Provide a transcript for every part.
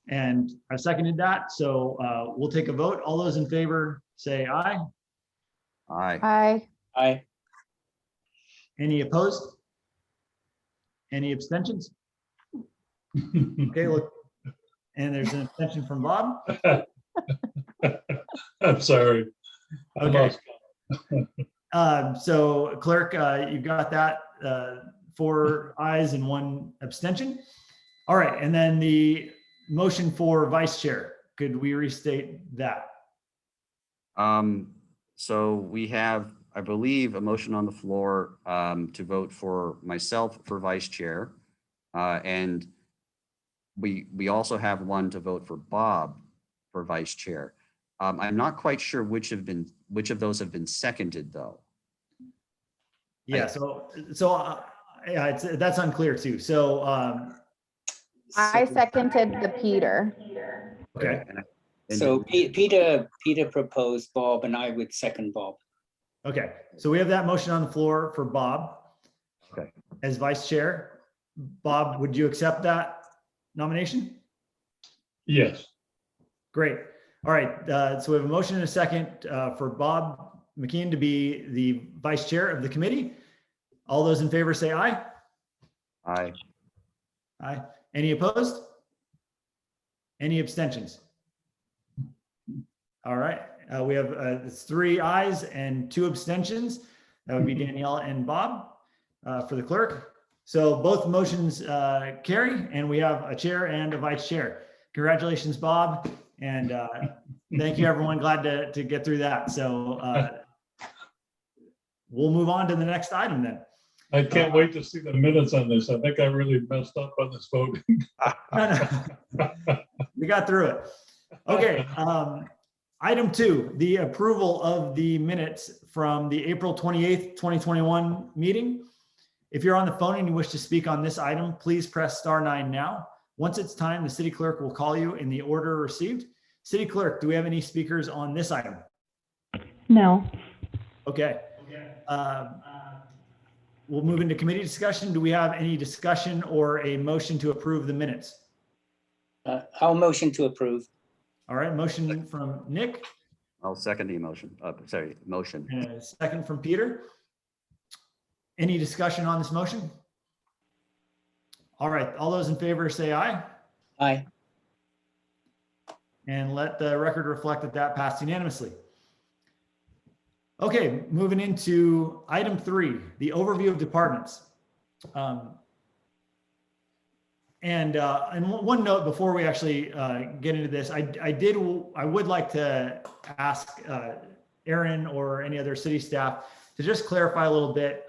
And I've seconded that. So we'll take a vote. All those in favor say aye. Aye. Aye. Aye. Any opposed? Any abstentions? Okay, look. And there's an abstention from Bob. I'm sorry. I Okay. lost. So clerk, you've got that, 4 ayes and 1 abstention. All right, and then the motion for vice chair, could we restate that? So we have, I believe, a motion on the floor to vote for myself for vice chair. And we also have one to vote for Bob for vice chair. I'm not quite sure which of those have been seconded though. Yeah, yeah, that's unclear too. So, I seconded the Peter. okay, So Peter proposed Bob, and I would second Bob. okay. So we have that motion on the floor for Bob. Okay. As vice chair. Bob, would you accept that nomination? Yes. Great. All right. So we have a motion and a second for Bob McKeon to be the vice chair of the committee. All those in favor say aye. Aye. Aye. Any opposed? Any abstentions? All right. We have it's 3 ayes and 2 abstentions. That would be Danielle and Bob for the clerk. So both motions carry, and we have a chair and a vice chair. Congratulations, Bob. And thank you, everyone. Glad to get through that. So we'll move on to the next item then. I can't wait to see the minutes on this. I think I really messed up on this vote. We got through it. Okay. Item 2, the approval of the minutes from the April 28th, 2021 meeting. If you're on the phone and you wish to speak on this item, please press *9 now. Once it's time, the city clerk will call you in the order received. City clerk, do we have any speakers on this item? No. Okay. We'll move into committee discussion. Do we have any discussion or a motion to approve the minutes? I'll motion to approve. All right, motion from Nick, I'll second the motion. Motion. and a second from Peter. Any discussion on this motion? All right, all those in favor say aye. Aye. And let the record reflect that that passed unanimously. Okay, moving into item 3, the overview of departments. And one note before we actually get into this, I would like to ask Aaron or any other city staff to just clarify a little bit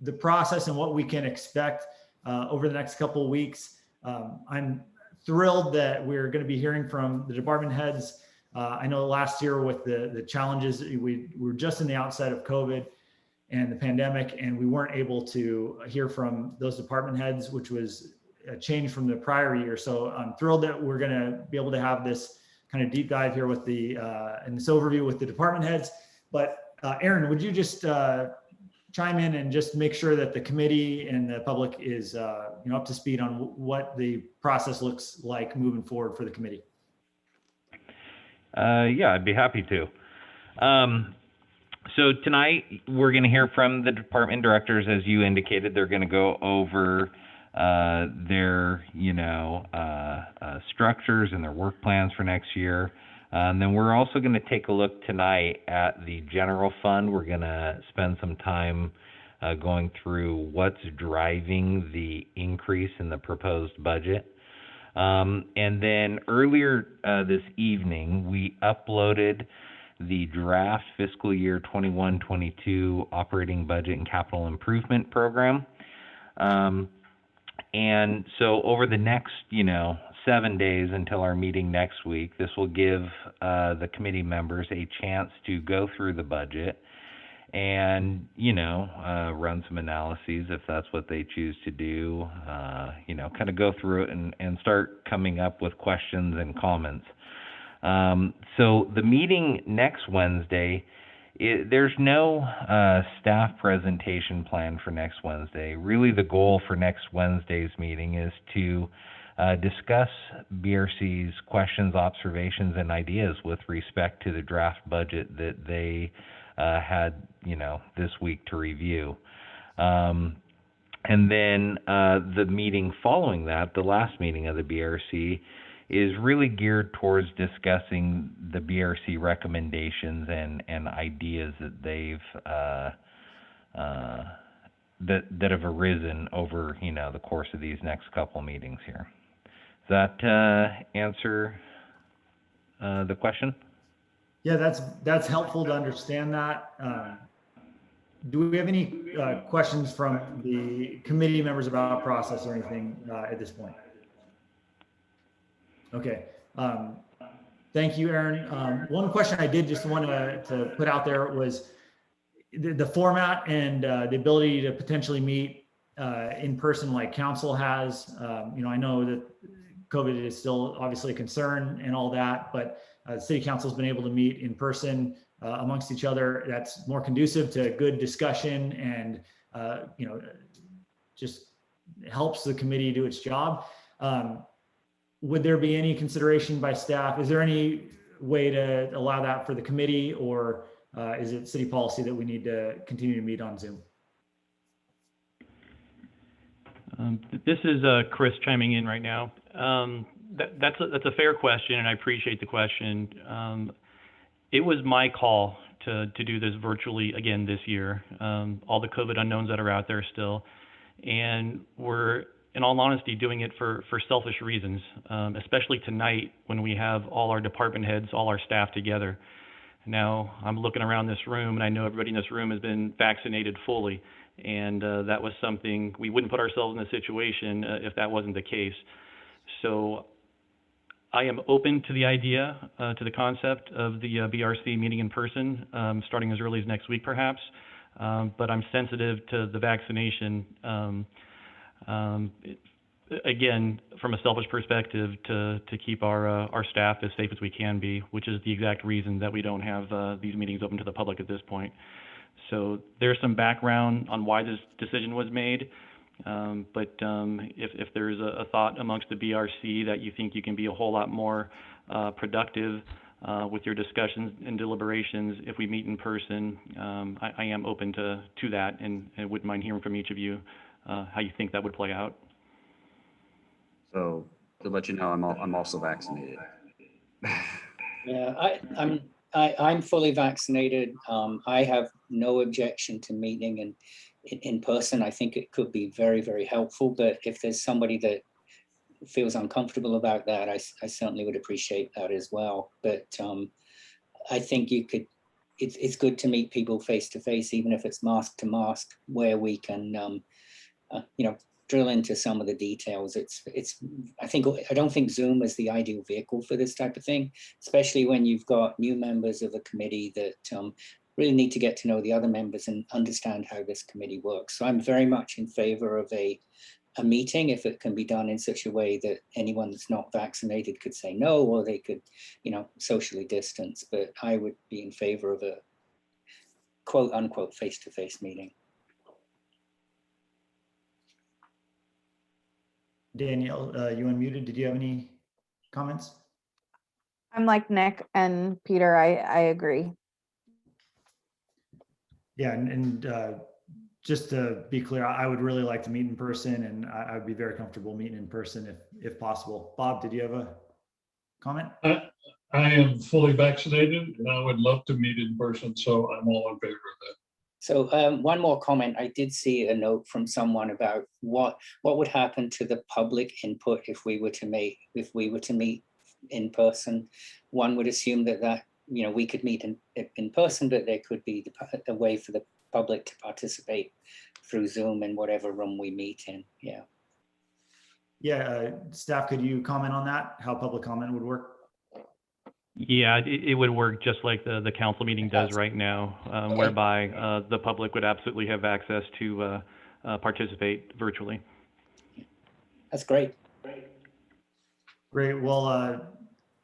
the process and what we can expect over the next couple of weeks. I'm thrilled that we're going to be hearing from the department heads. I know last year with the challenges, we were just in the outset of COVID and the pandemic, and we weren't able to hear from those department heads, which was a change from the prior year. So I'm thrilled that we're going to be able to have this kind of deep dive here with and this overview with the department heads. But Aaron, would you just chime in and just make sure that the committee and the public is up to speed on what the process looks like moving forward for the committee? Yeah, I'd be happy to. So tonight we're going to hear from the department directors. As you indicated, they're going to go over their, structures and their work plans for next year. And then we're also going to take a look tonight at the general fund. We're going to spend some time going through what's driving the increase in the proposed budget. And then earlier this evening, we uploaded the draft fiscal year 21-22 operating budget and capital improvement program. And so over the next, 7 days until our meeting next week, this will give the committee members a chance to go through the budget and, run some analyses if that's what they choose to do, kind of go through it and start coming up with questions and comments. So the meeting next Wednesday, there's no staff presentation planned for next Wednesday. Really, the goal for next Wednesday's meeting is to discuss BRC's questions, observations, and ideas with respect to the draft budget that they had, this week to review. And then the meeting following that, the last meeting of the BRC, is really geared towards discussing the BRC recommendations and ideas that they've that have arisen over the course of these next couple meetings here. Does that answer the question? Yeah, that's helpful to understand that. Do we have any questions from the committee members about process or anything at this point? Okay. Thank you, Aaron. One question I did just want to put out there was the format and the ability to potentially meet in person like council has. I know that COVID is still obviously a concern and all that, but the city council has been able to meet in person amongst each other. That's more conducive to good discussion and, just helps the committee do its job. Would there be any consideration by staff? Is there any way to allow that for the committee, or is it city policy that we need to continue to meet on Zoom? This is Chris chiming in right now. That's a fair question, and I appreciate the question. It was my call to do this virtually again this year. All the COVID unknowns that are out there still, and we're, in all honesty, doing it for selfish reasons, especially tonight when we have all our department heads, all our staff together. Now, I'm looking around this room, and I know everybody in this room has been vaccinated fully, and that was something, we wouldn't put ourselves in a situation if that wasn't the case. So I am open to the idea, to the concept of the BRC meeting in person, starting as early as next week perhaps, but I'm sensitive to the vaccination. Again, from a selfish perspective, to keep our staff as safe as we can be, which is the exact reason that we don't have these meetings open to the public at this point. So there's some background on why this decision was made, but if there's a thought amongst the BRC that you think you can be a whole lot more productive with your discussions and deliberations if we meet in person, I am open to that, and wouldn't mind hearing from each of you how you think that would play out. So to let you know, I'm also vaccinated. Yeah, I'm fully vaccinated. I have no objection to meeting in person. I think it could be very, very helpful, but if there's somebody that feels uncomfortable about that, I certainly would appreciate that as well. But I think it's good to meet people face to face, even if it's mask to mask, where we can, drill into some of the details. I don't think Zoom is the ideal vehicle for this type of thing, especially when you've got new members of a committee that really need to get to know the other members and understand how this committee works. So I'm very much in favor of a meeting, if it can be done in such a way that anyone that's not vaccinated could say no, or they could, socially distance. But I would be in favor of a quote unquote face-to-face meeting. Danielle, you unmuted. Did you have any comments? I'm like Nick and Peter, I agree. Yeah, and just to be clear, I would really like to meet in person, and I would be very comfortable meeting in person if possible. Bob, did you have a comment? I am fully vaccinated and I would love to meet in person, so I'm all in favor of that. So one more comment. I did see a note from someone about what would happen to the public input if we were to meet in person. One would assume that we could meet in person, but there could be a way for the public to participate through Zoom in whatever room we meet in. Yeah. Yeah. Staff, could you comment on that? How public comment would work? Yeah, it would work just like the council meeting does right now, whereby the public would absolutely have access to participate virtually. That's great. Great. Well,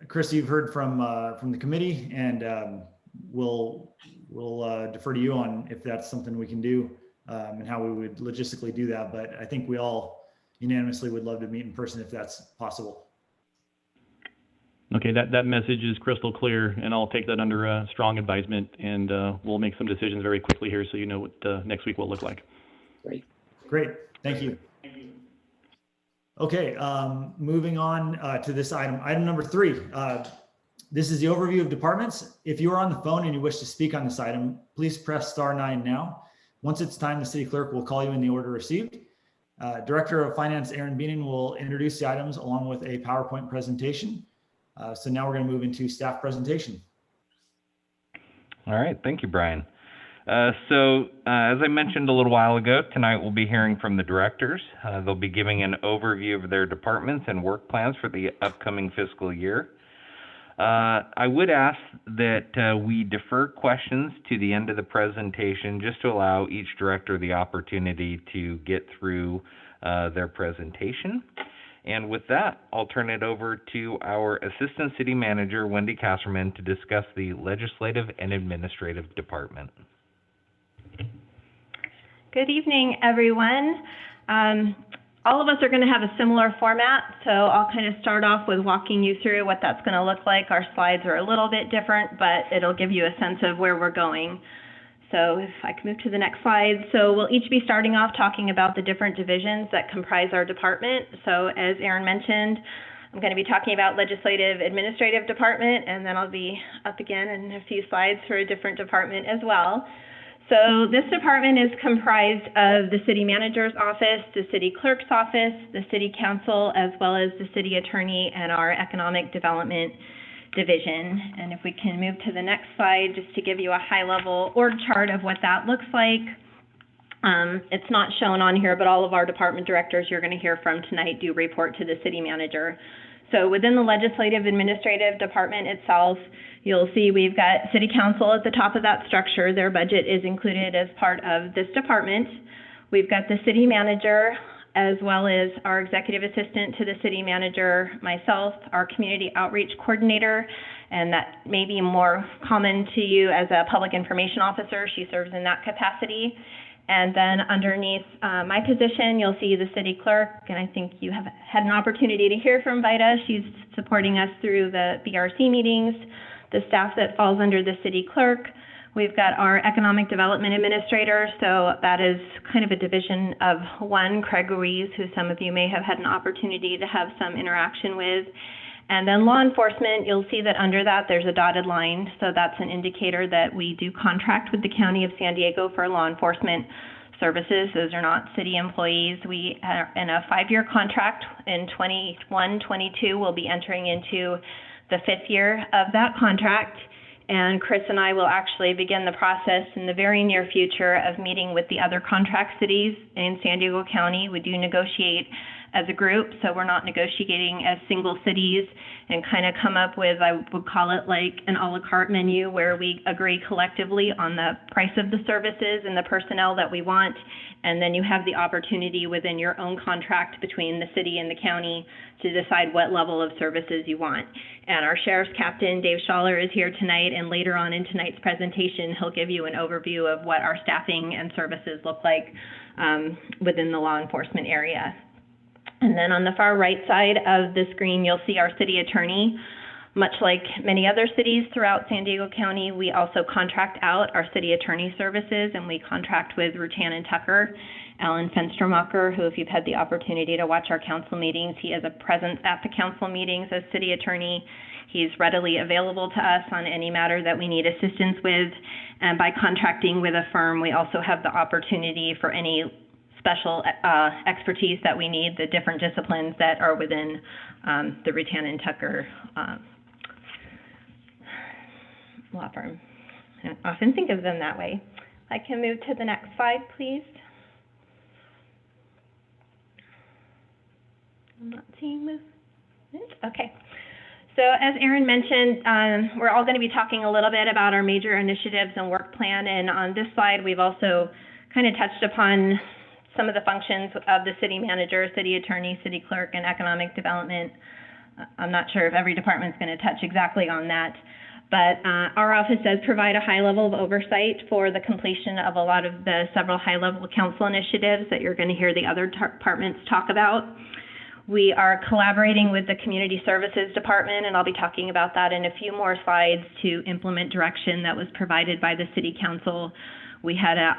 Chris, you've heard from the committee, and we'll defer to you on if that's something we can do and how we would logistically do that. But I think we all, unanimously would love to meet in person if that's possible. Okay, that message is crystal clear, and I'll take that under strong advisement, and we'll make some decisions very quickly here so you know what next week will look like. Great. Great, thank you. Okay, moving on to this item. Item number 3. This is the overview of departments. If you are on the phone and you wish to speak on this item, please press *9 now. Once it's time, the city clerk will call you in the order received. Director of Finance Aaron Beenan will introduce the items along with a PowerPoint presentation. So now we're going to move into staff presentation. All right, thank you, Brian. As I mentioned a little while ago, tonight we'll be hearing from the directors. They'll be giving an overview of their departments and work plans for the upcoming fiscal year. I would ask that we defer questions to the end of the presentation just to allow each director the opportunity to get through their presentation. And with that, I'll turn it over to our Assistant City Manager, Wendy Kasserman, to discuss the Legislative and Administrative Department. Good evening, everyone. All of us are going to have a similar format, so I'll kind of start off with walking you through what that's going to look like. Our slides are a little bit different, but it'll give you a sense of where we're going. So if I can move to the next slide. So we'll each be starting off talking about the different divisions that comprise our department. So as Aaron mentioned, I'm going to be talking about Legislative Administrative Department, and then I'll be up again in a few slides for a different department as well. So this department is comprised of the city manager's office, the city clerk's office, the city council, as well as the city attorney and our economic development division. And if we can move to the next slide, just to give you a high-level org chart of what that looks like. It's not shown on here, but all of our department directors you're going to hear from tonight do report to the city manager. So within the Legislative Administrative Department itself, you'll see we've got City Council at the top of that structure. Their budget is included as part of this department. We've got the City Manager, as well as our Executive Assistant to the City Manager, myself, our Community Outreach Coordinator, and that may be more common to you as a Public Information Officer. She serves in that capacity. And then underneath my position, you'll see the city clerk, and I think you have had an opportunity to hear from Vida. She's supporting us through the BRC meetings, the staff that falls under the city clerk. We've got our economic development administrator, so that is kind of a division of one, Craig Ruiz, who some of you may have had an opportunity to have some interaction with. And then law enforcement, you'll see that under that there's a dotted line. So that's an indicator that we do contract with the County of San Diego for law enforcement services. Those are not city employees. We are in a 5-year contract. In 21-22, we'll be entering into the 5th year of that contract. And Chris and I will actually begin the process in the very near future of meeting with the other contract cities in San Diego County. We do negotiate as a group, so we're not negotiating as single cities, and kind of come up with, I would call it like an a la carte menu, where we agree collectively on the price of the services and the personnel that we want, and then you have the opportunity within your own contract between the city and the county to decide what level of services you want. And our Sheriff's Captain, Dave Schaller, is here tonight, and later on in tonight's presentation, he'll give you an overview of what our staffing and services look like within the law enforcement area. And then on the far right side of the screen, you'll see our city attorney. Much like many other cities throughout San Diego County, we also contract out our city attorney services, and we contract with Rutan & Tucker. Alan Fenstermacher, who, if you've had the opportunity to watch our council meetings, he has a presence at the council meetings as city attorney. He's readily available to us on any matter that we need assistance with. And by contracting with a firm, we also have the opportunity for any special expertise that we need, the different disciplines that are within the Rutan & Tucker law firm. I often think of them that way. I can move to the next slide, please. I'm not seeing movement. Okay. So as Aaron mentioned, we're all going to be talking a little bit about our major initiatives and work plan. And on this slide, we've also kind of touched upon some of the functions of the city manager, city attorney, city clerk, and economic development. I'm not sure if every department's going to touch exactly on that. But our office does provide a high level of oversight for the completion of a lot of the several high-level council initiatives that you're going to hear the other departments talk about. We are collaborating with the Community Services Department, and I'll be talking about that in a few more slides, to implement direction that was provided by the City Council. We had a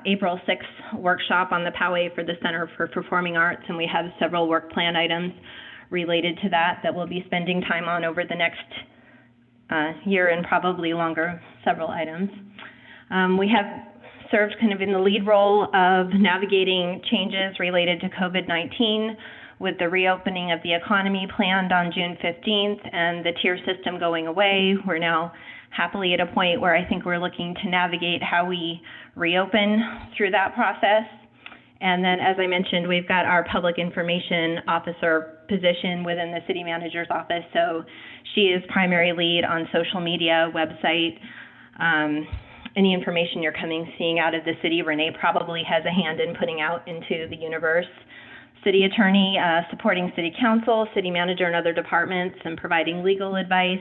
April 6th workshop on the Poway for the Center for Performing Arts, and we have several work plan items related to that we'll be spending time on over the next year, and probably longer, several items. We have served kind of in the lead role of navigating changes related to COVID-19 with the reopening of the economy planned on June 15th and the tier system going away. We're now happily at a point where I think we're looking to navigate how we reopen through that process. And then, as I mentioned, we've got our public information officer position within the city manager's office. So she is primary lead on social media, website, any information you're seeing out of the city. Renee probably has a hand in putting out into the universe. City attorney, supporting city council, city manager, and other departments, and providing legal advice.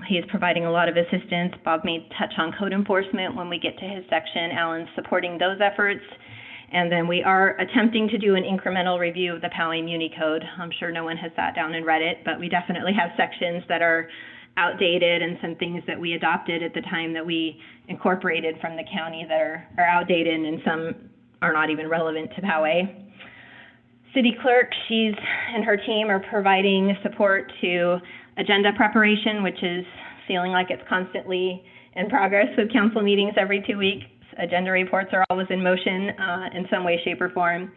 He is providing a lot of assistance. Bob may touch on code enforcement when we get to his section. Alan's supporting those efforts. And then we are attempting to do an incremental review of the Poway Muni Code. I'm sure no one has sat down and read it, but we definitely have sections that are outdated and some things that we adopted at the time that we incorporated from the county that are outdated, and some are not even relevant to Poway. City clerk, she's and her team are providing support to agenda preparation, which is feeling like it's constantly in progress with council meetings every 2 weeks. Agenda reports are always in motion in some way, shape, or form.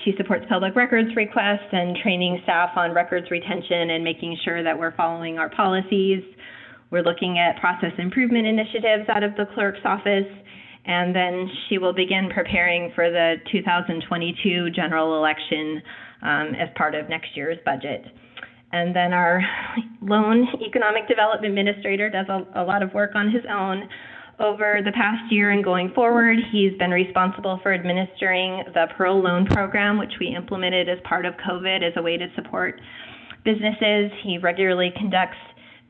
She supports public records requests and training staff on records retention and making sure that we're following our policies. We're looking at process improvement initiatives out of the clerk's office. And then she will begin preparing for the 2022 general election as part of next year's budget. And then our lone economic development administrator does a lot of work on his own. Over the past year and going forward, he's been responsible for administering the Pearl Loan Program, which we implemented as part of COVID as a way to support businesses. He regularly conducts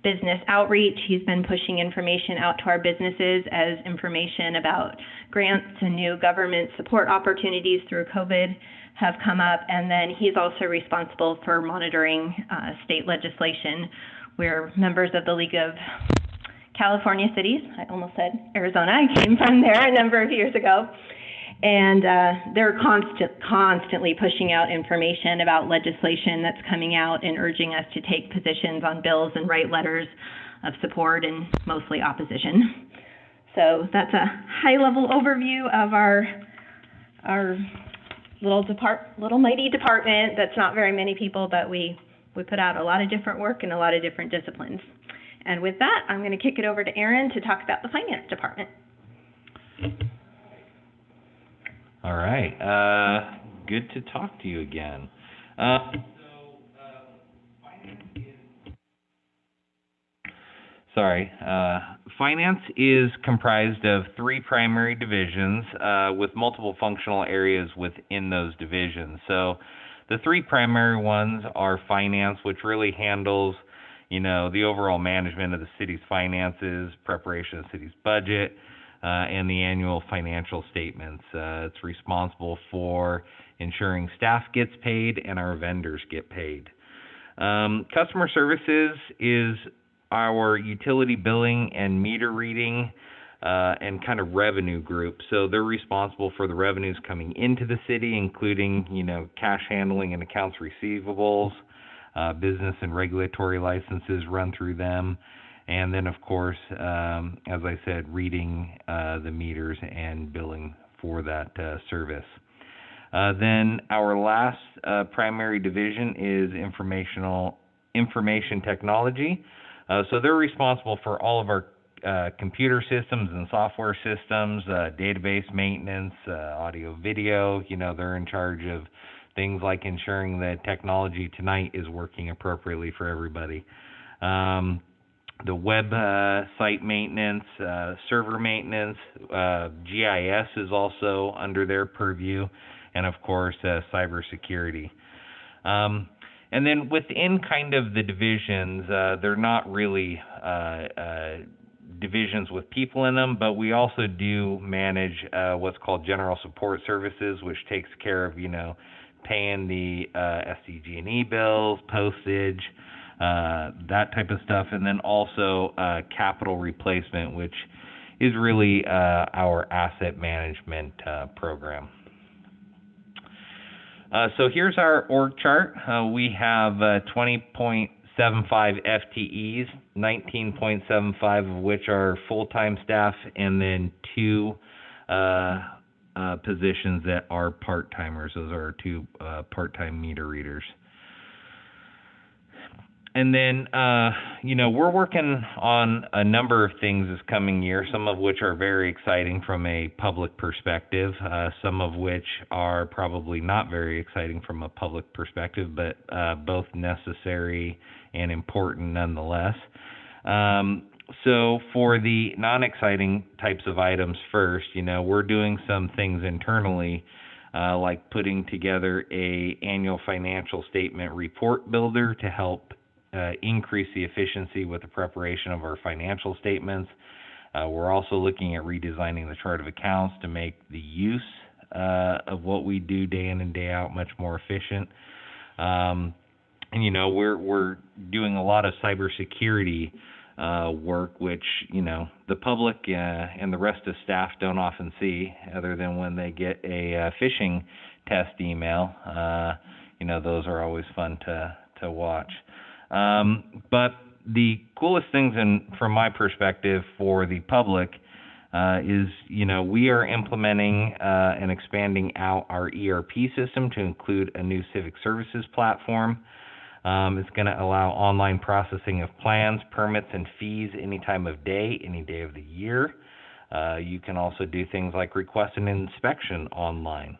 business outreach. He's been pushing information out to our businesses as information about grants and new government support opportunities through COVID have come up. And then he's also responsible for monitoring state legislation. We're members of the League of California Cities. I almost said Arizona. I came from there a number of years ago. And they're constantly pushing out information about legislation that's coming out and urging us to take positions on bills and write letters of support, and mostly opposition. So that's a high-level overview of our little mighty department. That's not very many people, but we put out a lot of different work in a lot of different disciplines. And with that, I'm going to kick it over to Aaron to talk about the finance department. All right. Good to talk to you again. Finance is comprised of three primary divisions with multiple functional areas within those divisions. So the three primary ones are finance, which really handles, the overall management of the city's finances, preparation of the city's budget, and the annual financial statements. It's responsible for ensuring staff gets paid and our vendors get paid. Customer services is our utility billing and meter reading and kind of revenue group. So they're responsible for the revenues coming into the city, including, cash handling and accounts receivables. Business and regulatory licenses run through them. And then, of course, as I said, reading the meters and billing for that service. Then our last primary division is information technology. So they're responsible for all of our computer systems and software systems, database maintenance, audio, video. They're in charge of things like ensuring that technology tonight is working appropriately for everybody. The web site maintenance, server maintenance, GIS is also under their purview, and of course, cybersecurity. And then within kind of the divisions, they're not really divisions with people in them, but we also do manage what's called general support services, which takes care of, paying the SDG&E bills, postage, that type of stuff, and then also capital replacement, which is really our asset management program. So here's our org chart. We have 20.75 FTEs, 19.75 of which are full-time staff, and then 2 positions that are part-timers. Those are 2 part-time meter readers. And then, we're working on a number of things this coming year, some of which are very exciting from a public perspective, some of which are probably not very exciting from a public perspective, but both necessary and important nonetheless. So for the non-exciting types of items first, we're doing some things internally, like putting together a annual financial statement report builder to help increase the efficiency with the preparation of our financial statements. We're also looking at redesigning the chart of accounts to make the use of what we do day in and day out much more efficient. And we're doing a lot of cybersecurity work, which the public and the rest of staff don't often see, other than when they get a phishing test email. Those are always fun to watch. But the coolest things, from my perspective, for the public is, we are implementing and expanding out our ERP system to include a new civic services platform. It's going to allow online processing of plans, permits, and fees any time of day, any day of the year. You can also do things like request an inspection online.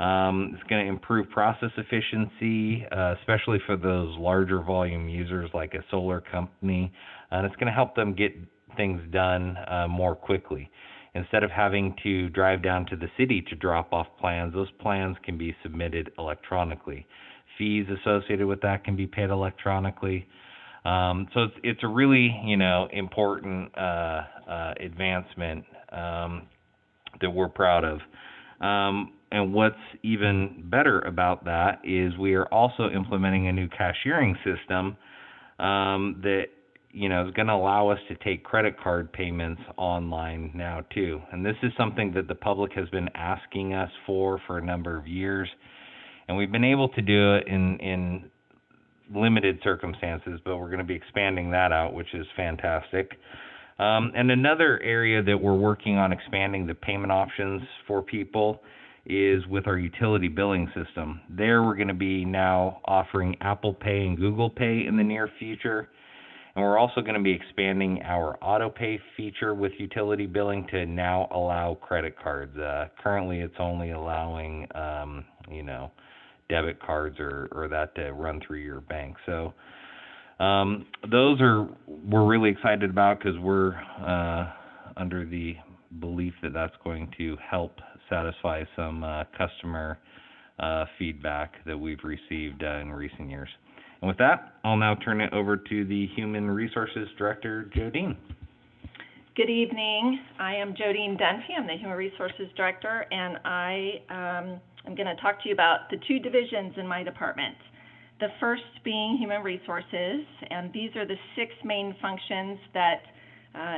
It's going to improve process efficiency, especially for those larger volume users like a solar company, and it's going to help them get things done more quickly. Instead of having to drive down to the city to drop off plans, those plans can be submitted electronically. Fees associated with that can be paid electronically. So it's a really, important advancement that we're proud of. And what's even better about that is we are also implementing a new cashiering system that is going to allow us to take credit card payments online now too. And this is something that the public has been asking us for a number of years, and we've been able to do it in limited circumstances, but we're going to be expanding that out, which is fantastic. And another area that we're working on expanding the payment options for people is with our utility billing system. There we're going to be now offering Apple Pay and Google Pay in the near future. And we're also going to be expanding our auto pay feature with utility billing to now allow credit cards. Currently it's only allowing, debit cards or that to run through your bank. So we're really excited about, because we're under the belief that that's going to help satisfy some customer feedback that we've received in recent years. And with that, I'll now turn it over to the Human Resources Director, Jodine. Good evening. I am Jodine Dunphy. I'm the Human Resources Director, and I am going to talk to you about the 2 divisions in my department. The first being Human Resources, and these are the 6 main functions that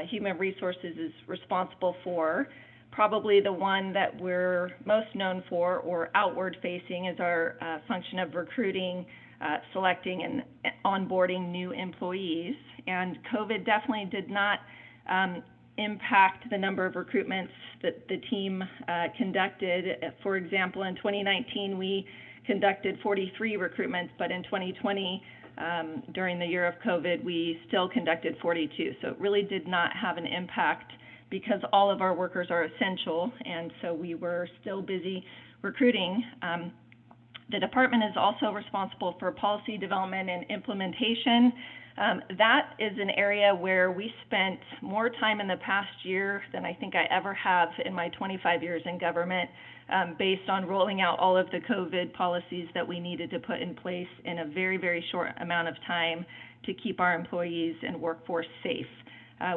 Human Resources is responsible for. Probably the one that we're most known for, or outward facing, is our function of recruiting, selecting, and onboarding new employees. And COVID definitely did not impact the number of recruitments that the team conducted. For example, in 2019, we conducted 43 recruitments, but in 2020, during the year of COVID, we still conducted 42. So it really did not have an impact, because all of our workers are essential, and so we were still busy recruiting. The department is also responsible for policy development and implementation. That is an area where we spent more time in the past year than I think I ever have in my 25 years in government, based on rolling out all of the COVID policies that we needed to put in place in a very, very short amount of time to keep our employees and workforce safe.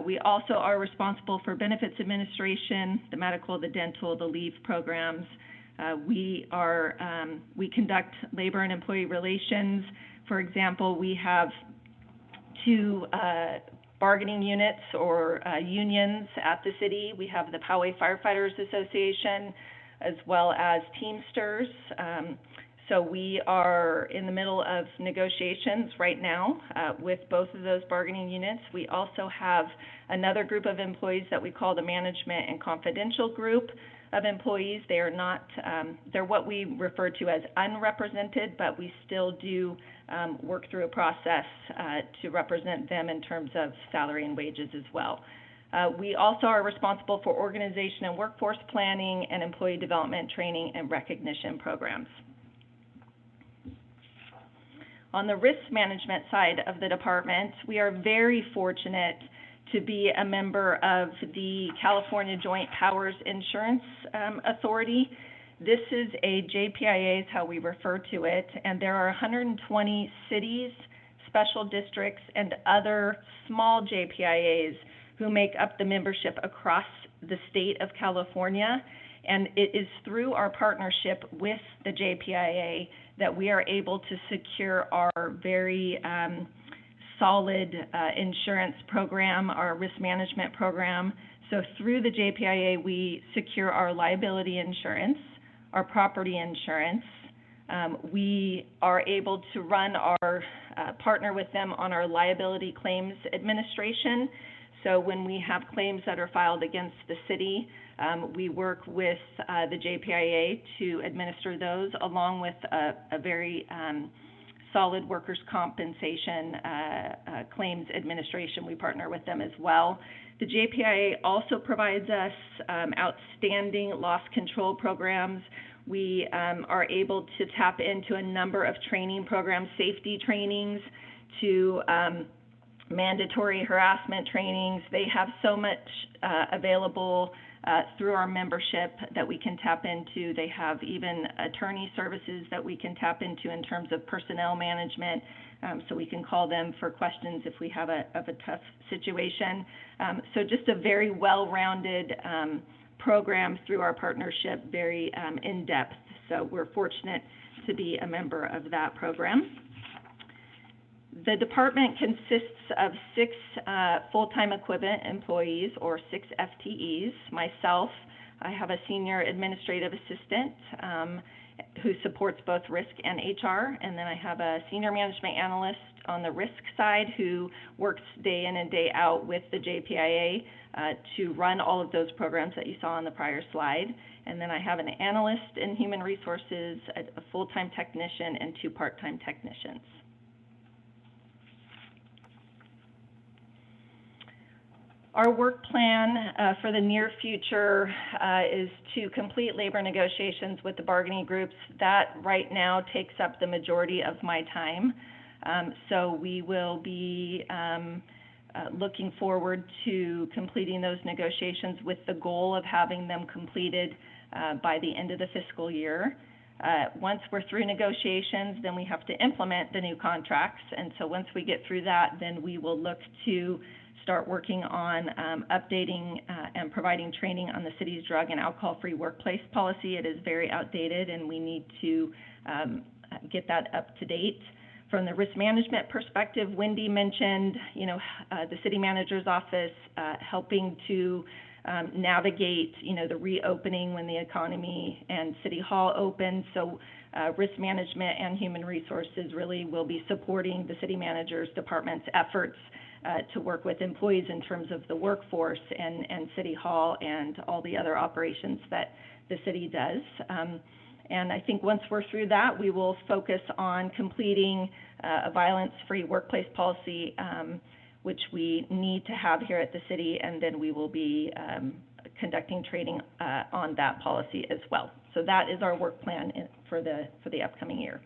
We also are responsible for benefits administration, the medical, the dental, the leave programs. We conduct labor and employee relations. For example, we have 2 bargaining units or unions at the city. We have the Poway Firefighters Association as well as Teamsters. So we are in the middle of negotiations right now with both of those bargaining units. We also have another group of employees that we call the Management and Confidential Group of employees. They are not, they're what we refer to as unrepresented, but we still do work through a process to represent them in terms of salary and wages as well. We also are responsible for organization and workforce planning and employee development training and recognition programs. On the risk management side of the department, we are very fortunate to be a member of the California Joint Powers Insurance Authority. This is a JPIA is how we refer to it, and there are 120 cities, special districts, and other small JPIAs who make up the membership across the state of California. And it is through our partnership with the JPIA that we are able to secure our very solid insurance program, our risk management program. So through the JPIA, we secure our liability insurance, our property insurance. We are able to run our, partner with them on our liability claims administration. So when we have claims that are filed against the city, we work with the JPIA to administer those, along with a very solid workers' compensation claims administration. We partner with them as well. The JPIA also provides us outstanding loss control programs. We are able to tap into a number of training programs, safety trainings to mandatory harassment trainings. They have so much available through our membership that we can tap into. They have even attorney services that we can tap into in terms of personnel management, so we can call them for questions if we have a tough situation. So just a very well-rounded program through our partnership, very in-depth. So we're fortunate to be a member of that program. The department consists of 6 full-time equivalent employees, or 6 FTEs. Myself, I have a senior administrative assistant who supports both risk and HR, and then I have a senior management analyst on the risk side who works day in and day out with the JPIA to run all of those programs that you saw on the prior slide. And then I have an analyst in human resources, a full-time technician, and 2 part-time technicians. Our work plan for the near future is to complete labor negotiations with the bargaining groups. That right now takes up the majority of my time. So we will be looking forward to completing those negotiations with the goal of having them completed by the end of the fiscal year. Once we're through negotiations, then we have to implement the new contracts. And so once we get through that, then we will look to start working on updating and providing training on the city's drug and alcohol-free workplace policy. It is very outdated, and we need to get that up to date. From the risk management perspective, Wendy mentioned, the city manager's office helping to navigate, the reopening when the economy and City Hall open. So risk management and human resources really will be supporting the city manager's department's efforts to work with employees in terms of the workforce and City Hall and all the other operations that the city does. And I think once we're through that, we will focus on completing a violence-free workplace policy, which we need to have here at the city, and then we will be conducting training on that policy as well. So that is our work plan for the upcoming year.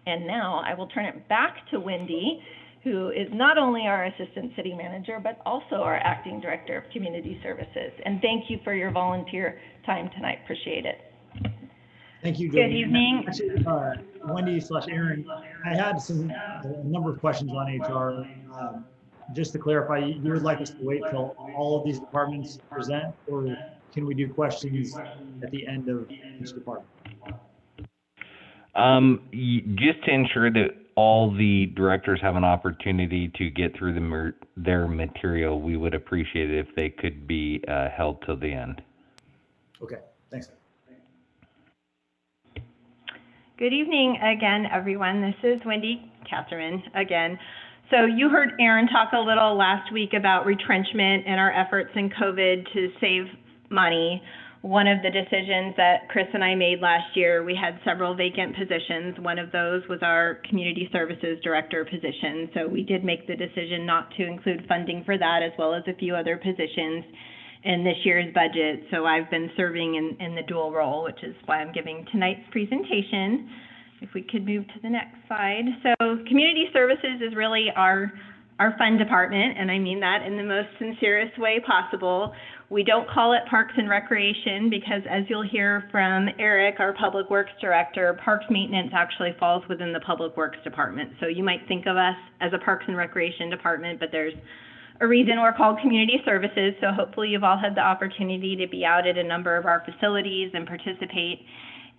And now I will turn it back to Wendy who is not only our Assistant City Manager, but also our Acting Director of Community Services. And thank you for your volunteer time tonight. Appreciate it. Thank you, Good Jody. evening. Actually, Wendy/Aaron, I had a number of questions on HR. Just to clarify, you would like us to wait till all of these departments present, or can we do questions at the end of each department? Just to ensure that all the directors have an opportunity to get through their material, we would appreciate it if they could be held till the end. Okay, thanks. Good evening again, everyone. This is Wendy Catherine again. So you heard Aaron talk a little last week about retrenchment and our efforts in COVID to save money. One of the decisions that Chris and I made last year, we had several vacant positions. One of those was our Community Services Director position. So we did make the decision not to include funding for that, as well as a few other positions in this year's budget. So I've been serving in the dual role, which is why I'm giving tonight's presentation. If we could move to the next slide. So Community Services is really our fun department, and I mean that in the most sincerest way possible. We don't call it Parks and Recreation because, as you'll hear from Eric, our Public Works Director, Parks Maintenance actually falls within the Public Works Department. So you might think of us as a Parks and Recreation Department, but there's a reason we're called Community Services. So hopefully you've all had the opportunity to be out at a number of our facilities and participate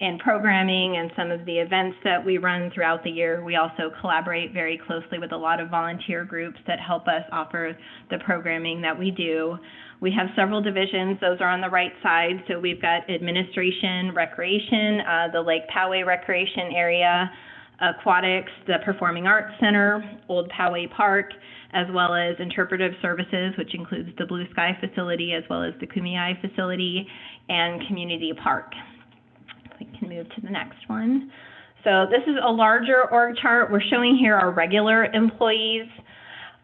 in programming and some of the events that we run throughout the year. We also collaborate very closely with a lot of volunteer groups that help us offer the programming that we do. We have several divisions. Those are on the right side. So we've got administration, recreation, the Lake Poway Recreation Area, aquatics, the Performing Arts Center, Old Poway Park, as well as interpretive services, which includes the Blue Sky facility, as well as the Kumeyaay facility, and community park. We can move to the next one. So this is a larger org chart. We're showing here our regular employees.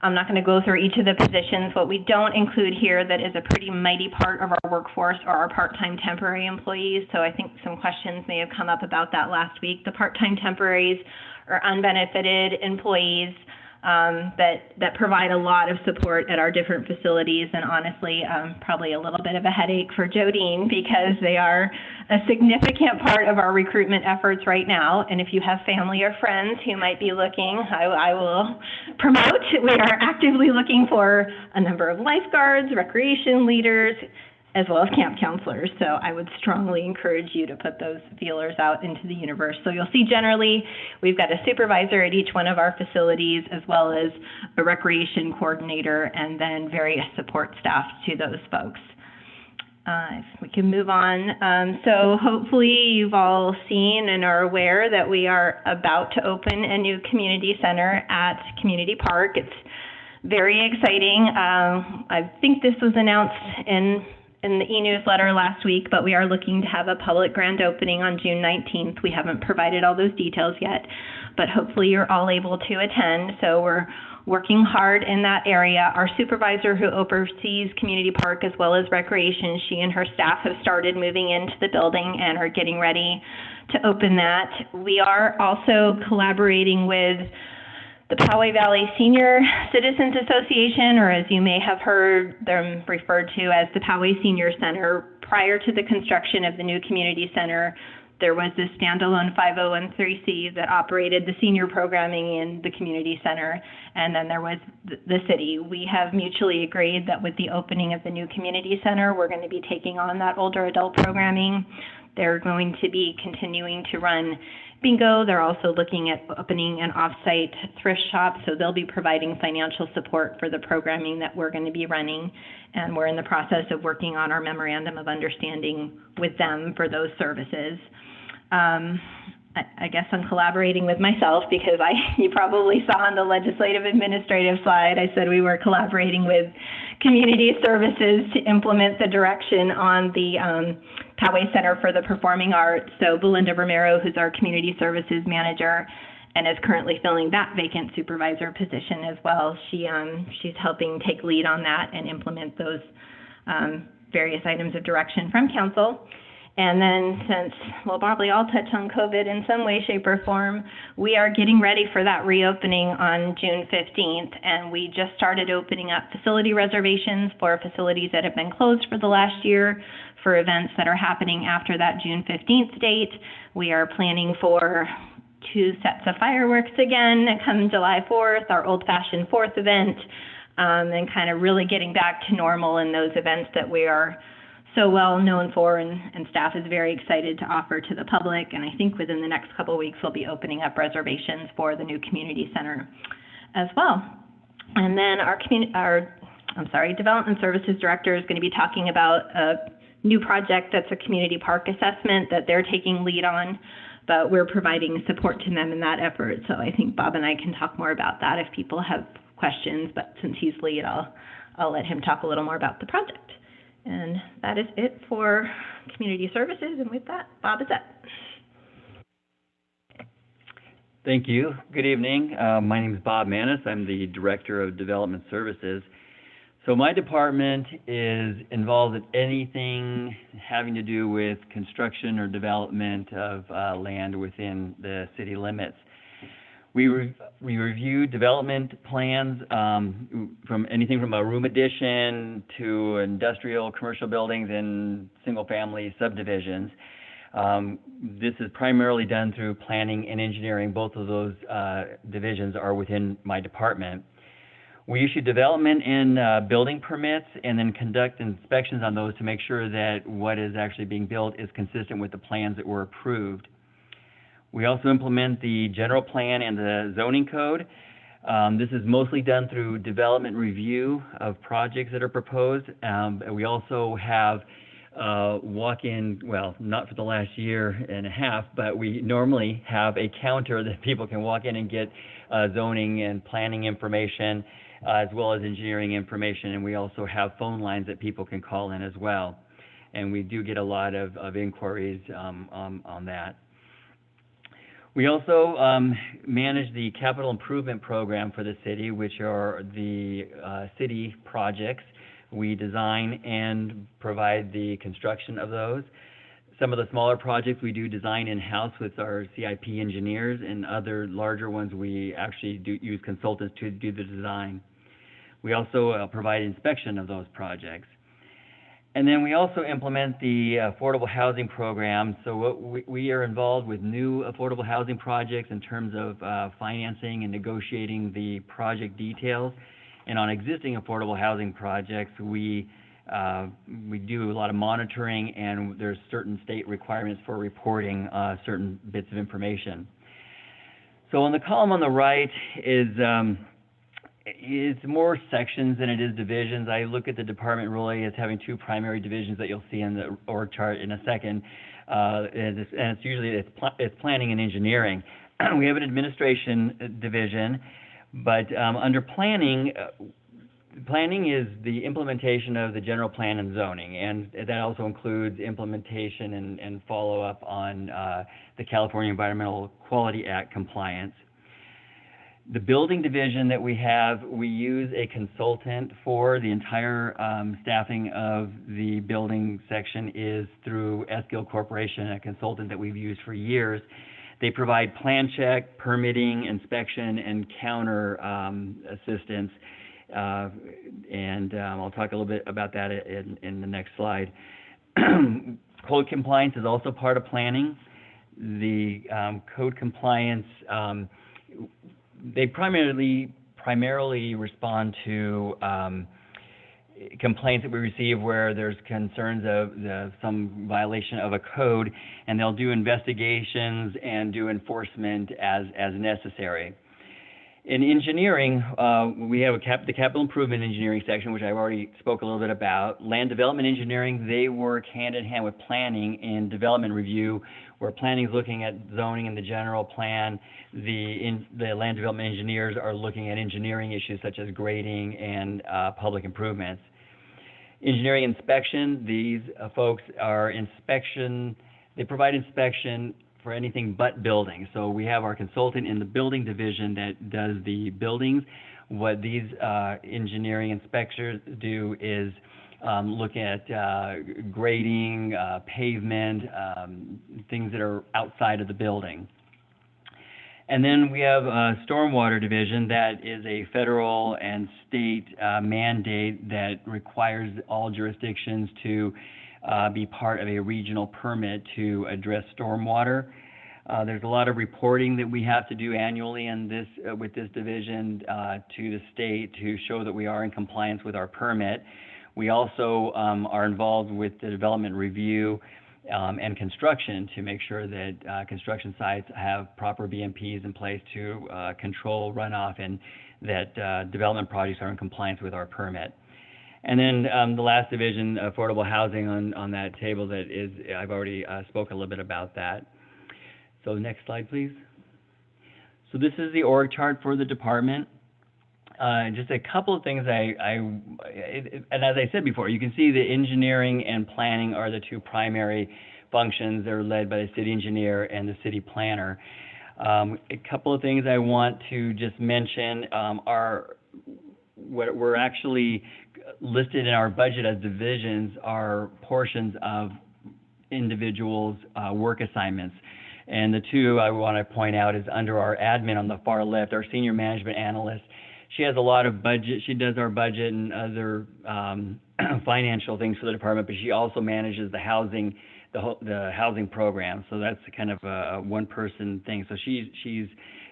I'm not going to go through each of the positions. What we don't include here that is a pretty mighty part of our workforce are our part-time temporary employees. So I think some questions may have come up about that last week. The part-time temporaries are unbenefited employees that provide a lot of support at our different facilities, and honestly, probably a little bit of a headache for Jodine because they are a significant part of our recruitment efforts right now. And if you have family or friends who might be looking, I will promote. We are actively looking for a number of lifeguards, recreation leaders, as well as camp counselors. So I would strongly encourage you to put those feelers out into the universe. So you'll see generally we've got a supervisor at each one of our facilities, as well as a recreation coordinator, and then various support staff to those folks. If we can move on. So hopefully you've all seen and are aware that we are about to open a new community center at Community Park. It's very exciting. I think this was announced in the e-newsletter last week, but we are looking to have a public grand opening on June 19th. We haven't provided all those details yet, but hopefully you're all able to attend. So we're working hard in that area. Our supervisor who oversees Community Park as well as recreation, she and her staff have started moving into the building and are getting ready to open that. We are also collaborating with the Poway Valley Senior Citizens Association, or as you may have heard them referred to as the Poway Senior Center. Prior to the construction of the new community center, there was this standalone 501(c)(3) that operated the senior programming in the community center, and then there was the city. We have mutually agreed that with the opening of the new community center, we're going to be taking on that older adult programming. They're going to be continuing to run bingo. They're also looking at opening an off-site thrift shop, so they'll be providing financial support for the programming that we're going to be running, and we're in the process of working on our memorandum of understanding with them for those services. I guess I'm collaborating with myself because you probably saw on the legislative administrative slide, I said we were collaborating with Community Services to implement the direction on the Poway Center for the Performing Arts. So Belinda Romero, who's our Community Services Manager and is currently filling that vacant supervisor position as well, she's helping take lead on that and implement those various items of direction from council. And then since we'll probably all touch on COVID in some way, shape, or form, we are getting ready for that reopening on June 15th. And we just started opening up facility reservations for facilities that have been closed for the last year for events that are happening after that June 15th date. We are planning for 2 sets of fireworks again come July 4th, our old-fashioned 4th event, and kind of really getting back to normal in those events that we are so well known for, and staff is very excited to offer to the public. And I think within the next couple of weeks, we'll be opening up reservations for the new community center as well. And then our development services director is going to be talking about a new project that's a community park assessment that they're taking lead on, but we're providing support to them in that effort. So I think Bob and I can talk more about that if people have questions, but since he's lead, I'll let him talk a little more about the project. And that is it for community services. And with that, Bob is up. Thank you. Good evening. My name is Bob Manis. I'm the Director of Development Services. So my department is involved in anything having to do with construction or development of land within the city limits. We review development plans from anything from a room addition to industrial, commercial buildings and single-family subdivisions. This is primarily done through planning and engineering. Both of those divisions are within my department. We issue development and building permits and then conduct inspections on those to make sure that what is actually being built is consistent with the plans that were approved. We also implement the general plan and the zoning code. This is mostly done through development review of projects that are proposed. We also have walk-in, well, not for the last year and a half, but we normally have a counter that people can walk in and get zoning and planning information, as well as engineering information. And we also have phone lines that people can call in as well. And we do get a lot of inquiries on that. We also manage the capital improvement program for the city, which are the city projects. We design and provide the construction of those. Some of the smaller projects we do design in-house with our CIP engineers, and other larger ones we actually do use consultants to do the design. We also provide inspection of those projects. And then we also implement the affordable housing program. So we are involved with new affordable housing projects in terms of financing and negotiating the project details. And on existing affordable housing projects, we do a lot of monitoring, and there's certain state requirements for reporting certain bits of information. So on the column on the right is it's more sections than it is divisions. I look at the department really as having 2 primary divisions that you'll see in the org chart in a second, and it's usually it's planning and engineering. We have an administration division, but under planning, planning is the implementation of the general plan and zoning, and that also includes implementation and follow-up on the California Environmental Quality Act compliance. The building division that we have, we use a consultant for the entire staffing of the building section is through S-Guild Corporation, a consultant that we've used for years. They provide plan check, permitting, inspection, and counter assistance. I'll talk a little bit about that in the next slide. Code compliance is also part of planning. The code compliance, they primarily respond to complaints that we receive where there's concerns of some violation of a code, and they'll do investigations and do enforcement as necessary. In engineering, we have the capital improvement engineering section, which I've already spoke a little bit about. Land development engineering, they work hand in hand with planning in development review, where planning is looking at zoning and the general plan. The land development engineers are looking at engineering issues such as grading and public improvements. Engineering inspection, these folks are they provide inspection for anything but buildings. So we have our consultant in the building division that does the buildings. What these engineering inspectors do is looking at grading, pavement, things that are outside of the building. And then we have a stormwater division that is a federal and state mandate that requires all jurisdictions to be part of a regional permit to address stormwater. There's a lot of reporting that we have to do annually in this, with this division to the state to show that we are in compliance with our permit. We also are involved with the development review and construction to make sure that construction sites have proper BMPs in place to control runoff and that development projects are in compliance with our permit. And then the last division, affordable housing on that table that is, I've already spoke a little bit about that. So next slide, please. So this is the org chart for the department. Just a couple of things and as I said before, you can see the engineering and planning are the two primary functions. They're led by the city engineer and the city planner. A couple of things I want to just mention are what we're actually listed in our budget as divisions are portions of individuals' work assignments. And the two I want to point out is under our admin on the far left, our senior management analyst. She has a lot of budget. She does our budget and other financial things for the department, but she also manages the housing, the housing program. So that's kind of a one-person thing. So she's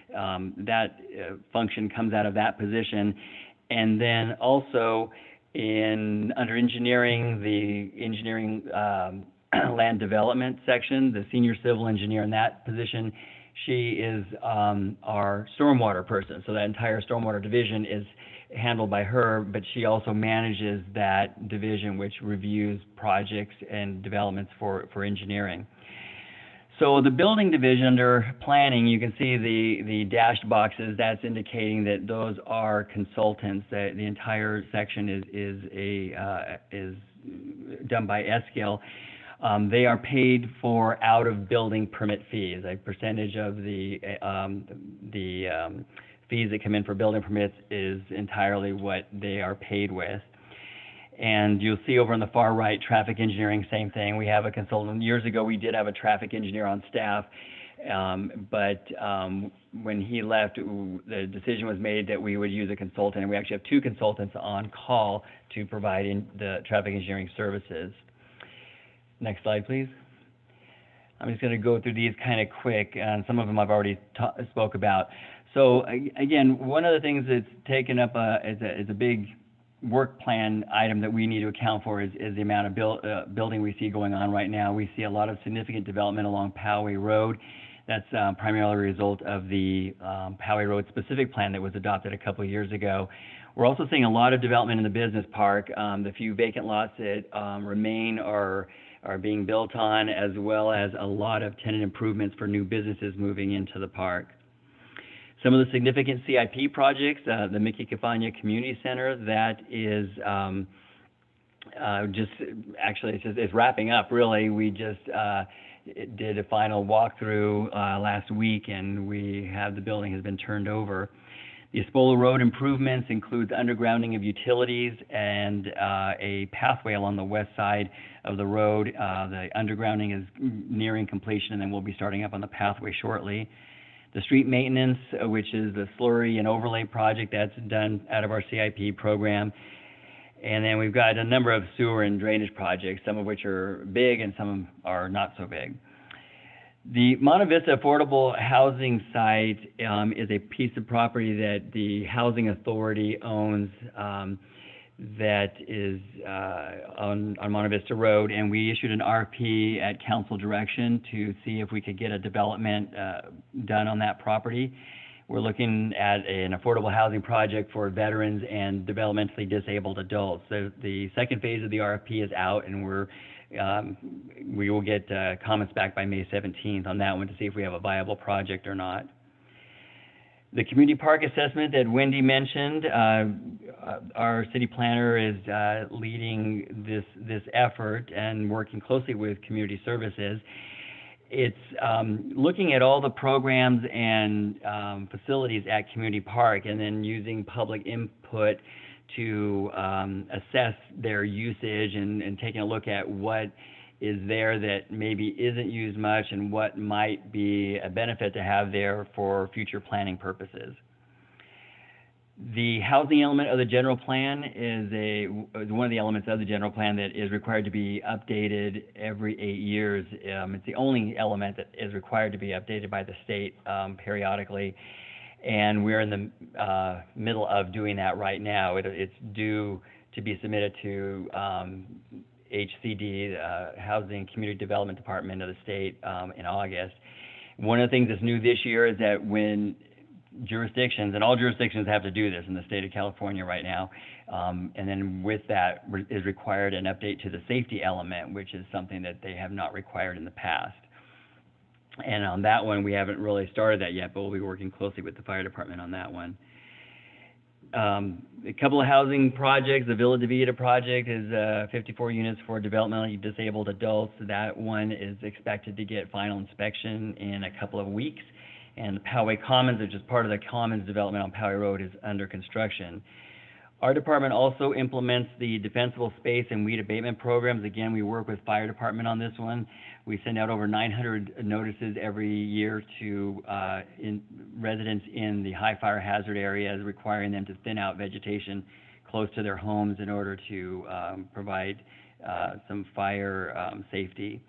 that function comes out of that position. And then also under engineering, the engineering land development section, the senior civil engineer in that position, she is our stormwater person. So that entire stormwater division is handled by her, but she also manages that division which reviews projects and developments for engineering. So the building division under planning, you can see the dashed boxes. That's indicating that those are consultants. That the entire section is done by S-Scale. They are paid for out-of-building permit fees. A percentage of the fees that come in for building permits is entirely what they are paid with. And you'll see over on the far right, traffic engineering, same thing. We have a consultant. Years ago, we did have a traffic engineer on staff, but when he left, the decision was made that we would use a consultant, and we actually have two consultants on call to provide the traffic engineering services. Next slide, please. I'm just going to go through these kind of quick, and some of them I've already spoke about. So again, one of the things that's taken up is a big work plan item that we need to account for is the amount of building we see going on right now. We see a lot of significant development along Poway Road. That's primarily a result of the Poway Road specific plan that was adopted a couple of years ago. We're also seeing a lot of development in the business park. The few vacant lots that remain are being built on, as well as a lot of tenant improvements for new businesses moving into the park. Some of the significant CIP projects, the Mickey Cafagna Community Center, that is it's wrapping up, really. We just did a final walkthrough last week, and the building has been turned over. The Espola Road improvements include the undergrounding of utilities and a pathway along the west side of the road. The undergrounding is nearing completion, and then we'll be starting up on the pathway shortly. The street maintenance, which is the slurry and overlay project, that's done out of our CIP program. And then we've got a number of sewer and drainage projects, some of which are big and some are not so big. The Monte Vista Affordable Housing Site is a piece of property that the Housing Authority owns that is on Monte Vista Road, and we issued an RFP at council direction to see if we could get a development done on that property. We're looking at an affordable housing project for veterans and developmentally disabled adults. So the second phase of the RFP is out, and we will get comments back by May 17th on that one to see if we have a viable project or not. The community park assessment that Wendy mentioned, our city planner is leading this effort and working closely with community services. It's looking at all the programs and facilities at community park and then using public input to assess their usage and taking a look at what is there that maybe isn't used much and what might be a benefit to have there for future planning purposes. The housing element of the general plan is one of the elements of the general plan that is required to be updated every 8 years. It's the only element that is required to be updated by the state periodically, and we're in the middle of doing that right now. It's due to be submitted to HCD, Housing Community Development Department of the state, in August. One of the things that's new this year is that when jurisdictions, and all jurisdictions have to do this in the state of California right now, and then with that is required an update to the safety element, which is something that they have not required in the past. And on that one, we haven't really started that yet, but we'll be working closely with the fire department on that one. A couple of housing projects. The Villa de Vida project is 54 units for developmentally disabled adults. That one is expected to get final inspection in a couple of weeks. And the Poway Commons, which is part of the Commons development on Poway Road, is under construction. Our department also implements the defensible space and weed abatement programs. Again, we work with fire department on this one. We send out over 900 notices every year to residents in the high fire hazard areas, requiring them to thin out vegetation close to their homes in order to provide some fire safety.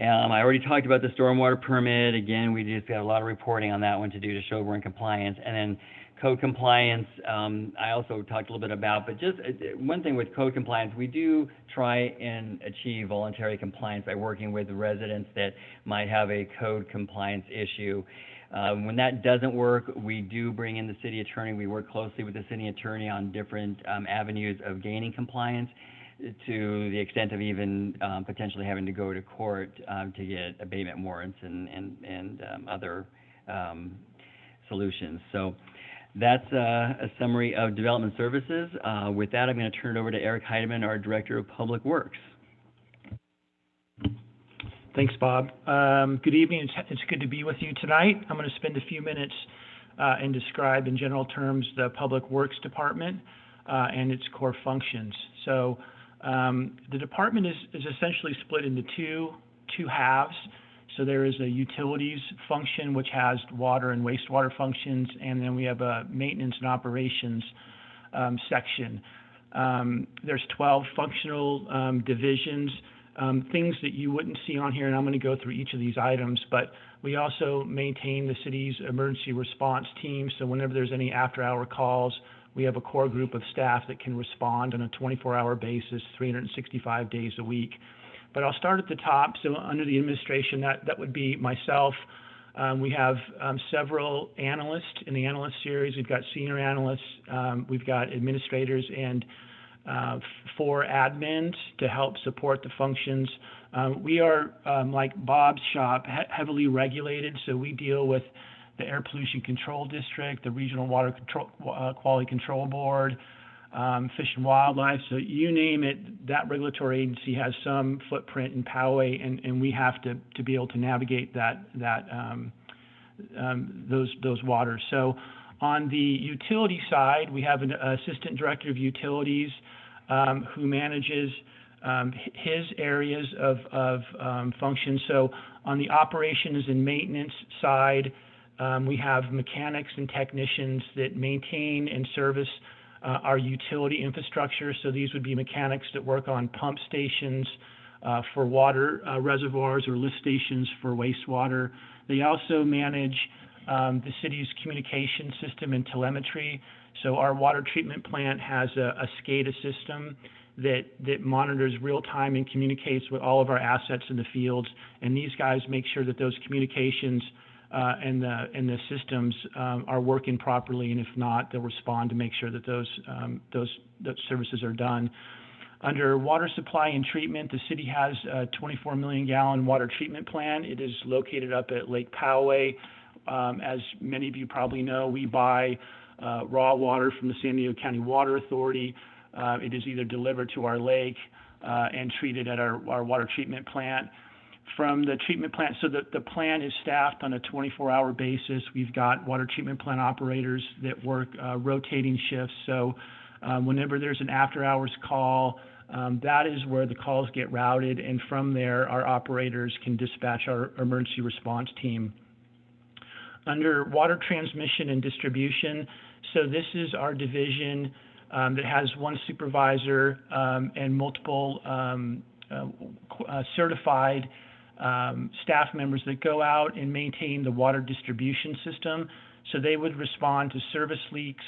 I already talked about the stormwater permit. Again, we just got a lot of reporting on that one to do to show we're in compliance. And then code compliance, I also talked a little bit about, but just one thing with code compliance, we do try and achieve voluntary compliance by working with residents that might have a code compliance issue. When that doesn't work, we do bring in the city attorney. We work closely with the city attorney on different avenues of gaining compliance, to the extent of even potentially having to go to court to get abatement warrants and other solutions. So that's a summary of development services. With that, I'm going to turn it over to Eric Heidemann, our Director of Public Works. Thanks, Bob. Good evening. It's good to be with you tonight. I'm going to spend a few minutes and describe in general terms the Public Works Department and its core functions. So the department is essentially split into two halves. So there is a utilities function, which has water and wastewater functions, and then we have a maintenance and operations section. There's 12 functional divisions, things that you wouldn't see on here, and I'm going to go through each of these items, but we also maintain the city's emergency response team. So whenever there's any after-hour calls, we have a core group of staff that can respond on a 24-hour basis, 365 days a week. But I'll start at the top. So under the administration, that would be myself. We have several analysts in the analyst series. We've got senior analysts. We've got administrators and 4 admins to help support the functions. We are, like Bob's shop, heavily regulated. So we deal with the Air Pollution Control District, the Regional Water Quality Control Board, Fish and Wildlife. So you name it, that regulatory agency has some footprint in Poway, and we have to be able to navigate those waters. So on the utility side, we have an assistant director of utilities who manages his areas of function. So on the operations and maintenance side, we have mechanics and technicians that maintain and service our utility infrastructure. So these would be mechanics that work on pump stations for water reservoirs or lift stations for wastewater. They also manage the city's communication system and telemetry. So our water treatment plant has a SCADA system that monitors real time and communicates with all of our assets in the fields. And these guys make sure that those communications and the systems are working properly, and if not, they'll respond to make sure that those services are done. Under water supply and treatment, the city has a 24 million gallon water treatment plant. It is located up at Lake Poway. As many of you probably know, we buy raw water from the San Diego County Water Authority. It is either delivered to our lake and treated at our water treatment plant. from the treatment plant. So the plant is staffed on a 24-hour basis. We've got water treatment plant operators that work rotating shifts. So whenever there's an after-hours call, that is where the calls get routed, and from there, our operators can dispatch our emergency response team. Under water transmission and distribution, so this is our division that has one supervisor and multiple certified staff members that go out and maintain the water distribution system. So they would respond to service leaks,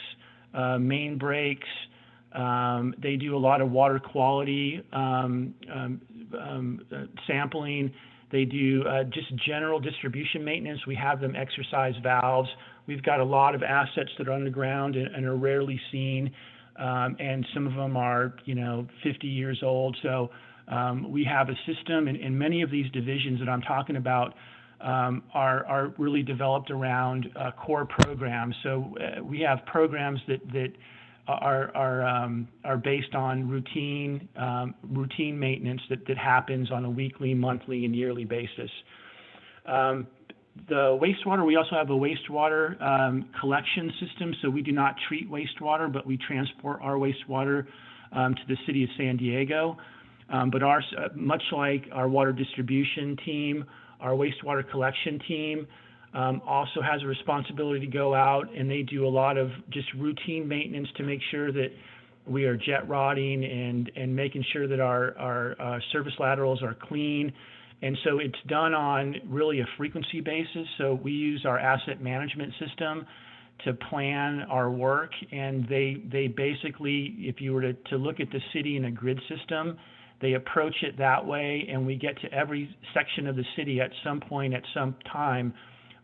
main breaks. They do a lot of water quality sampling. They do just general distribution maintenance. We have them exercise valves. We've got a lot of assets that are underground and are rarely seen, and some of them are, 50 years old. So we have a system, and many of these divisions that I'm talking about are really developed around core programs. So we have programs that are based on routine maintenance that happens on a weekly, monthly, and yearly basis. The wastewater, we also have a wastewater collection system. So we do not treat wastewater, but we transport our wastewater to the city of San Diego. But ours, much like our water distribution team, our wastewater collection team also has a responsibility to go out, and they do a lot of just routine maintenance to make sure that we are jet rodding and making sure that our service laterals are clean. And so it's done on really a frequency basis. So we use our asset management system to plan our work, and they basically, if you were to look at the city in a grid system, they approach it that way, and we get to every section of the city at some point, at some time,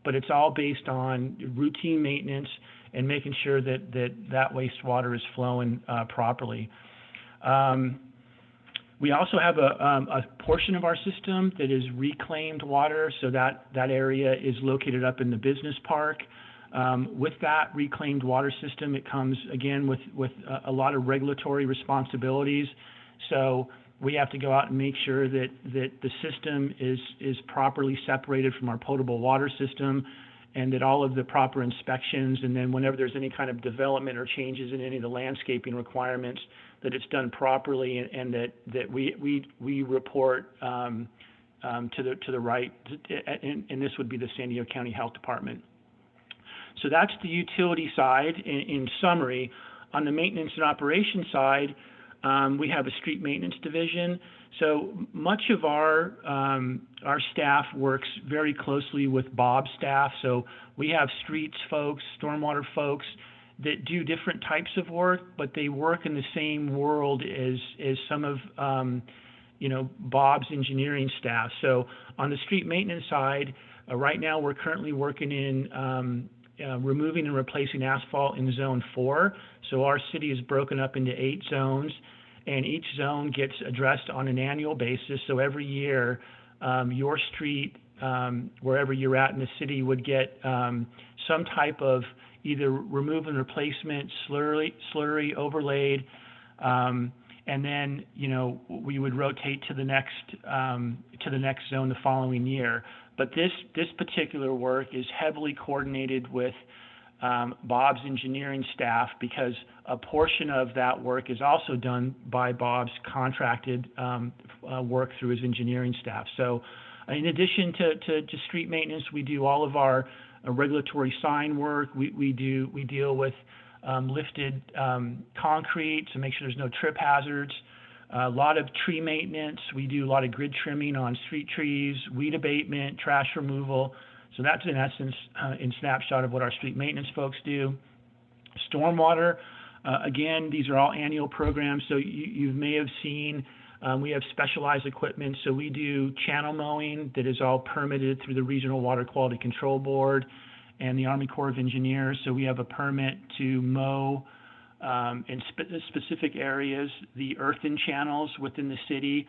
but it's all based on routine maintenance and making sure that wastewater is flowing properly. We also have a portion of our system that is reclaimed water, so that area is located up in the business park. With that reclaimed water system, it comes, again, with a lot of regulatory responsibilities. So we have to go out and make sure that the system is properly separated from our potable water system, and that all of the proper inspections, and then whenever there's any kind of development or changes in any of the landscaping requirements, that it's done properly, and that we report to the right, and this would be the San Diego County Health Department. So that's the utility side in summary. On the maintenance and operation side, we have a street maintenance division. So much of our staff works very closely with Bob's staff. So we have streets folks, stormwater folks that do different types of work, but they work in the same world as some of Bob's engineering staff. So on the street maintenance side, right now we're currently working in removing and replacing asphalt in zone 4. So our city is broken up into 8 zones, and each zone gets addressed on an annual basis. So every year, your street, wherever you're at in the city, would get some type of either remove and replacement, slurry overlaid, and then we would rotate to the next zone the following year. But this particular work is heavily coordinated with Bob's engineering staff, because a portion of that work is also done by Bob's contracted work through his engineering staff. So in addition to street maintenance, we do all of our regulatory sign work. We deal with lifted concrete to make sure there's no trip hazards. A lot of tree maintenance. We do a lot of grid trimming on street trees, weed abatement, trash removal. So that's in essence in snapshot of what our street maintenance folks do. Stormwater, again, these are all annual programs. So you may have seen we have specialized equipment. So we do channel mowing that is all permitted through the Regional Water Quality Control Board and the Army Corps of Engineers. So we have a permit to mow in specific areas, the earthen channels within the city.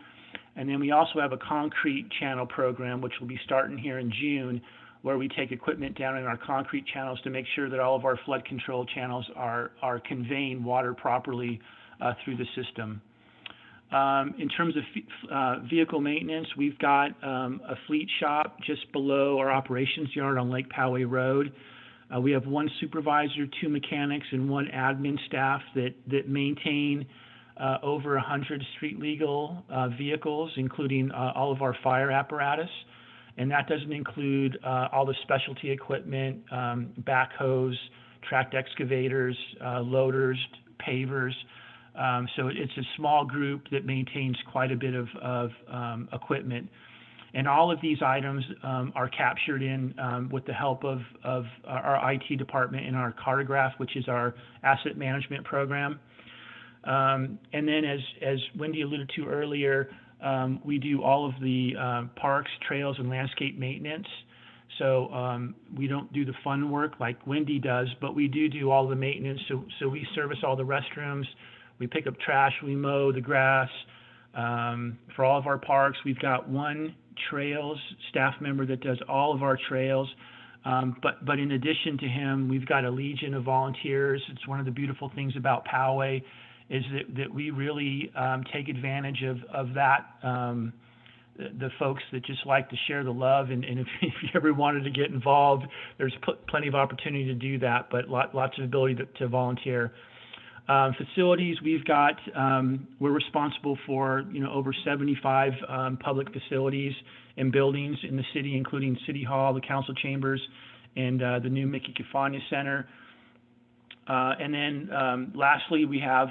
And then we also have a concrete channel program, which will be starting here in June, where we take equipment down in our concrete channels to make sure that all of our flood control channels are conveying water properly through the system. In terms of vehicle maintenance, we've got a fleet shop just below our operations yard on Lake Poway Road. We have one supervisor, two mechanics, and one admin staff that maintain over 100 street legal vehicles, including all of our fire apparatus. And that doesn't include all the specialty equipment, backhoes, tracked excavators, loaders, pavers. So it's a small group that maintains quite a bit of equipment. And all of these items are captured in with the help of our IT department in our Cartograph, which is our asset management program. And then as Wendy alluded to earlier, we do all of the parks, trails, and landscape maintenance. So we don't do the fun work like Wendy does, but we do all the maintenance. So we service all the restrooms, we pick up trash, we mow the grass. For all of our parks, we've got one trails staff member that does all of our trails. But in addition to him, we've got a legion of volunteers. It's one of the beautiful things about Poway is that we really take advantage of that, the folks that just like to share the love. And if you ever wanted to get involved, there's plenty of opportunity to do that, but lots of ability to volunteer. Facilities, we've got, we're responsible for, over 75 public facilities and buildings in the city, including City Hall, the council chambers, and the new Mickey Kafania Center. And then lastly, we have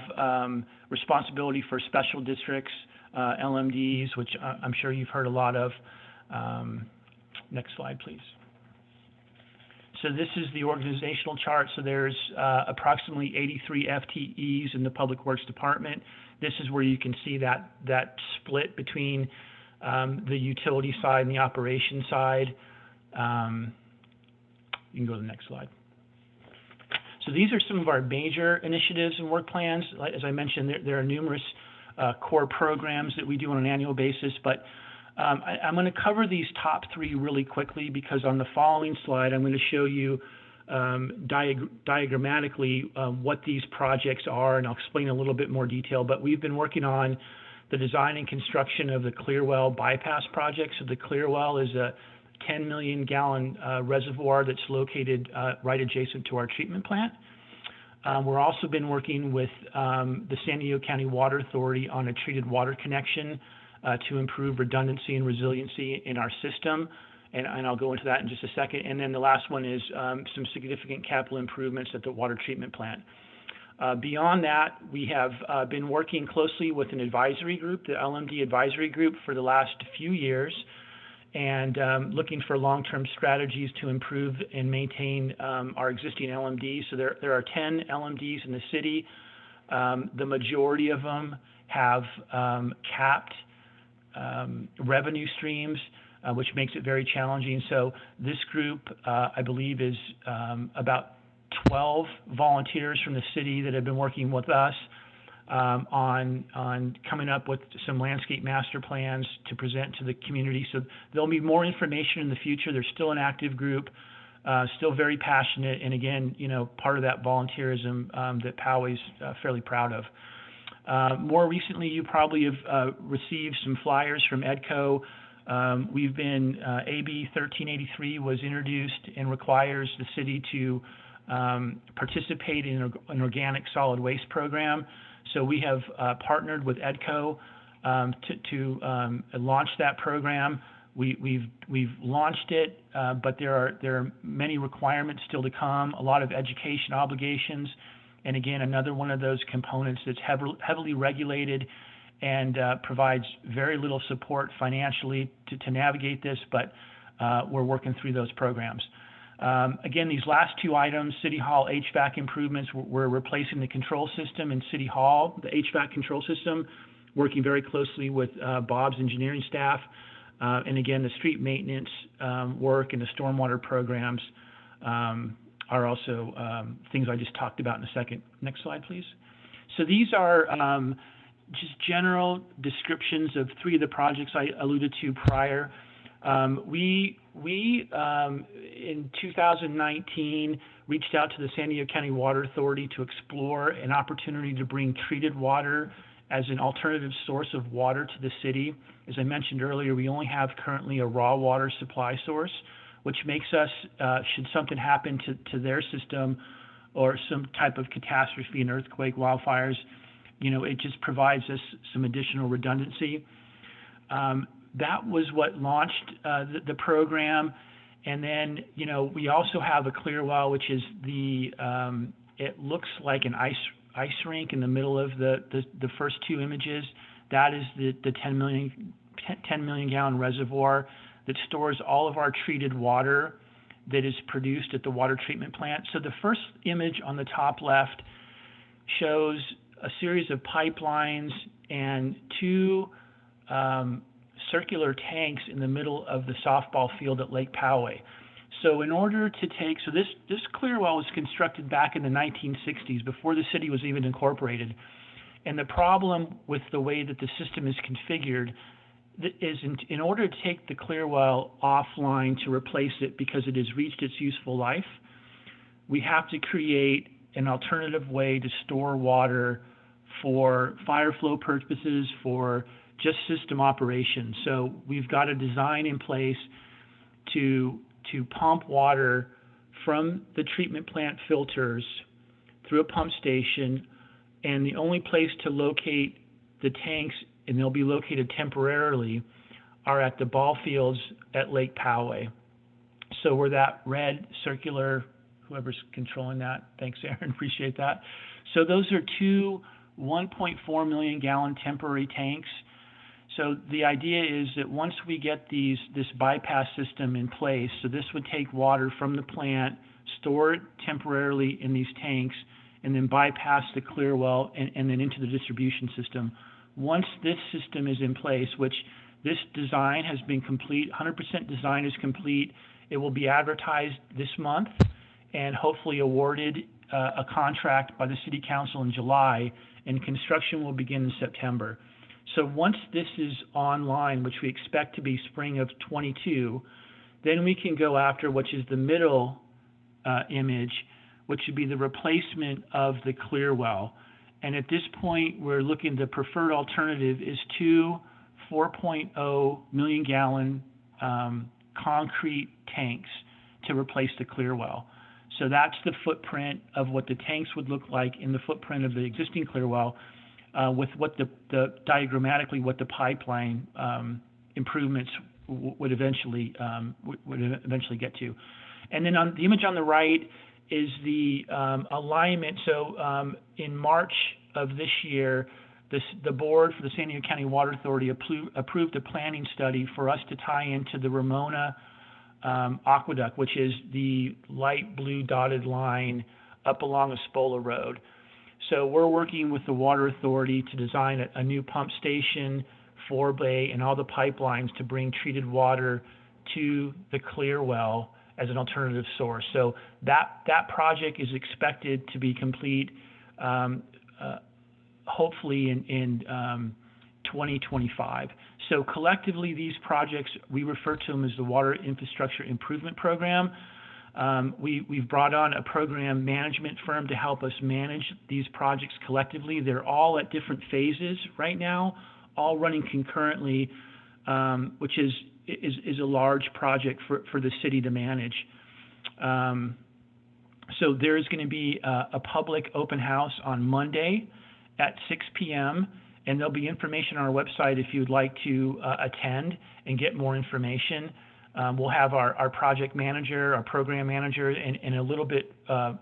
responsibility for special districts, LMDs, which I'm sure you've heard a lot of. Next slide, please. So this is the organizational chart. So there's approximately 83 FTEs in the Public Works Department. This is where you can see that split between the utility side and the operation side. You can go to the next slide. So these are some of our major initiatives and work plans. As I mentioned, there are numerous core programs that we do on an annual basis, but I'm going to cover these top three really quickly because on the following slide, I'm going to show you diagrammatically what these projects are, and I'll explain a little bit more detail. But we've been working on the design and construction of the Clearwell bypass project. So the Clearwell is a 10 million gallon reservoir that's located right adjacent to our treatment plant. We're also been working with the San Diego County Water Authority on a treated water connection to improve redundancy and resiliency in our system. And I'll go into that in just a second. And then the last one is some significant capital improvements at the water treatment plant. Beyond that, we have been working closely with an advisory group, the LMD advisory group, for the last few years, and looking for long-term strategies to improve and maintain our existing LMDs. So there are 10 LMDs in the city. The majority of them have capped revenue streams, which makes it very challenging. So this group, I believe, is about 12 volunteers from the city that have been working with us on coming up with some landscape master plans to present to the community. So there'll be more information in the future. They're still an active group, still very passionate, and again, part of that volunteerism that Poway's fairly proud of. More recently, you probably have received some flyers from EDCO. We've been, AB 1383 was introduced and requires the city to participate in an organic solid waste program. So we have partnered with EDCO to launch that program. We've launched it, but there are many requirements still to come, a lot of education obligations. And again, another one of those components that's heavily regulated and provides very little support financially to navigate this, but we're working through those programs. Again, these last two items, City Hall HVAC improvements, we're replacing the control system in City Hall, the HVAC control system, working very closely with Bob's engineering staff. And again, the street maintenance work and the stormwater programs are also things I just talked about in a second. Next slide, please. So these are just general descriptions of three of the projects I alluded to prior. We in 2019 reached out to the San Diego County Water Authority to explore an opportunity to bring treated water as an alternative source of water to the city. As I mentioned earlier, we only have currently a raw water supply source, which makes us, should something happen to their system or some type of catastrophe, an earthquake, wildfires, you know, it just provides us some additional redundancy. That was what launched the program. And then, you know, we also have a clearwell, which is the, it looks like an ice rink in the middle of the first two images. That is the 10 million gallon reservoir that stores all of our treated water that is produced at the water treatment plant. So the first image on the top left shows a series of pipelines and two circular tanks in the middle of the softball field at Lake Poway. So in order to take, so this clearwell was constructed back in the 1960s, before the city was even incorporated. And the problem with the way that the system is configured is in order to take the clearwell offline to replace it because it has reached its useful life, we have to create an alternative way to store water for fire flow purposes, for just system operation. So we've got a design in place to pump water from the treatment plant filters through a pump station, and the only place to locate the tanks, and they'll be located temporarily, are at the ball fields at Lake Poway. So where that red circular, whoever's controlling that, thanks Aaron, appreciate that. So those are two 1.4 million gallon temporary tanks. So the idea is that once we get this bypass system in place, so this would take water from the plant, store it temporarily in these tanks, and then bypass the clearwell and then into the distribution system. Once this system is in place, which this design has been complete, 100% design is complete, it will be advertised this month and hopefully awarded a contract by the City Council in July, and construction will begin in September. So once this is online, which we expect to be spring of 22, then we can go after, which is the middle image, which would be the replacement of the clearwell. And at this point, we're looking, the preferred alternative is two 4.0 million gallon concrete tanks to replace the clearwell. So that's the footprint of what the tanks would look like in the footprint of the existing clearwell, with what the diagrammatically what the pipeline improvements would eventually get to. And then on the image on the right is the alignment. So in March of this year, the board for the San Diego County Water Authority approved a planning study for us to tie into the Ramona aqueduct, which is the light blue dotted line up along Espola Road. So we're working with the Water Authority to design a new pump station, forebay, and all the pipelines to bring treated water to the clearwell as an alternative source. So that project is expected to be complete hopefully in 2025. So collectively, these projects, we refer to them as the Water Infrastructure Improvement Program. We've brought on a program management firm to help us manage these projects collectively. They're all at different phases right now, all running concurrently, which is a large project for the city to manage. So there's going to be a public open house on Monday at 6 p.m. and there'll be information on our website if you'd like to attend and get more information. We'll have our project manager, our program manager, and a little bit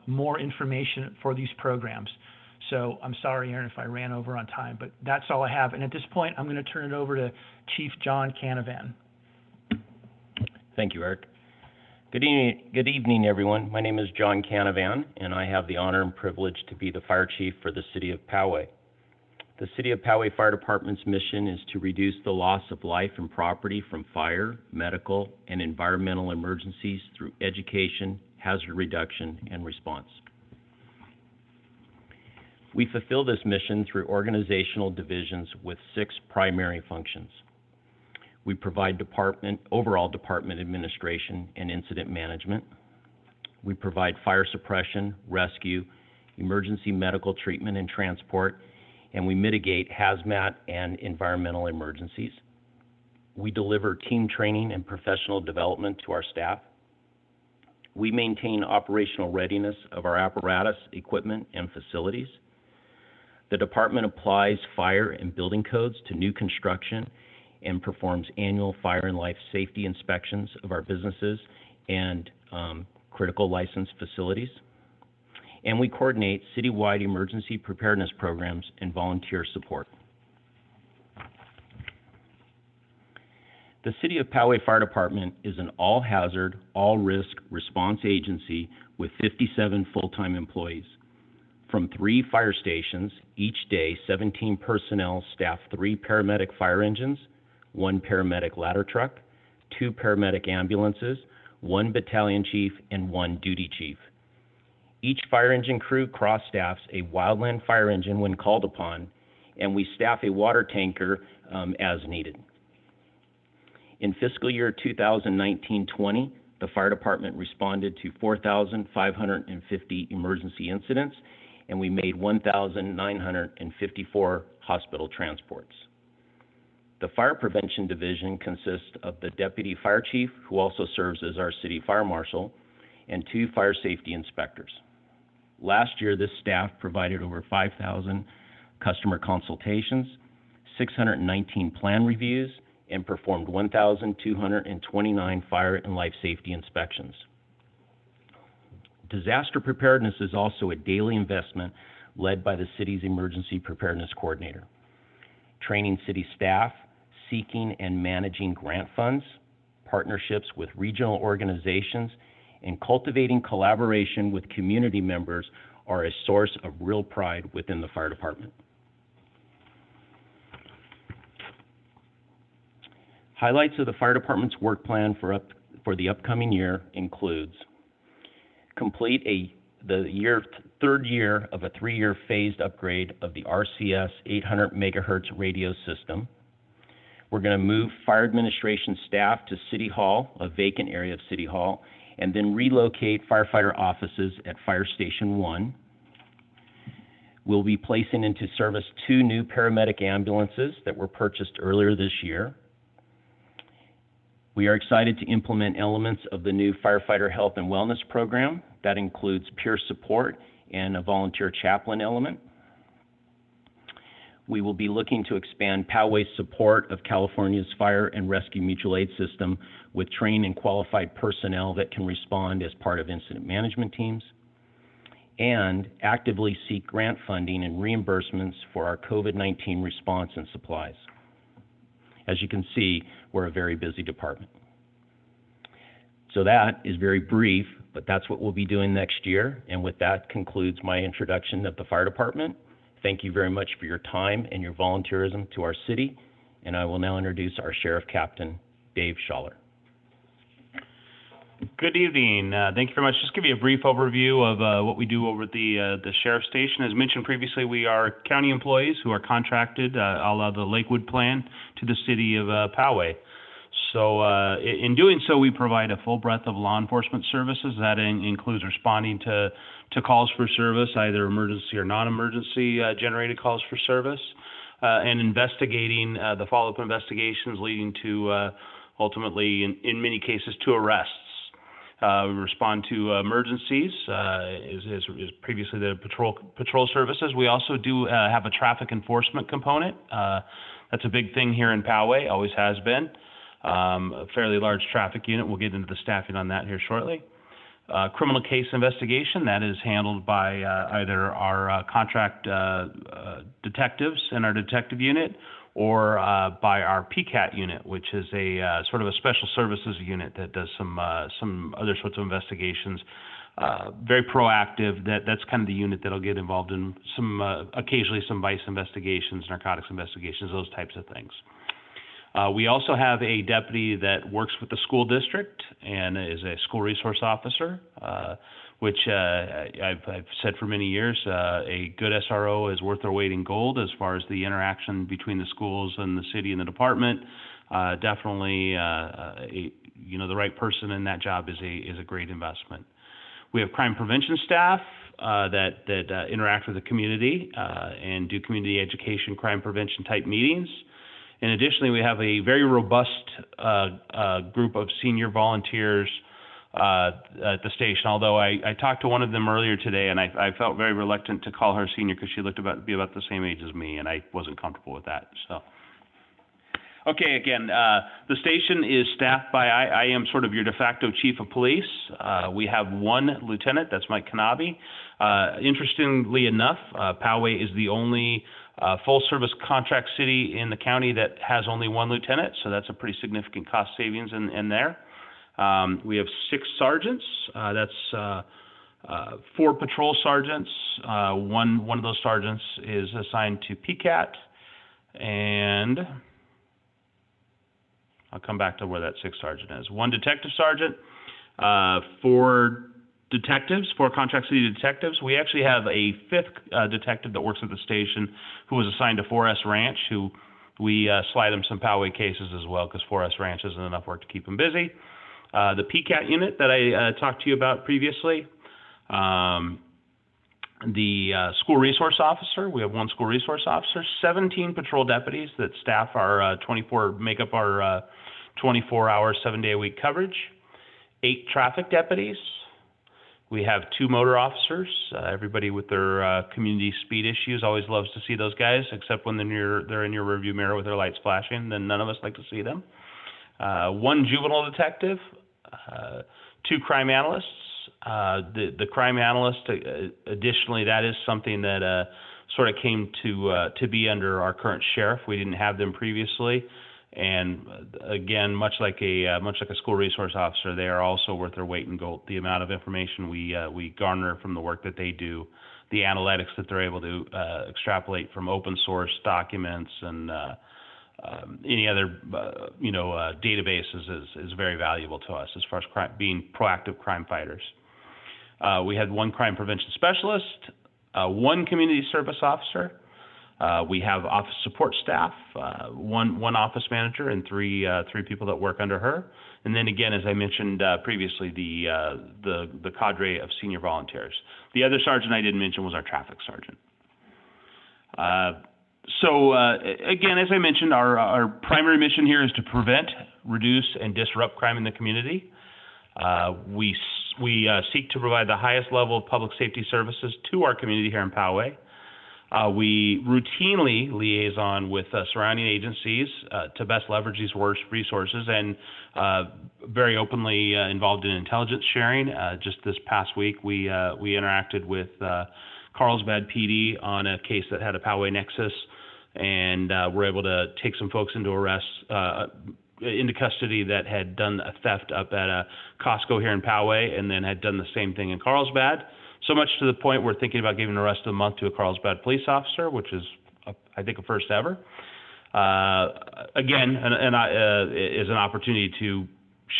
more information for these programs. So I'm sorry, Aaron, if I ran over on time, but that's all I have. And at this point, I'm going to turn it over to Chief John Canavan. Thank you, Eric. Good evening, everyone. My name is John Canavan, and I have the honor and privilege to be the fire chief for the City of Poway. The City of Poway Fire Department's mission is to reduce the loss of life and property from fire, medical, and environmental emergencies through education, hazard reduction, and response. We fulfill this mission through organizational divisions with 6 primary functions. We provide overall department administration and incident management. We provide fire suppression, rescue, emergency medical treatment and transport, and we mitigate hazmat and environmental emergencies. We deliver team training and professional development to our staff. We maintain operational readiness of our apparatus, equipment, and facilities. The department applies fire and building codes to new construction and performs annual fire and life safety inspections of our businesses and critical licensed facilities. And we coordinate citywide emergency preparedness programs and volunteer support. The City of Poway Fire Department is an all-hazard, all-risk response agency with 57 full-time employees. From 3 fire stations, each day 17 personnel staff 3 paramedic fire engines, 1 paramedic ladder truck, 2 paramedic ambulances, 1 battalion chief, and 1 duty chief. Each fire engine crew cross-staffs a wildland fire engine when called upon, and we staff a water tanker as needed. In fiscal year 2019-20, the fire department responded to 4,550 emergency incidents, and we made 1,954 hospital transports. The Fire Prevention Division consists of the Deputy Fire Chief, who also serves as our City Fire Marshal, and 2 fire safety inspectors. Last year, this staff provided over 5,000 customer consultations, 619 plan reviews, and performed 1,229 fire and life safety inspections. Disaster preparedness is also a daily investment led by the city's Emergency Preparedness Coordinator. Training city staff, seeking and managing grant funds, partnerships with regional organizations, and cultivating collaboration with community members are a source of real pride within the fire department. Highlights of the fire department's work plan for the upcoming year includes complete the third year of a 3-year phased upgrade of the RCS 800 megahertz radio system. We're going to move fire administration staff to City Hall, a vacant area of City Hall, and then relocate firefighter offices at Fire Station 1. We'll be placing into service 2 new paramedic ambulances that were purchased earlier this year. We are excited to implement elements of the new firefighter health and wellness program. That includes peer support and a volunteer chaplain element. We will be looking to expand Poway's support of California's fire and rescue mutual aid system with trained and qualified personnel that can respond as part of incident management teams, and actively seek grant funding and reimbursements for our COVID-19 response and supplies. As you can see, we're a very busy department. So that is very brief, but that's what we'll be doing next year. And with that concludes my introduction of the fire department. Thank you very much for your time and your volunteerism to our city. And I will now introduce our Sheriff Captain, Dave Schaller. Good evening. Thank you very much. Just give you a brief overview of what we do over at the Sheriff's Station. As mentioned previously, we are county employees who are contracted a la the Lakewood Plan to the city of Poway. So in doing so, we provide a full breadth of law enforcement services. That includes responding to calls for service, either emergency or non-emergency generated calls for service, and investigating the follow-up investigations leading to ultimately, in many cases, to arrests. We respond to emergencies, as previously the patrol services. We also do have a traffic enforcement component. That's a big thing here in Poway, always has been. A fairly large traffic unit. We'll get into the staffing on that here shortly. Criminal case investigation, that is handled by either our contract detectives in our detective unit or by our PCAT unit, which is a sort of a special services unit that does some other sorts of investigations. Very proactive. That's kind of the unit that'll get involved in some occasionally some vice investigations, narcotics investigations, those types of things. We also have a deputy that works with the school district and is a school resource officer, which I've said for many years, a good SRO is worth their weight in gold as far as the interaction between the schools and the city and the department. Definitely, the right person in that job is a great investment. We have crime prevention staff that interact with the community and do community education, crime prevention type meetings. And additionally, we have a very robust group of senior volunteers at the station. Although I talked to one of them earlier today, and I felt very reluctant to call her senior because she looked to be about the same age as me, and I wasn't comfortable with that. So, okay, again, the station is staffed by I am sort of your de facto chief of police. We have one lieutenant, that's Mike Kanabi. Interestingly enough, Poway is the only full-service contract city in the county that has only one lieutenant, so that's a pretty significant cost savings in there. We have 6 sergeants. That's 4 patrol sergeants. One of those sergeants is assigned to PCAT, and I'll come back to where that 6th sergeant is. 1 detective sergeant, 4 detectives, 4 contract city detectives. We actually have a 5th detective that works at the station who was assigned to 4S Ranch, who we slide him some Poway cases as well because 4S Ranch isn't enough work to keep him busy. The PCAT unit that I talked to you about previously, the school resource officer, we have 1 school resource officer, 17 patrol deputies that staff our make up our 24-hour, 7-day-a-week coverage, 8 traffic deputies. We have 2 motor officers. Everybody with their community speed issues always loves to see those guys, except when they're in your rearview mirror with their lights flashing, then none of us like to see them. 1 juvenile detective, 2 crime analysts. The crime analyst, additionally, that is something that sort of came to be under our current sheriff. We didn't have them previously, and again, much like a school resource officer, they are also worth their weight in gold. The amount of information we garner from the work that they do, the analytics that they're able to extrapolate from open source documents and any other databases is very valuable to us as far as being proactive crime fighters. We had 1 crime prevention specialist, 1 community service officer. We have office support staff, one office manager, and 3 people that work under her. And then again, as I mentioned previously, the cadre of senior volunteers. The other sergeant I didn't mention was our traffic sergeant. So again, as I mentioned, our primary mission here is to prevent, reduce, and disrupt crime in the community. We seek to provide the highest level of public safety services to our community here in Poway. We routinely liaison with surrounding agencies to best leverage these resources, and very openly involved in intelligence sharing. Just this past week, we interacted with Carlsbad PD on a case that had a Poway nexus, and were able to take some folks into into custody that had done a theft up at a Costco here in Poway, and then had done the same thing in Carlsbad. So much to the point we're thinking about giving the rest of the month to a Carlsbad police officer, which is, I think, a first ever. Again, is an opportunity to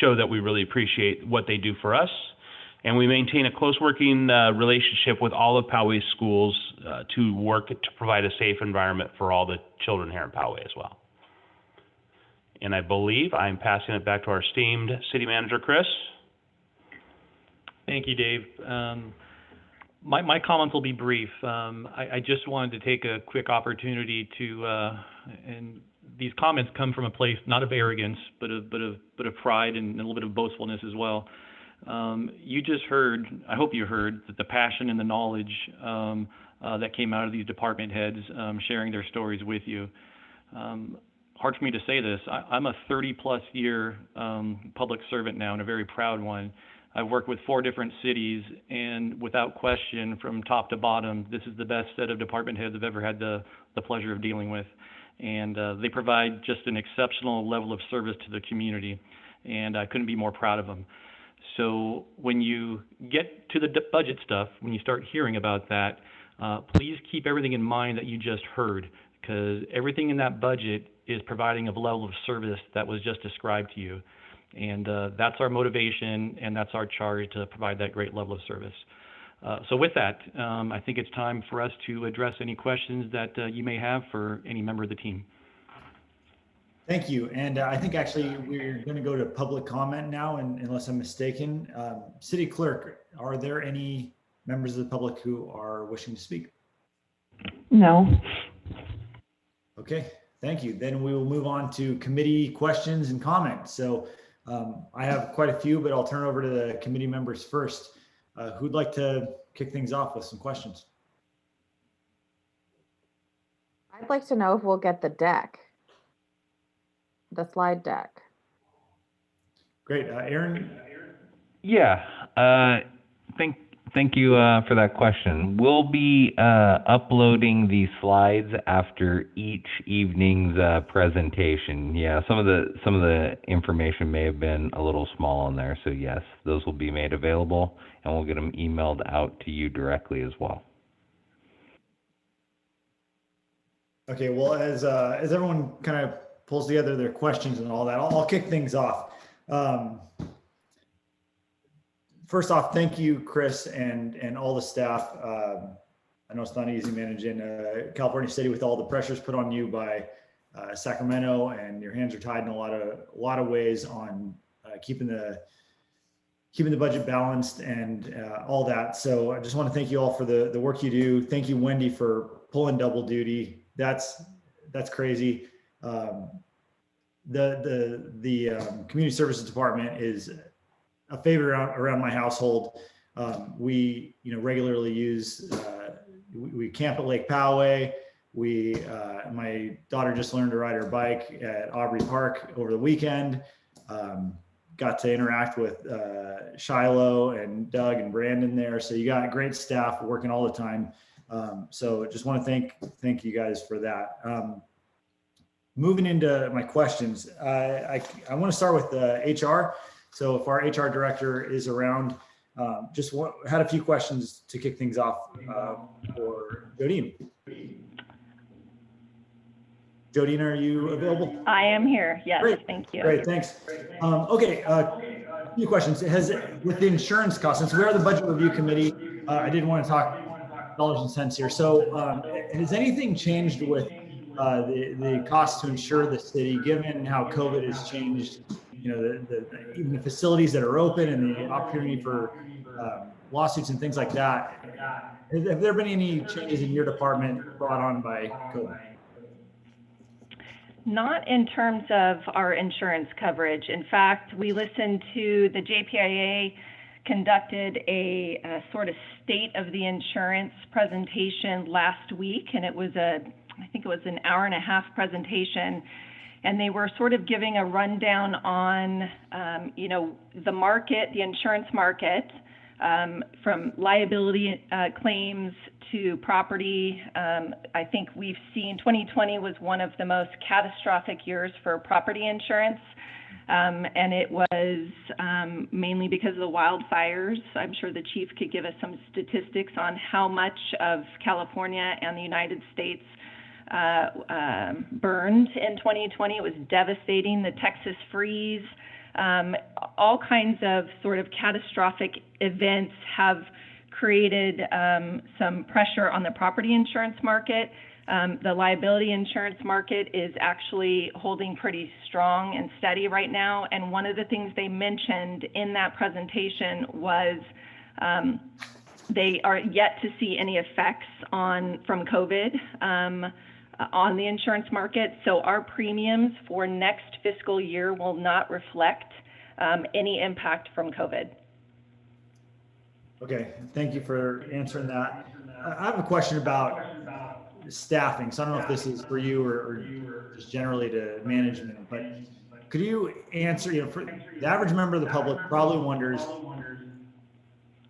show that we really appreciate what they do for us. And we maintain a close working relationship with all of Poway's schools to work to provide a safe environment for all the children here in Poway as well. And I believe I'm passing it back to our esteemed city manager, Chris. Thank you, Dave. My comments will be brief. I just wanted to take a quick opportunity to, and these comments come from a place not of arrogance, but of pride and a little bit of boastfulness as well. You just heard, I hope you heard, that the passion and the knowledge that came out of these department heads sharing their stories with you. Hard for me to say this. I'm a 30-plus year public servant now, and a very proud one. I've worked with 4 different cities, and without question, from top to bottom, this is the best set of department heads I've ever had the pleasure of dealing with. And they provide just an exceptional level of service to the community, and I couldn't be more proud of them. So when you get to the budget stuff, when you start hearing about that, please keep everything in mind that you just heard, because everything in that budget is providing a level of service that was just described to you. And that's our motivation, and that's our charge, to provide that great level of service. So with that, I think it's time for us to address any questions that you may have for any member of the team. Thank you. And I think actually we're going to go to public comment now, and unless I'm mistaken. City Clerk, are there any members of the public who are wishing to speak? No. Okay, thank you. Then we will move on to committee questions and comments. So I have quite a few, but I'll turn over to the committee members first. Who'd like to kick things off with some questions? I'd like to know if we'll get the deck, the slide deck. Great, Aaron. Yeah, thank you for that question. We'll be uploading the slides after each evening's presentation. Yeah, some of the information may have been a little small on there, so yes, those will be made available, and we'll get them emailed out to you directly as well. Okay, well, as everyone kind of pulls together their questions and all that, I'll kick things off. First off, thank you, Chris, and all the staff. I know it's not easy managing California City with all the pressures put on you by Sacramento, and your hands are tied in a lot of ways on keeping the budget balanced and all that. So I just want to thank you all for the work you do. Thank you, Wendy, for pulling double duty. That's crazy. The community services department is a favorite around my household. We regularly use we camp at Lake Poway. My daughter just learned to ride her bike at Aubrey Park over the weekend. Got to interact with Shiloh and Doug and Brandon there. So you got great staff working all the time. So just want to thank you guys for that. Moving into my questions, I want to start with HR. So if our HR director is around, had a few questions to kick things off for Jodine. Jodine, are you available? I am here. Yes, Great. thank you. Great, thanks. Okay, a few questions. With the insurance costs, since we are the budget review committee, I did want to talk dollars and cents here. So has anything changed with the cost to insure the city, given how COVID has changed, even the facilities that are open and the opportunity for lawsuits and things like that? Have there been any changes in your department brought on by COVID? Not in terms of our insurance coverage. In fact, we listened to the JPIA conducted a sort of state of the insurance presentation last week, and I think it was an hour and a half presentation, and they were sort of giving a rundown on, the market, the insurance market, from liability claims to property. I think we've seen 2020 was one of the most catastrophic years for property insurance. And it was mainly because of the wildfires. I'm sure the chief could give us some statistics on how much of California and the United States burned in 2020. It was devastating. The Texas freeze, all kinds of sort of catastrophic events have created some pressure on the property insurance market. The liability insurance market is actually holding pretty strong and steady right now. And one of the things they mentioned in that presentation was they are yet to see any effects from COVID on the insurance market. So our premiums for next fiscal year will not reflect any impact from COVID. Okay, thank you for answering that. I have a question about staffing. So I don't know if this is for you or just generally to management, but could you answer, for the average member of the public probably wonders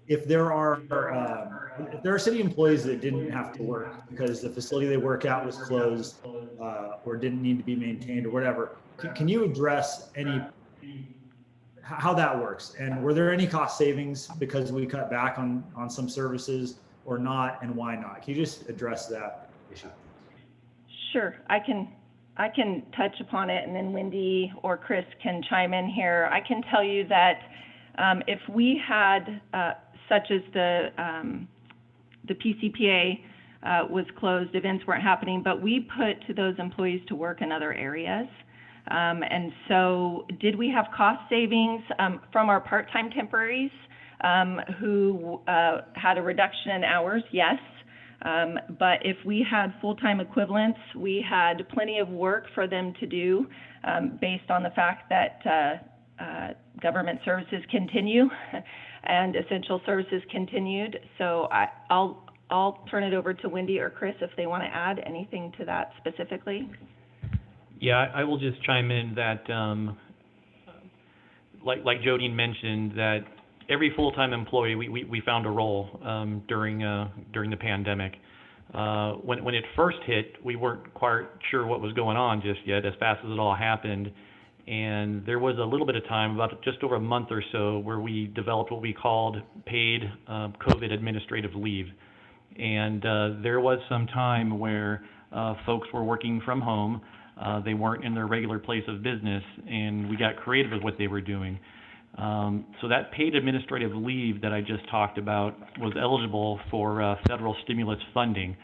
if there are city employees that didn't have to work because the facility they work at was closed or didn't need to be maintained or whatever. Can you address how that works? And were there any cost savings because we cut back on some services or not, and why not? Can you just address that issue? Sure, I can touch upon it, and then Wendy or Chris can chime in here. I can tell you that if we had, such as the PCPA was closed, events weren't happening, but we put those employees to work in other areas. And so did we have cost savings from our part-time temporaries? who had a reduction in hours, yes. But if we had full-time equivalents, we had plenty of work for them to do based on the fact that government services continue and essential services continued. So I'll turn it over to Wendy or Chris if they want to add anything to that specifically. Yeah, I will just chime in that, like Jodine mentioned, that every full-time employee, we found a role during the pandemic. When it first hit, we weren't quite sure what was going on just yet, as fast as it all happened. And there was a little bit of time, about just over a month or so, where we developed what we called paid COVID administrative leave. And there was some time where folks were working from home. They weren't in their regular place of business, and we got creative with what they were doing. So that paid administrative leave that I just talked about was eligible for federal stimulus funding.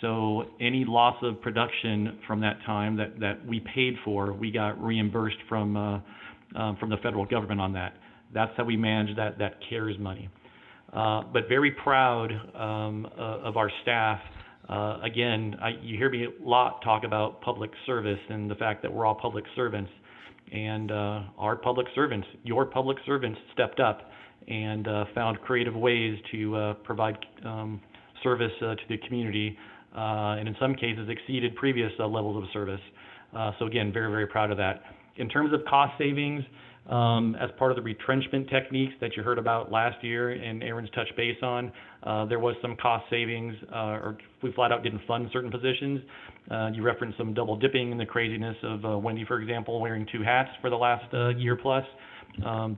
So any loss of production from that time that we paid for, we got reimbursed from the federal government on that. That's how we manage that CARES money. But very proud of our staff. Again, you hear me a lot talk about public service and the fact that we're all public servants. And our public servants, your public servants, stepped up and found creative ways to provide service to the community, and in some cases exceeded previous levels of service. So again, very, very proud of that. In terms of cost savings, as part of the retrenchment techniques that you heard about last year and Aaron's touched base on, there was some cost savings, or we flat out didn't fund certain positions. You referenced some double dipping and the craziness of Wendy, for example, wearing 2 hats for the last year plus.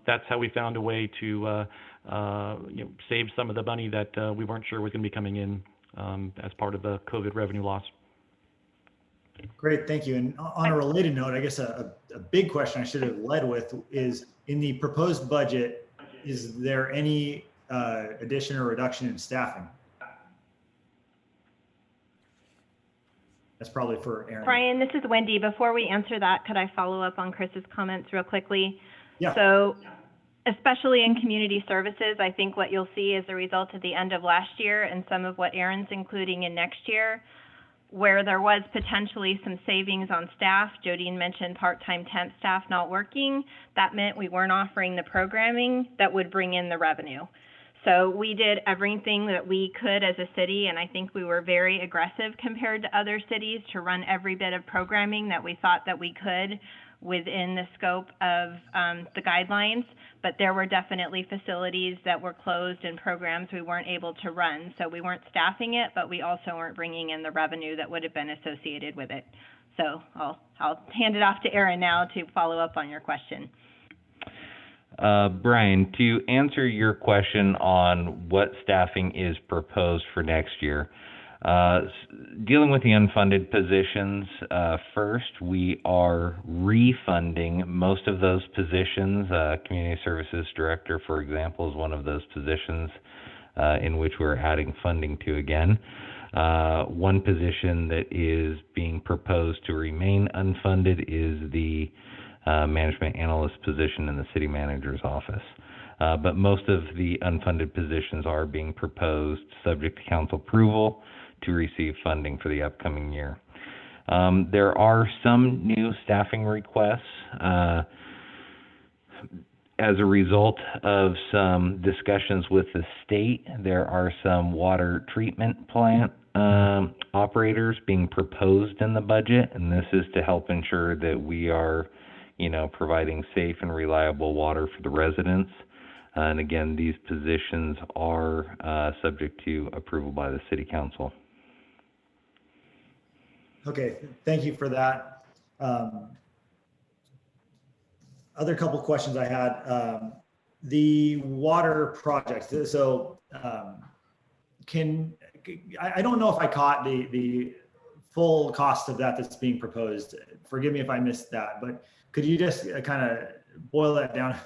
That's how we found a way to save some of the money that we weren't sure was going to be coming in as part of the COVID revenue loss. Great, thank you. And on a related note, I guess a big question I should have led with is, in the proposed budget, is there any addition or reduction in staffing? That's probably for Aaron. Brian, this is Wendy. Before we answer that, could I follow up on Chris's comments real quickly? Yeah. So, especially in community services, I think what you'll see is the result of the end of last year and some of what Aaron's including in next year, where there was potentially some savings on staff. Jodine mentioned part-time temp staff not working. That meant we weren't offering the programming that would bring in the revenue. So we did everything that we could as a city, and I think we were very aggressive compared to other cities to run every bit of programming that we thought that we could within the scope of the guidelines. But there were definitely facilities that were closed and programs we weren't able to run. So we weren't staffing it, but we also weren't bringing in the revenue that would have been associated with it. So I'll hand it off to Aaron now to follow up on your question. Brian, to answer your question on what staffing is proposed for next year, dealing with the unfunded positions, first, we are refunding most of those positions. Community Services Director, for example, is one of those positions in which we're adding funding to again. One position that is being proposed to remain unfunded is the management analyst position in the city manager's office. But most of the unfunded positions are being proposed, subject to council approval, to receive funding for the upcoming year. There are some new staffing requests as a result of some discussions with the state. There are some water treatment plant operators being proposed in the budget, and this is to help ensure that we are, providing safe and reliable water for the residents. And again, these positions are subject to approval by the city council. Okay, thank you for that. Other couple questions I had. The water projects. So I don't know if I caught the full cost of that that's being proposed. Forgive me if I missed that, but could you just kind of boil that down?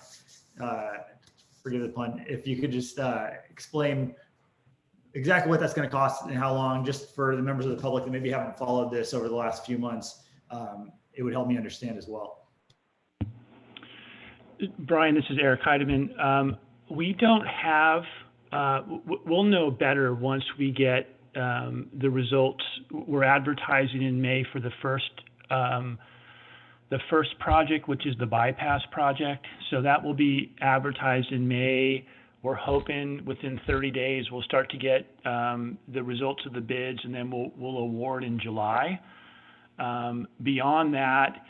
Forgive the pun. If you could just explain exactly what that's going to cost and how long, just for the members of the public that maybe haven't followed this over the last few months, it would help me understand as well. Brian, this is Eric Heidemann. We don't have, we'll know better once we get the results. We're advertising in May for the first project, which is the bypass project. So that will be advertised in May. We're hoping within 30 days we'll start to get the results of the bids, and then we'll award in July. Beyond that,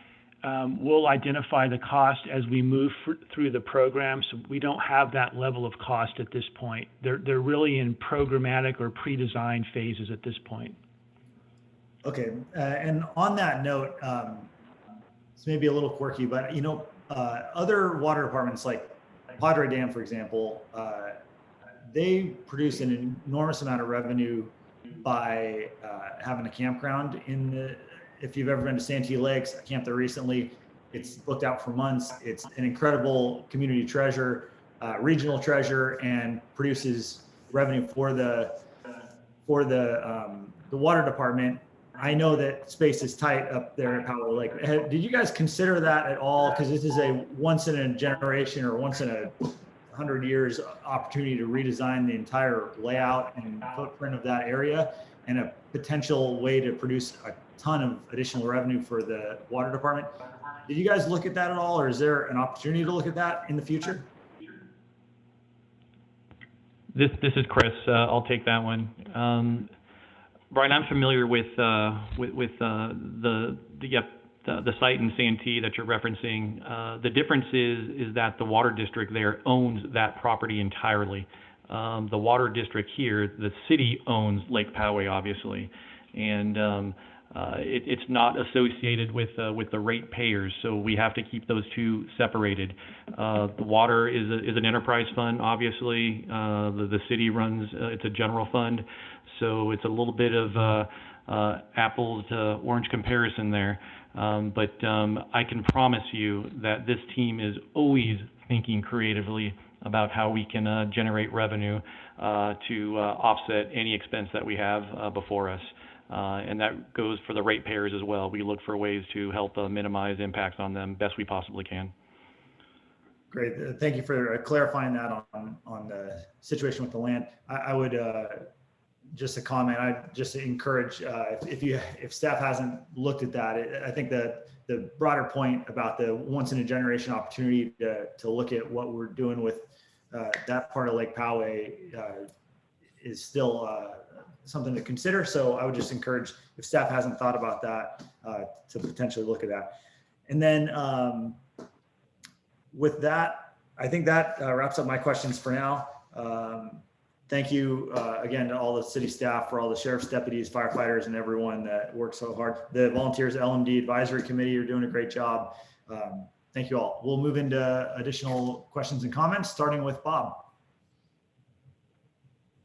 we'll identify the cost as we move through the program. So we don't have that level of cost at this point. They're really in programmatic or pre-design phases at this point. Okay, and on that note, it's maybe a little quirky, but other water departments like Padre Dam, for example, they produce an enormous amount of revenue by having a campground if you've ever been to Santee Lakes, I camped there recently. It's booked out for months. It's an incredible community treasure, regional treasure, and produces revenue for the water department. I know that space is tight up there at Powell Lake. Did you guys consider that at all? Because this is a once in a generation or once in 100 years opportunity to redesign the entire layout and footprint of that area, and a potential way to produce a ton of additional revenue for the water department. Did you guys look at that at all, or is there an opportunity to look at that in the future? This is Chris. I'll take that one. Brian, I'm familiar with the site in Santee that you're referencing. The difference is that the water district there owns that property entirely. The water district here, the city owns Lake Poway, obviously, and it's not associated with the ratepayers, so we have to keep those two separated. The water is an enterprise fund, obviously. The city runs it's a general fund, so it's a little bit of apples to orange comparison there. But I can promise you that this team is always thinking creatively about how we can generate revenue to offset any expense that we have before us. And that goes for the ratepayers as well. We look for ways to help minimize impacts on them best we possibly can. Great. Thank you for clarifying that on the situation with the land. I would just a comment. I just encourage if staff hasn't looked at that, I think that the broader point about the once in a generation opportunity to look at what we're doing with that part of Lake Poway is still something to consider. So I would just encourage, if staff hasn't thought about that, to potentially look at that. And then with that, I think that wraps up my questions for now. Thank you again to all the city staff, for all the sheriff's deputies, firefighters, and everyone that works so hard. The volunteers, LMD Advisory Committee, are doing a great job. Thank you all. We'll move into additional questions and comments, starting with Bob.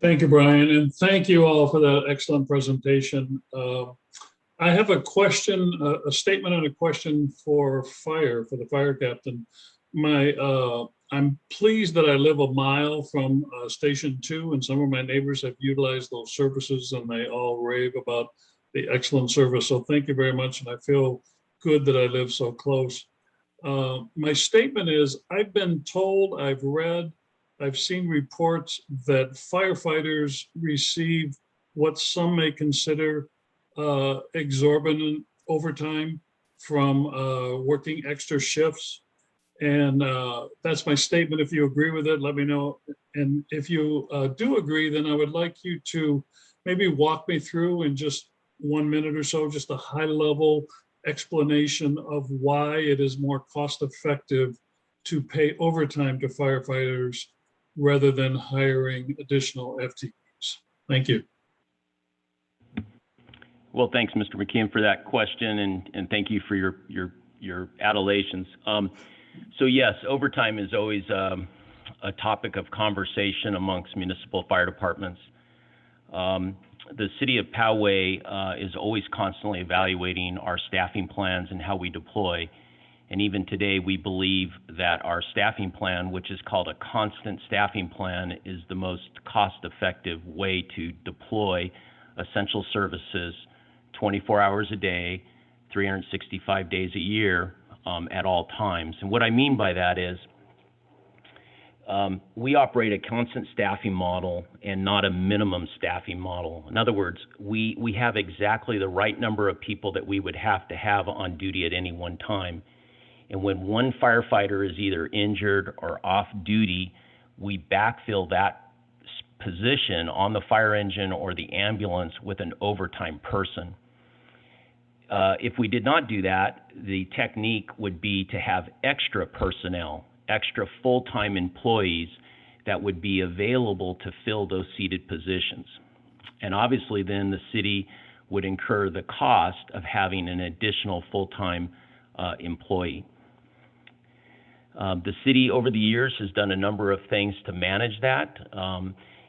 Thank you, Brian, and thank you all for that excellent presentation. I have a question, a statement and a question for the fire captain. I'm pleased that I live a mile from Station 2, and some of my neighbors have utilized those services, and they all rave about the excellent service. So thank you very much, and I feel good that I live so close. My statement is, I've been told, I've read, I've seen reports that firefighters receive what some may consider exorbitant overtime from working extra shifts. And that's my statement. If you agree with it, let me know. And if you do agree, then I would like you to maybe walk me through in just 1 minute or so, just a high level explanation of why it is more cost effective to pay overtime to firefighters rather than hiring additional FTEs. Thank you. Well, thanks, Mr. McKeon, for that question, and thank you for your adulations. So yes, overtime is always a topic of conversation amongst municipal fire departments. The city of Poway is always constantly evaluating our staffing plans and how we deploy. And even today, we believe that our staffing plan, which is called a constant staffing plan, is the most cost-effective way to deploy essential services 24 hours a day, 365 days a year, at all times. And what I mean by that is we operate a constant staffing model and not a minimum staffing model. In other words, we have exactly the right number of people that we would have to have on duty at any one time. And when one firefighter is either injured or off duty, we backfill that position on the fire engine or the ambulance with an overtime person. If we did not do that, the technique would be to have extra personnel, extra full-time employees that would be available to fill those seated positions. And obviously then the city would incur the cost of having an additional full-time employee. The city over the years has done a number of things to manage that.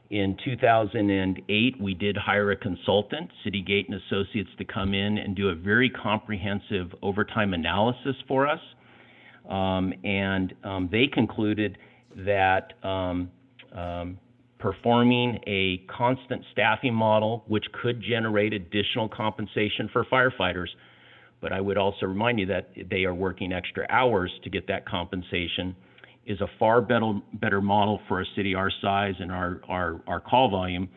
In 2008, we did hire a consultant, Citygate and Associates, to come in and do a very comprehensive overtime analysis for us. They concluded that performing a constant staffing model, which could generate additional compensation for firefighters, but I would also remind you that they are working extra hours to get that compensation, is a far better model for a city our size and our call volume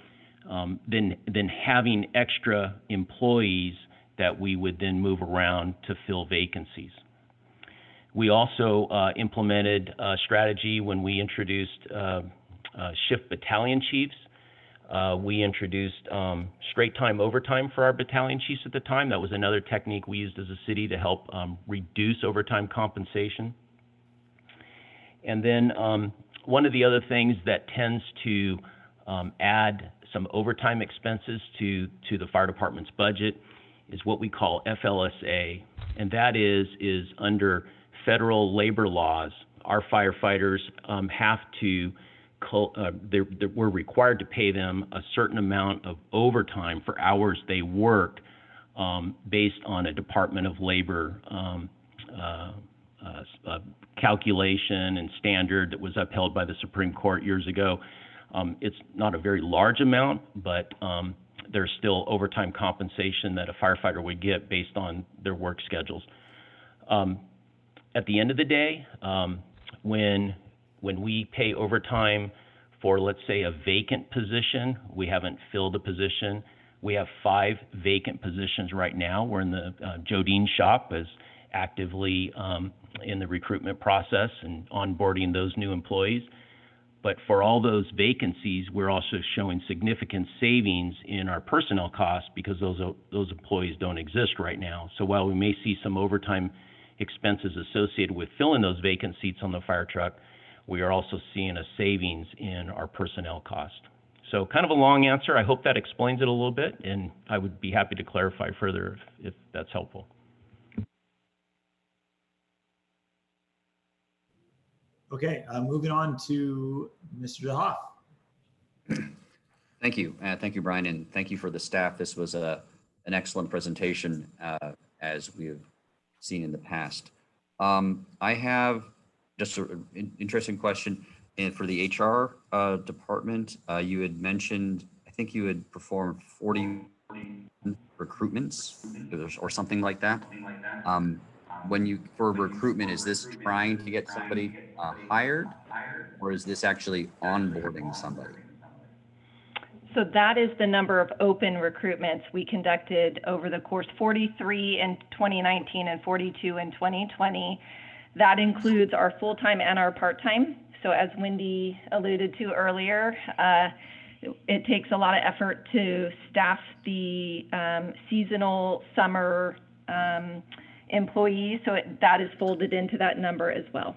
than having extra employees that we would then move around to fill vacancies. We also implemented a strategy when we introduced shift battalion chiefs. We introduced straight time overtime for our battalion chiefs at the time. That was another technique we used as a city to help reduce overtime compensation. And then one of the other things that tends to add some overtime expenses to the fire department's budget is what we call FLSA, and that is under federal labor laws. Our firefighters have to we're required to pay them a certain amount of overtime for hours they worked based on a Department of Labor calculation and standard that was upheld by the Supreme Court years ago. It's not a very large amount, but there's still overtime compensation that a firefighter would get based on their work schedules. At the end of the day, when we pay overtime for, let's say, a vacant position, we haven't filled a position. We have 5 vacant positions right now. We're in the Jodine shop is actively in the recruitment process and onboarding those new employees. But for all those vacancies, we're also showing significant savings in our personnel costs because those employees don't exist right now. So while we may see some overtime expenses associated with filling those vacant seats on the fire truck, we are also seeing a savings in our personnel cost. So kind of a long answer. I hope that explains it a little bit, and I would be happy to clarify further if that's helpful. Okay, moving on to Mr. DeHoff. Thank you. Thank you, Brian, and thank you for the staff. This was an excellent presentation, as we have seen in the past. I have just an interesting question. And for the HR department, you had mentioned, I think you had performed 40 recruitments or something like that. When you, for recruitment, is this trying to get somebody hired, or is this actually onboarding somebody? So that is the number of open recruitments we conducted over the course, 43 in 2019 and 42 in 2020. That includes our full-time and our part-time. So as Wendy alluded to earlier, it takes a lot of effort to staff the seasonal summer employees. So that is folded into that number as well.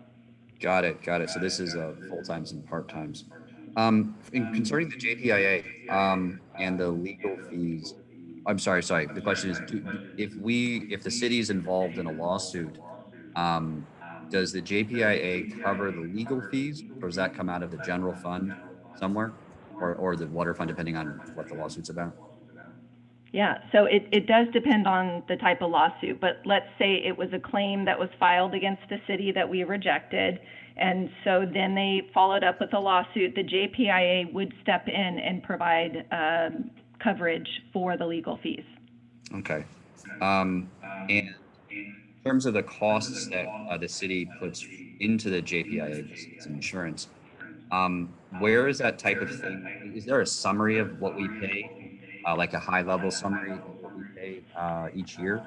Got it. So this is full-times and part-times. Concerning the JPIA and the legal fees, I'm sorry. The question is, if the city is involved in a lawsuit, does the JPIA cover the legal fees, or does that come out of the general fund somewhere, or the water fund, depending on what the lawsuit's about? Yeah, so it does depend on the type of lawsuit, but let's say it was a claim that was filed against the city that we rejected, and so then they followed up with a lawsuit. The JPIA would step in and provide coverage for the legal fees. Okay. And in terms of the costs that the city puts into the JPIA, its insurance, Where is that type of thing? Is there a summary of what we pay, like a high level summary of what we pay each year,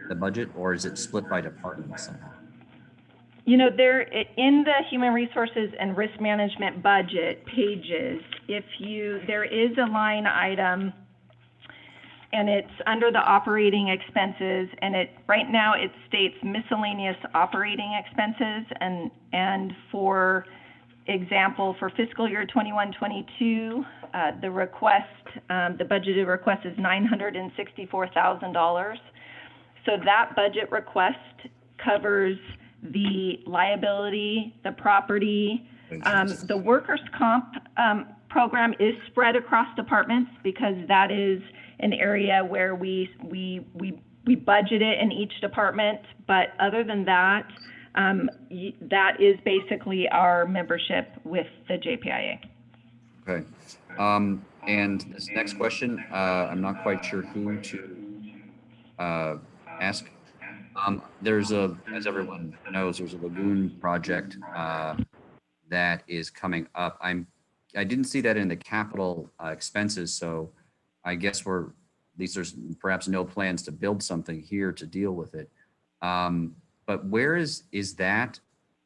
the budget, or is it split by department somehow? You know, there in the human resources and risk management budget pages, there is a line item, and it's under the operating expenses, and right now it states miscellaneous operating expenses, and for example, for fiscal year 21-22, the budgeted request is $964,000. So that budget request covers the liability, the property, the workers' comp program is spread across departments because that is an area where we budget it in each department. But other than that, that is basically our membership with the JPIA. Okay. And this next question, I'm not quite sure who to ask. There's as everyone knows, there's a lagoon project that is coming up. I didn't see that in the capital expenses, so I guess at least there's perhaps no plans to build something here to deal with it. But where is that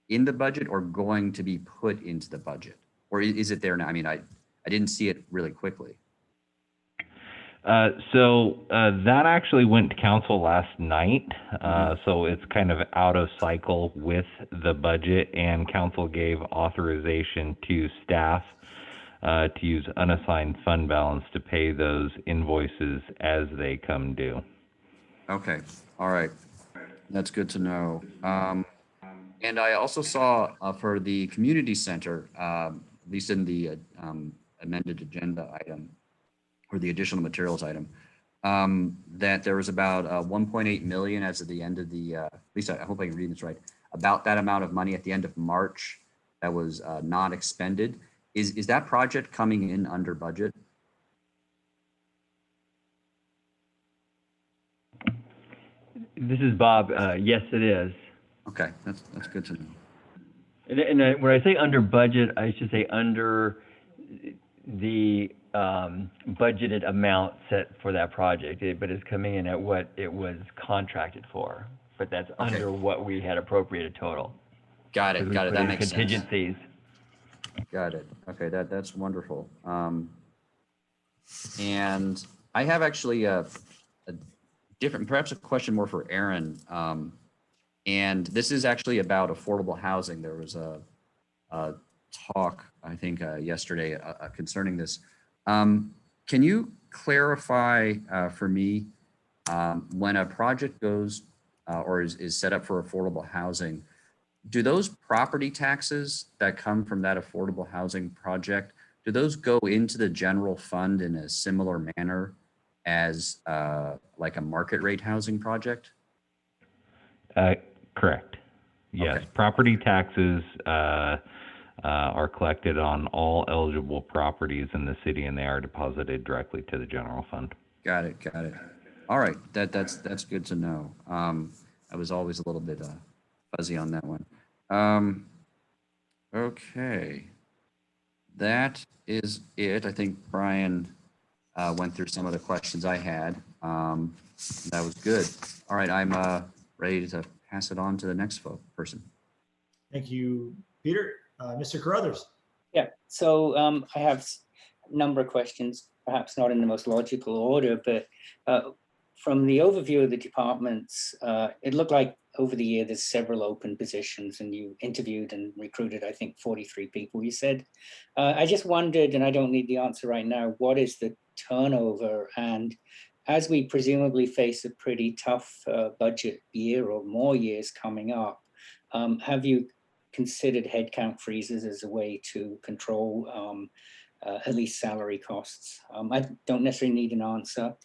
in the budget or going to be put into the budget? Or is it there now? I mean, I didn't see it really quickly. So that actually went to council last night. So it's kind of out of cycle with the budget, and council gave authorization to staff to use unassigned fund balance to pay those invoices as they come due. Okay. All right. That's good to know. And I also saw for the community center, at least in the amended agenda item, or the additional materials item, that there was about 1.8 million as of the end of the, at least I hope I can read this right, about that amount of money at the end of March that was not expended. Is that project coming in under budget? This is Bob. Yes, it is. Okay, that's good to know. And when I say under budget, I should say under the budgeted amount set for that project, but it's coming in at what it was contracted for. But that's Okay. under what we had appropriated total. Got it. Got it. That makes sense. Contingencies. Got it. Okay, that's wonderful. And I have actually a different, perhaps a question more for Aaron. And this is actually about affordable housing. There was a talk, I think, yesterday concerning this. Can you clarify for me when a project goes or is set up for affordable housing, do those property taxes that come from that affordable housing project, do those go into the general fund in a similar manner as like a market rate housing project? Correct. Yes. Okay. Property taxes are collected on all eligible properties in the city, and they are deposited directly to the general fund. Got it. Got it. All right. That's good to know. I was always a little bit fuzzy on that one. Okay. That is it. I think Brian went through some of the questions I had. That was good. All right. I'm ready to pass it on to the next person. Thank you, Peter. Mr. Carruthers. Yeah, so I have a number of questions, perhaps not in the most logical order, but from the overview of the departments, it looked like over the year there's several open positions, and you interviewed and recruited, I think, 43 people, you said. I just wondered, and I don't need the answer right now, what is the turnover? And as we presumably face a pretty tough budget year or more years coming up, have you considered headcount freezes as a way to control at least salary costs? I don't necessarily need an answer.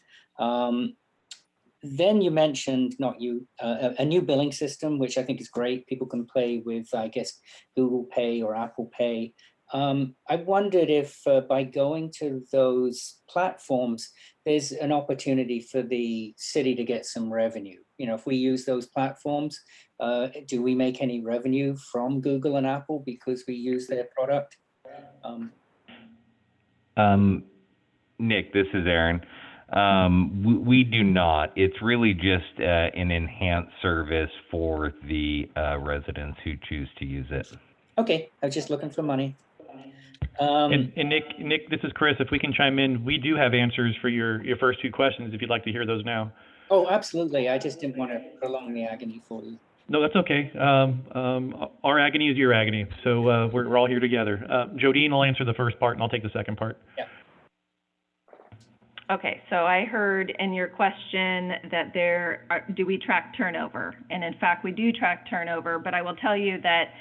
Then you mentioned, not you, a new billing system, which I think is great. People can play with, I guess, Google Pay or Apple Pay. I wondered if by going to those platforms, there's an opportunity for the city to get some revenue. You know, if we use those platforms, do we make any revenue from Google and Apple because we use their product? Nick, this is Aaron. We do not. It's really just an enhanced service for the residents who choose to use it. Okay, I was just looking for money. And Nick, this is Chris. If we can chime in, we do have answers for your first two questions if you'd like to hear those now. Oh, absolutely. I just didn't want to prolong the agony for you. No, that's okay. Our agony is your agony, so we're all here together. Jodine will answer the first part, and I'll take the second part. Yeah. Okay, so I heard in your question that do we track turnover? And in fact, we do track turnover, but I will tell you that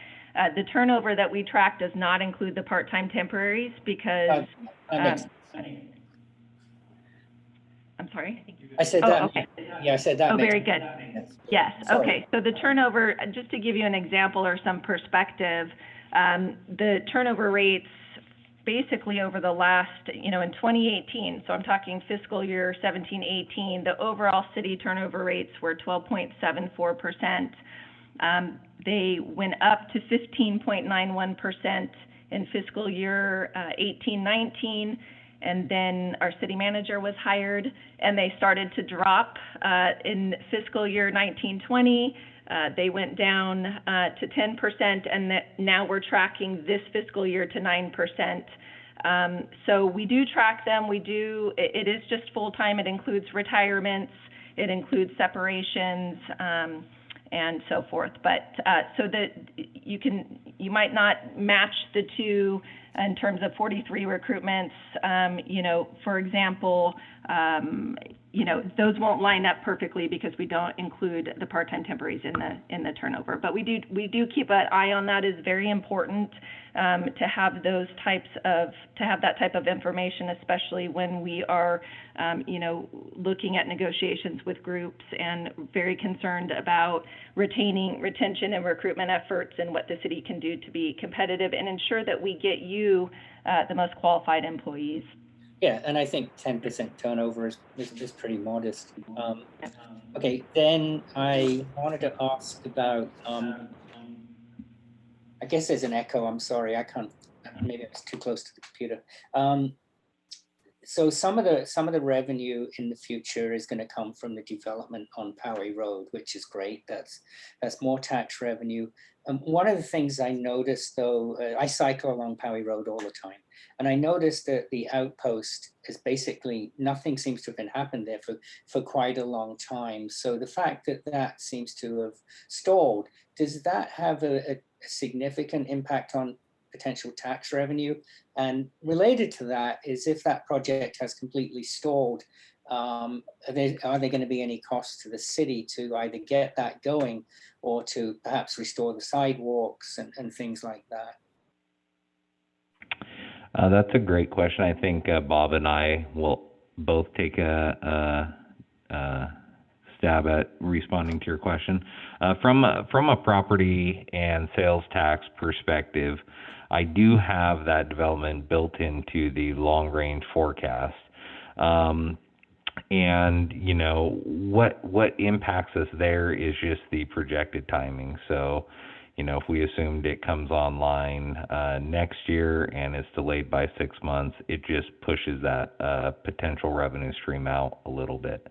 the turnover that we track does not include the part-time temporaries because, I'm sorry? I said that. Okay. Yeah, I said that. Oh, very good. Yes, Sorry. okay. So the turnover, just to give you an example or some perspective, the turnover rates basically over the last, in 2018, so I'm talking fiscal year 17-18, the overall city turnover rates were 12.74%. They went up to 15.91% in fiscal year 18-19, and then our city manager was hired, and they started to drop in fiscal year 19-20. They went down to 10%, and now we're tracking this fiscal year to 9%. So we do track them. It is just full-time. It includes retirements. It includes separations, and so forth. But so that you might not match the two in terms of 43 recruitments. For example, those won't line up perfectly because we don't include the part-time temporaries in the turnover. But we do keep an eye on that. It's very important to have that type of information, especially when we are, looking at negotiations with groups and very concerned about retention and recruitment efforts and what the city can do to be competitive and ensure that we get you the most qualified employees. Yeah, and I think 10% turnover is pretty modest. Okay, then I wanted to ask about, I guess there's an echo, I'm sorry, I can't, maybe I was too close to the computer. So some of the revenue in the future is going to come from the development on Poway Road, which is great. That's more tax revenue. One of the things I noticed, though, I cycle along Poway Road all the time, and I noticed that the outpost is basically nothing seems to have been happened there for quite a long time. So the fact that seems to have stalled, does that have a significant impact on potential tax revenue? And related to that is, if that project has completely stalled, are there going to be any costs to the city to either get that going or to perhaps restore the sidewalks and things like that? That's a great question. I think Bob and I will both take a stab at responding to your question. From a property and sales tax perspective, I do have that development built into the long-range forecast. And what impacts us there is just the projected timing. So, if we assumed it comes online next year and it's delayed by 6 months, it just pushes that potential revenue stream out a little bit.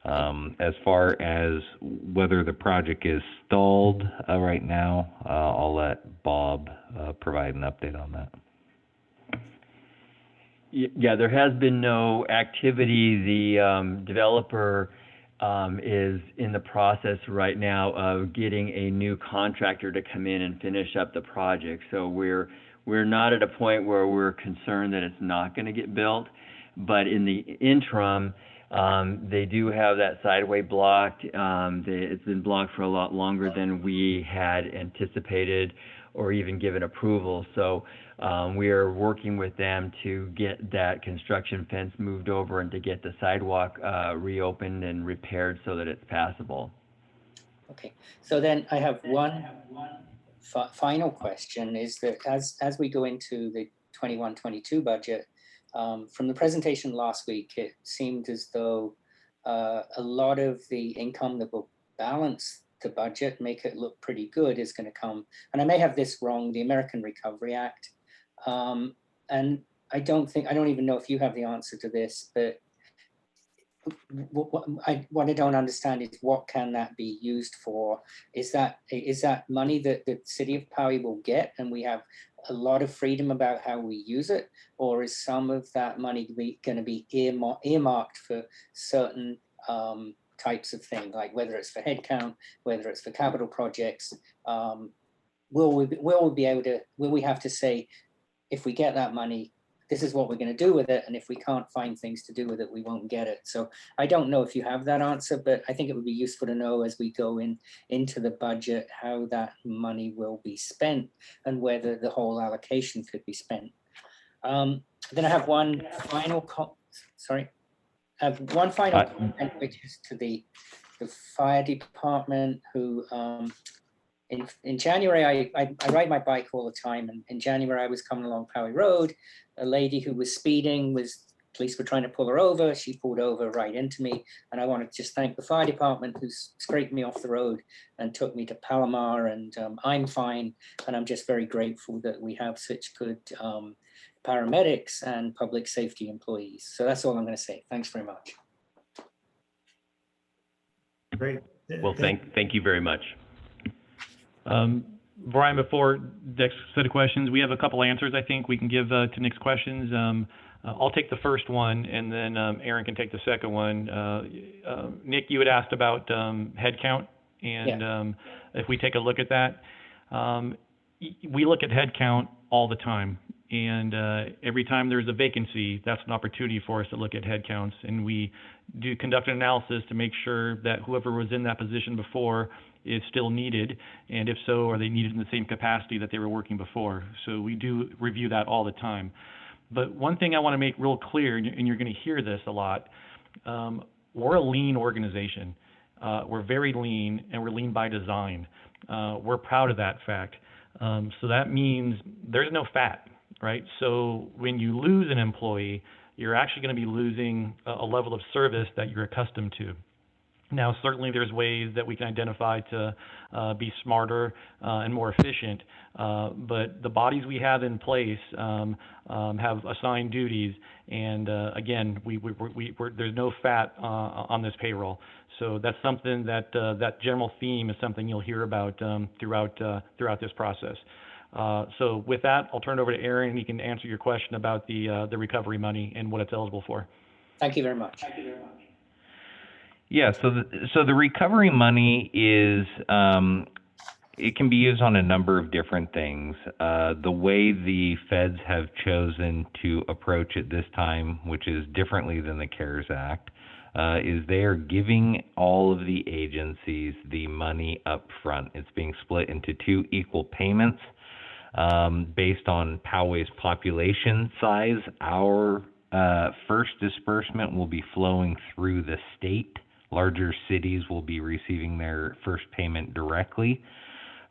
As far as whether the project is stalled right now, I'll let Bob provide an update on that. Yeah, there has been no activity. The developer is in the process right now of getting a new contractor to come in and finish up the project. So we're not at a point where we're concerned that it's not going to get built, but in the interim, they do have that sideway blocked. It's been blocked for a lot longer than we had anticipated or even given approval. So we are working with them to get that construction fence moved over and to get the sidewalk reopened and repaired so that it's passable. Okay, so then I have one final question, is that as we go into the 21-22 budget, from the presentation last week, it seemed as though a lot of the income that will balance the budget, make it look pretty good, is going to come, and I may have this wrong, the American Recovery Act. And I don't even know if you have the answer to this, but what I don't understand is what can that be used for? Is that money that the city of Poway will get and we have a lot of freedom about how we use it? Or is some of that money going to be earmarked for certain types of things, like whether it's for headcount, whether it's for capital projects? Will we have to say, if we get that money, this is what we're going to do with it, and if we can't find things to do with it, we won't get it? So I don't know if you have that answer, but I think it would be useful to know as we go into the budget how that money will be spent and whether the whole allocation could be spent. Then I have one final comment, which is to the fire department, who in January, I ride my bike all the time, and in January I was coming along Poway Road. A lady who was speeding, police were trying to pull her over. She pulled over right into me, and I want to just thank the fire department who scraped me off the road and took me to Palomar, and I'm fine, and I'm just very grateful that we have such good paramedics and public safety employees. So that's all I'm going to say. Thanks very much. Great. Well, thank you very much. Brian, before next set of questions, we have a couple answers I think we can give to Nick's questions. I'll take the first one, and then Aaron can take the second one. Nick, you had asked about headcount, and if we take a look at that, we look at headcount all the time. And every time there's a vacancy, that's an opportunity for us to look at headcounts. And we do conduct an analysis to make sure that whoever was in that position before is still needed. And if so, are they needed in the same capacity that they were working before? So we do review that all the time. But one thing I want to make real clear, and you're going to hear this a lot, we're a lean organization. We're very lean, and we're lean by design. We're proud of that fact. So that means there's no fat, right? So when you lose an employee, you're actually going to be losing a level of service that you're accustomed to. Now, certainly there's ways that we can identify to be smarter and more efficient, but the bodies we have in place have assigned duties, and again, there's no fat on this payroll. So that's something that that general theme is something you'll hear about throughout this process. So with that, I'll turn it over to Aaron, and he can answer your question about the recovery money and what it's eligible for. Thank you very much. Yeah, so the recovery money is, it can be used on a number of different things. The way the feds have chosen to approach it this time, which is differently than the CARES Act, is they are giving all of the agencies the money up front. It's being split into 2 equal payments based on Poway's population size. Our first disbursement will be flowing through the state. Larger cities will be receiving their first payment directly.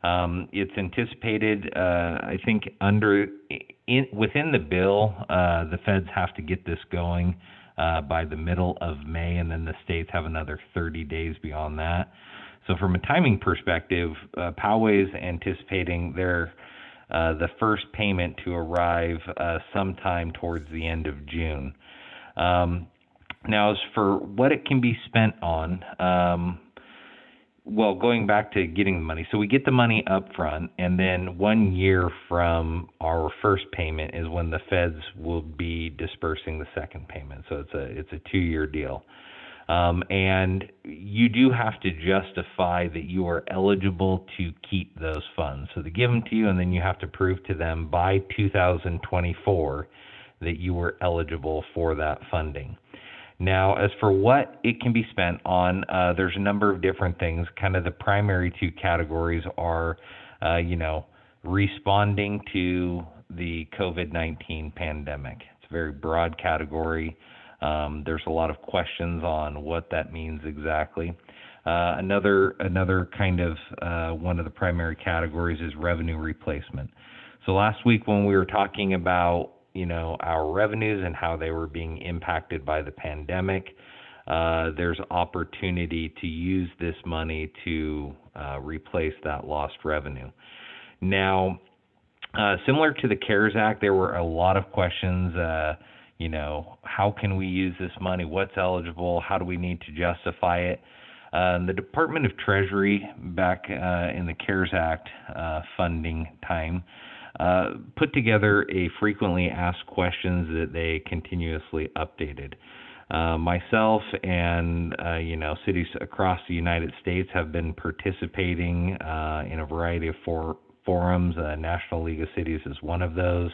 It's anticipated, I think, within the bill, the feds have to get this going by the middle of May, and then the states have another 30 days beyond that. So from a timing perspective, Poway's anticipating the first payment to arrive sometime towards the end of June. Now, as for what it can be spent on, well, going back to getting the money, so we get the money up front, and then 1 year from our first payment is when the feds will be dispersing the second payment. So it's a 2-year deal. And you do have to justify that you are eligible to keep those funds. So they give them to you, and then you have to prove to them by 2024 that you were eligible for that funding. Now, as for what it can be spent on, there's a number of different things. Kind of the primary 2 categories are, responding to the COVID-19 pandemic. It's a very broad category. There's a lot of questions on what that means exactly. Another kind of one of the primary categories is revenue replacement. So last week when we were talking about our revenues and how they were being impacted by the pandemic, there's opportunity to use this money to replace that lost revenue. Now, Similar to the CARES Act, there were a lot of questions, you know, how can we use this money? What's eligible? How do we need to justify it? The Department of Treasury, back in the CARES Act funding time, put together a frequently asked questions that they continuously updated. Myself and, you know, cities across the United States have been participating in a variety of forums. National League of Cities is one of those.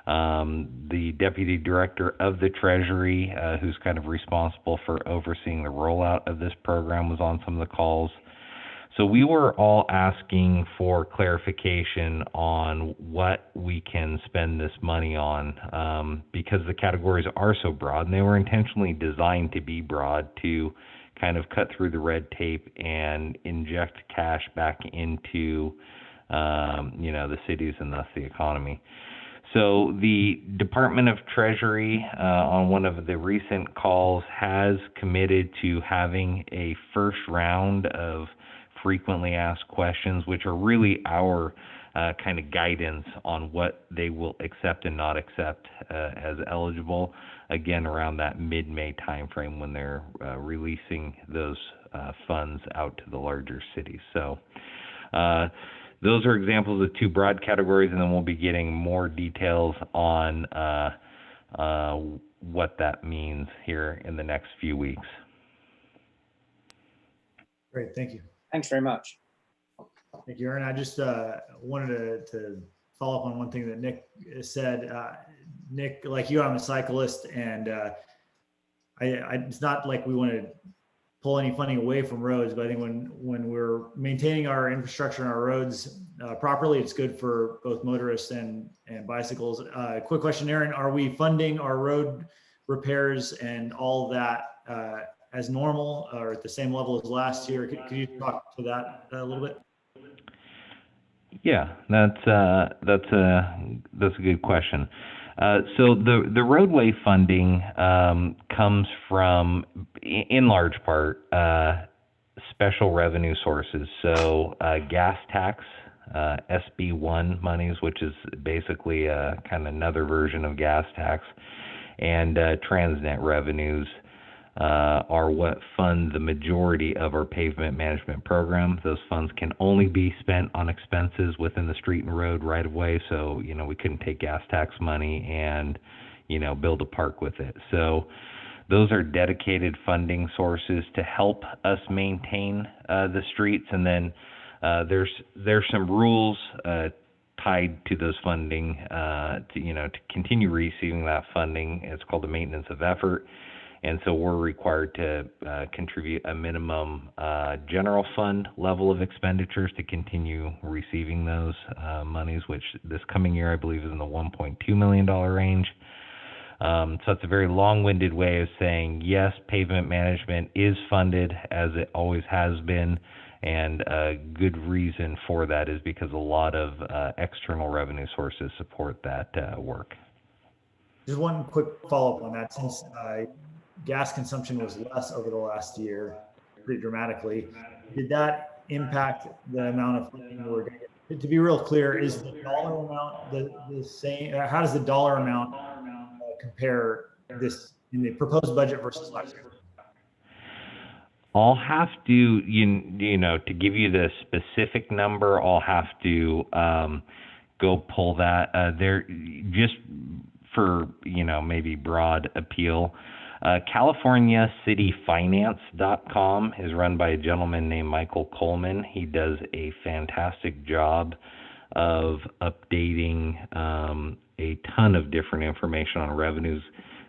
The Deputy Director of the Treasury, who's kind of responsible for overseeing the rollout of this program, was on some of the calls. So we were all asking for clarification on what we can spend this money on, because the categories are so broad, and they were intentionally designed to be broad to kind of cut through the red tape and inject cash back into, you know, the cities and thus the economy. So the Department of Treasury, on one of the recent calls, has committed to having a first round of frequently asked questions, which are really our kind of guidance on what they will accept and not accept as eligible, again, around that mid-May timeframe when they're releasing those funds out to the larger cities. So those are examples of two broad categories, and then we'll be getting more details on what that means here in the next few weeks. Great, thank you. Thanks very much. Thank you, Aaron. I just wanted to follow up on one thing that Nick said. Nick, like you, I'm a cyclist, and it's not like we want to pull any funding away from roads, but I think when we're maintaining our infrastructure and our roads properly, it's good for both motorists and bicycles. Quick question, Aaron, are we funding our road repairs and all that as normal or at the same level as last year? Could you talk to that a little bit? Yeah, that's a good question. So the roadway funding comes from, in large part, special revenue sources. So gas tax, SB1 monies, which is basically kind of another version of gas tax, and Transnet revenues are what fund the majority of our pavement management program. Those funds can only be spent on expenses within the street and road right of way. So, you know, we couldn't take gas tax money and, you know, build a park with it. So those are dedicated funding sources to help us maintain the streets. And then there's some rules tied to those funding to continue receiving that funding. It's called the maintenance of effort. And so we're required to contribute a minimum general fund level of expenditures to continue receiving those monies, which this coming year I believe is in the $1.2 million range. So it's a very long-winded way of saying, yes, pavement management is funded as it always has been. And a good reason for that is because a lot of external revenue sources support that work. Just one quick follow-up on that. Since gas consumption was less over the last year, pretty dramatically, did that impact the amount of funding we're going to get? To be real clear, is the dollar amount the same? How does the dollar amount compare this in the proposed budget versus last year? I'll have to, you know, to give you the specific number, I'll have to go pull that there just for, you know, maybe broad appeal. CaliforniaCityFinance.com is run by a gentleman named Michael Coleman. He does a fantastic job of updating a ton of different information on revenues,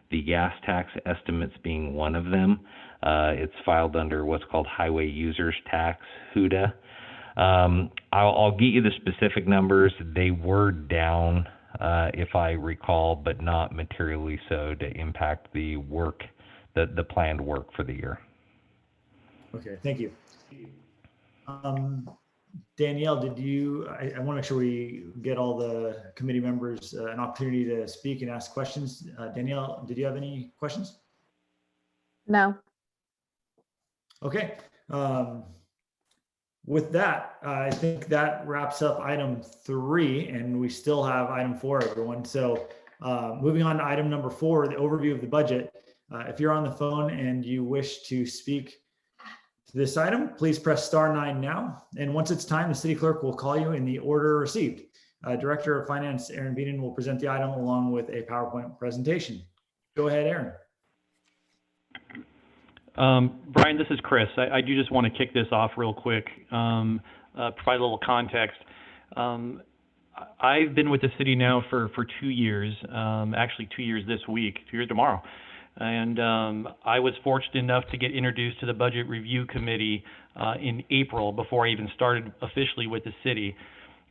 the gas tax estimates being one of them. It's filed under what's called Highway Users Tax, HUDA. I'll get you the specific numbers. They were down, if I recall, but not materially so to impact the work, the planned work for the year. Okay, thank you. Danielle, I want to make sure we get all the committee members an opportunity to speak and ask questions. Danielle, did you have any questions? No. Okay. With that, I think that wraps up item 3, and we still have item 4, everyone. So moving on to item number 4, the overview of the budget. If you're on the phone and you wish to speak to this item, please press *9 now. And once it's time, the city clerk will call you in the order received. Director of Finance, Aaron Beaton, will present the item along with a PowerPoint presentation. Go ahead, Aaron. Brian, this is Chris. I do just want to kick this off real quick, provide a little context. I've been with the city now for 2 years, actually 2 years this week, 2 years tomorrow. And I was fortunate enough to get introduced to the Budget Review Committee in April before I even started officially with the city.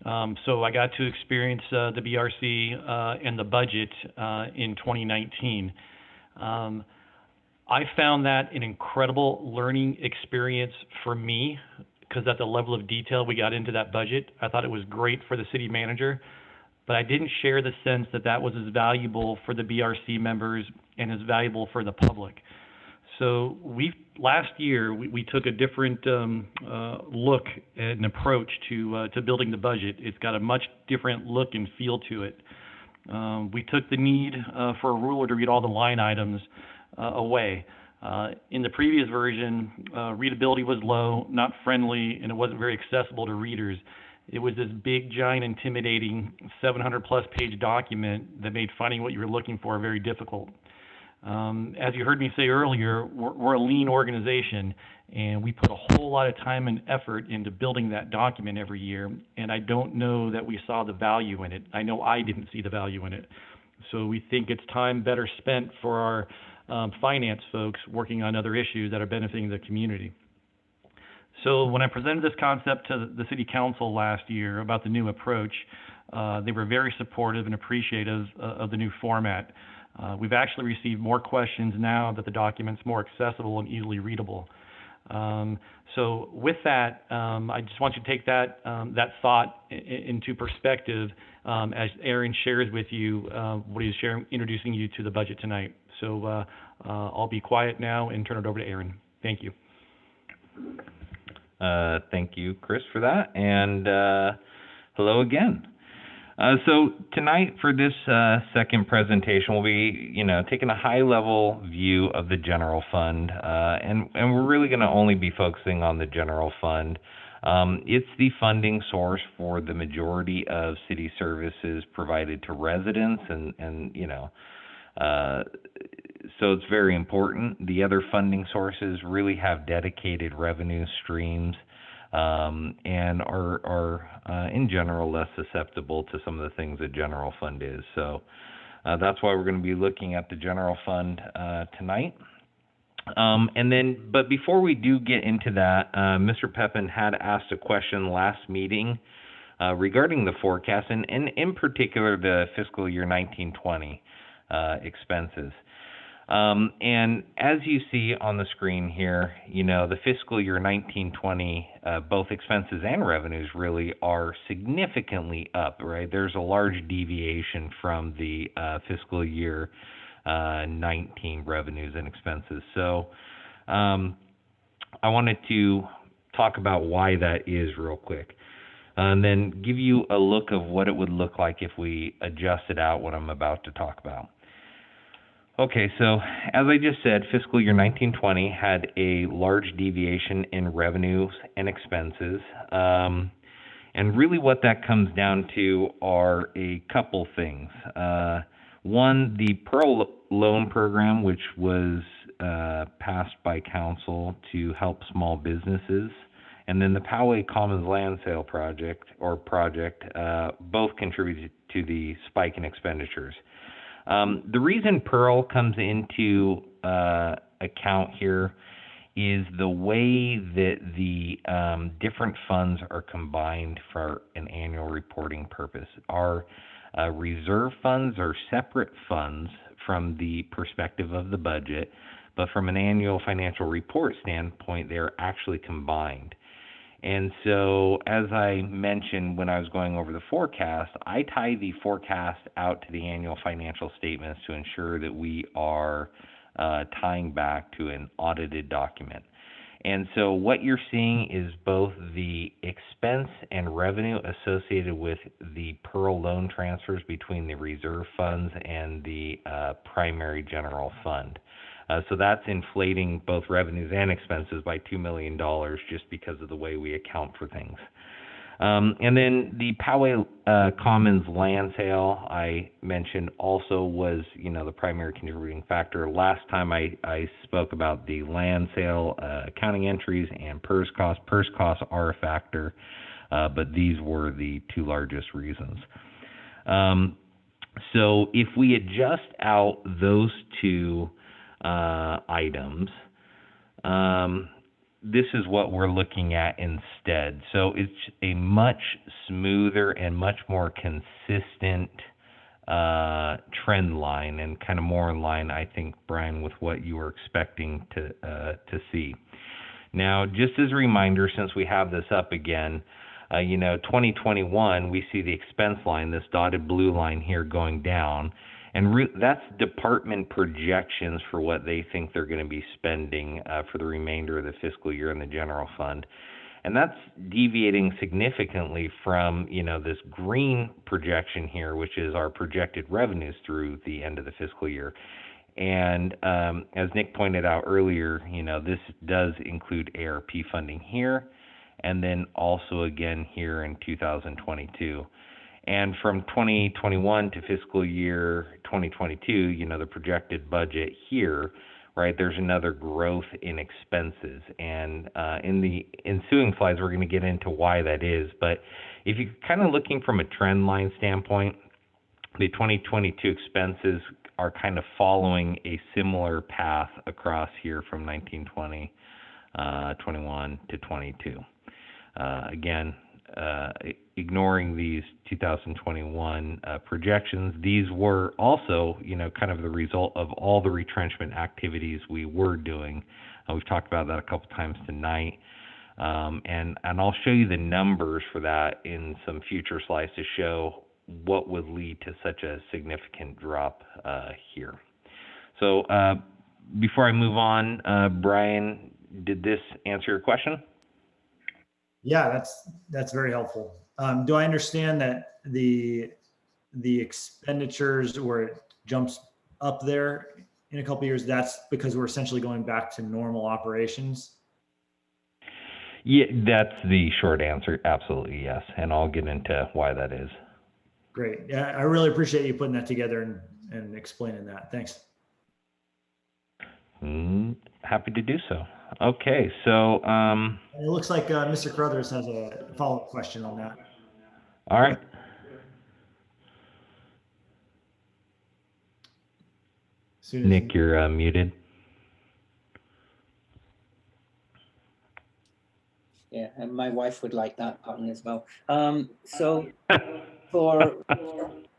So I got to experience the BRC and the budget in 2019. I found that an incredible learning experience for me because at the level of detail we got into that budget, I thought it was great for the city manager, but I didn't share the sense that that was as valuable for the BRC members and as valuable for the public. So last year we took a different look and approach to building the budget. It's got a much different look and feel to it. We took the need for a ruler to read all the line items away. In the previous version, readability was low, not friendly, and it wasn't very accessible to readers. It was this big, giant, intimidating 700-plus page document that made finding what you were looking for very difficult. As you heard me say earlier, we're a lean organization, and we put a whole lot of time and effort into building that document every year, and I don't know that we saw the value in it. I know I didn't see the value in it. So we think it's time better spent for our finance folks working on other issues that are benefiting the community. So when I presented this concept to the city council last year about the new approach, they were very supportive and appreciative of the new format. We've actually received more questions now that the document's more accessible and easily readable. So with that, I just want you to take that thought into perspective as Aaron shares with you what he's introducing you to the budget tonight. So I'll be quiet now and turn it over to Aaron. Thank you. Thank you, Chris, for that. And hello again. So tonight for this second presentation, we'll be, taking a high-level view of the general fund, and we're really going to only be focusing on the general fund. It's the funding source for the majority of city services provided to residents, and so it's very important. The other funding sources really have dedicated revenue streams. And are in general less susceptible to some of the things that general fund is. So that's why we're going to be looking at the general fund tonight. But before we do get into that, Mr. Pepin had asked a question last meeting regarding the forecast and in particular the fiscal year 1920 expenses. And as you see on the screen here, the fiscal year 1920, both expenses and revenues really are significantly up, right? There's a large deviation from the fiscal year 19 revenues and expenses. So I wanted to talk about why that is real quick. And then give you a look of what it would look like if we adjusted out what I'm about to talk about. Okay, so as I just said, fiscal year 1920 had a large deviation in revenues and expenses. And really what that comes down to are a couple things. One, the Pearl Loan Program, which was passed by council to help small businesses, and then the Poway Commons Land Sale project, both contributed to the spike in expenditures. The reason Pearl comes into account here is the way that the different funds are combined for an annual reporting purpose. Our reserve funds are separate funds from the perspective of the budget, but from an annual financial report standpoint, they're actually combined. And so, as I mentioned when I was going over the forecast, I tie the forecast out to the annual financial statements to ensure that we are tying back to an audited document. And so what you're seeing is both the expense and revenue associated with the Pearl loan transfers between the reserve funds and the primary general fund. So that's inflating both revenues and expenses by $2 million just because of the way we account for things. And then the Poway Commons land sale I mentioned also was, the primary contributing factor. Last time I spoke about the land sale accounting entries and PERS costs. PERS costs are a factor, but these were the two largest reasons. So if we adjust out those two items, this is what we're looking at instead. So it's a much smoother and much more consistent trend line, and kind of more in line, I think, Brian, with what you were expecting to see. Now, just as a reminder, since we have this up again, 2021, we see the expense line, this dotted blue line here, going down. And that's department projections for what they think they're going to be spending for the remainder of the fiscal year in the general fund. And that's deviating significantly from, this green projection here, which is our projected revenues through the end of the fiscal year. And as Nick pointed out earlier, this does include ARP funding here, and then also again here in 2022. And from 2021 to fiscal year 2022, the projected budget here, right, there's another growth in expenses. And in the ensuing slides, we're going to get into why that is. But if you're kind of looking from a trend line standpoint, the 2022 expenses are kind of following a similar path across here from 1920, 21 to 22. Again, ignoring these 2021 projections, these were also, kind of the result of all the retrenchment activities we were doing. We've talked about that a couple times tonight, and I'll show you the numbers for that in some future slides to show what would lead to such a significant drop here. So before I move on, Brian, did this answer your question? Yeah, that's very helpful. Do I understand that the expenditures where it jumps up there in a couple of years, that's because we're essentially going back to normal operations? Yeah, that's the short answer. Absolutely, yes. And I'll get into why that is. Great. Yeah, I really appreciate you putting that together and explaining that. Thanks. Happy to do so. Okay, so it looks like Mr. Carruthers has a follow-up question on that. All right. Nick, you're muted. Yeah, and my wife would like that button as well. So for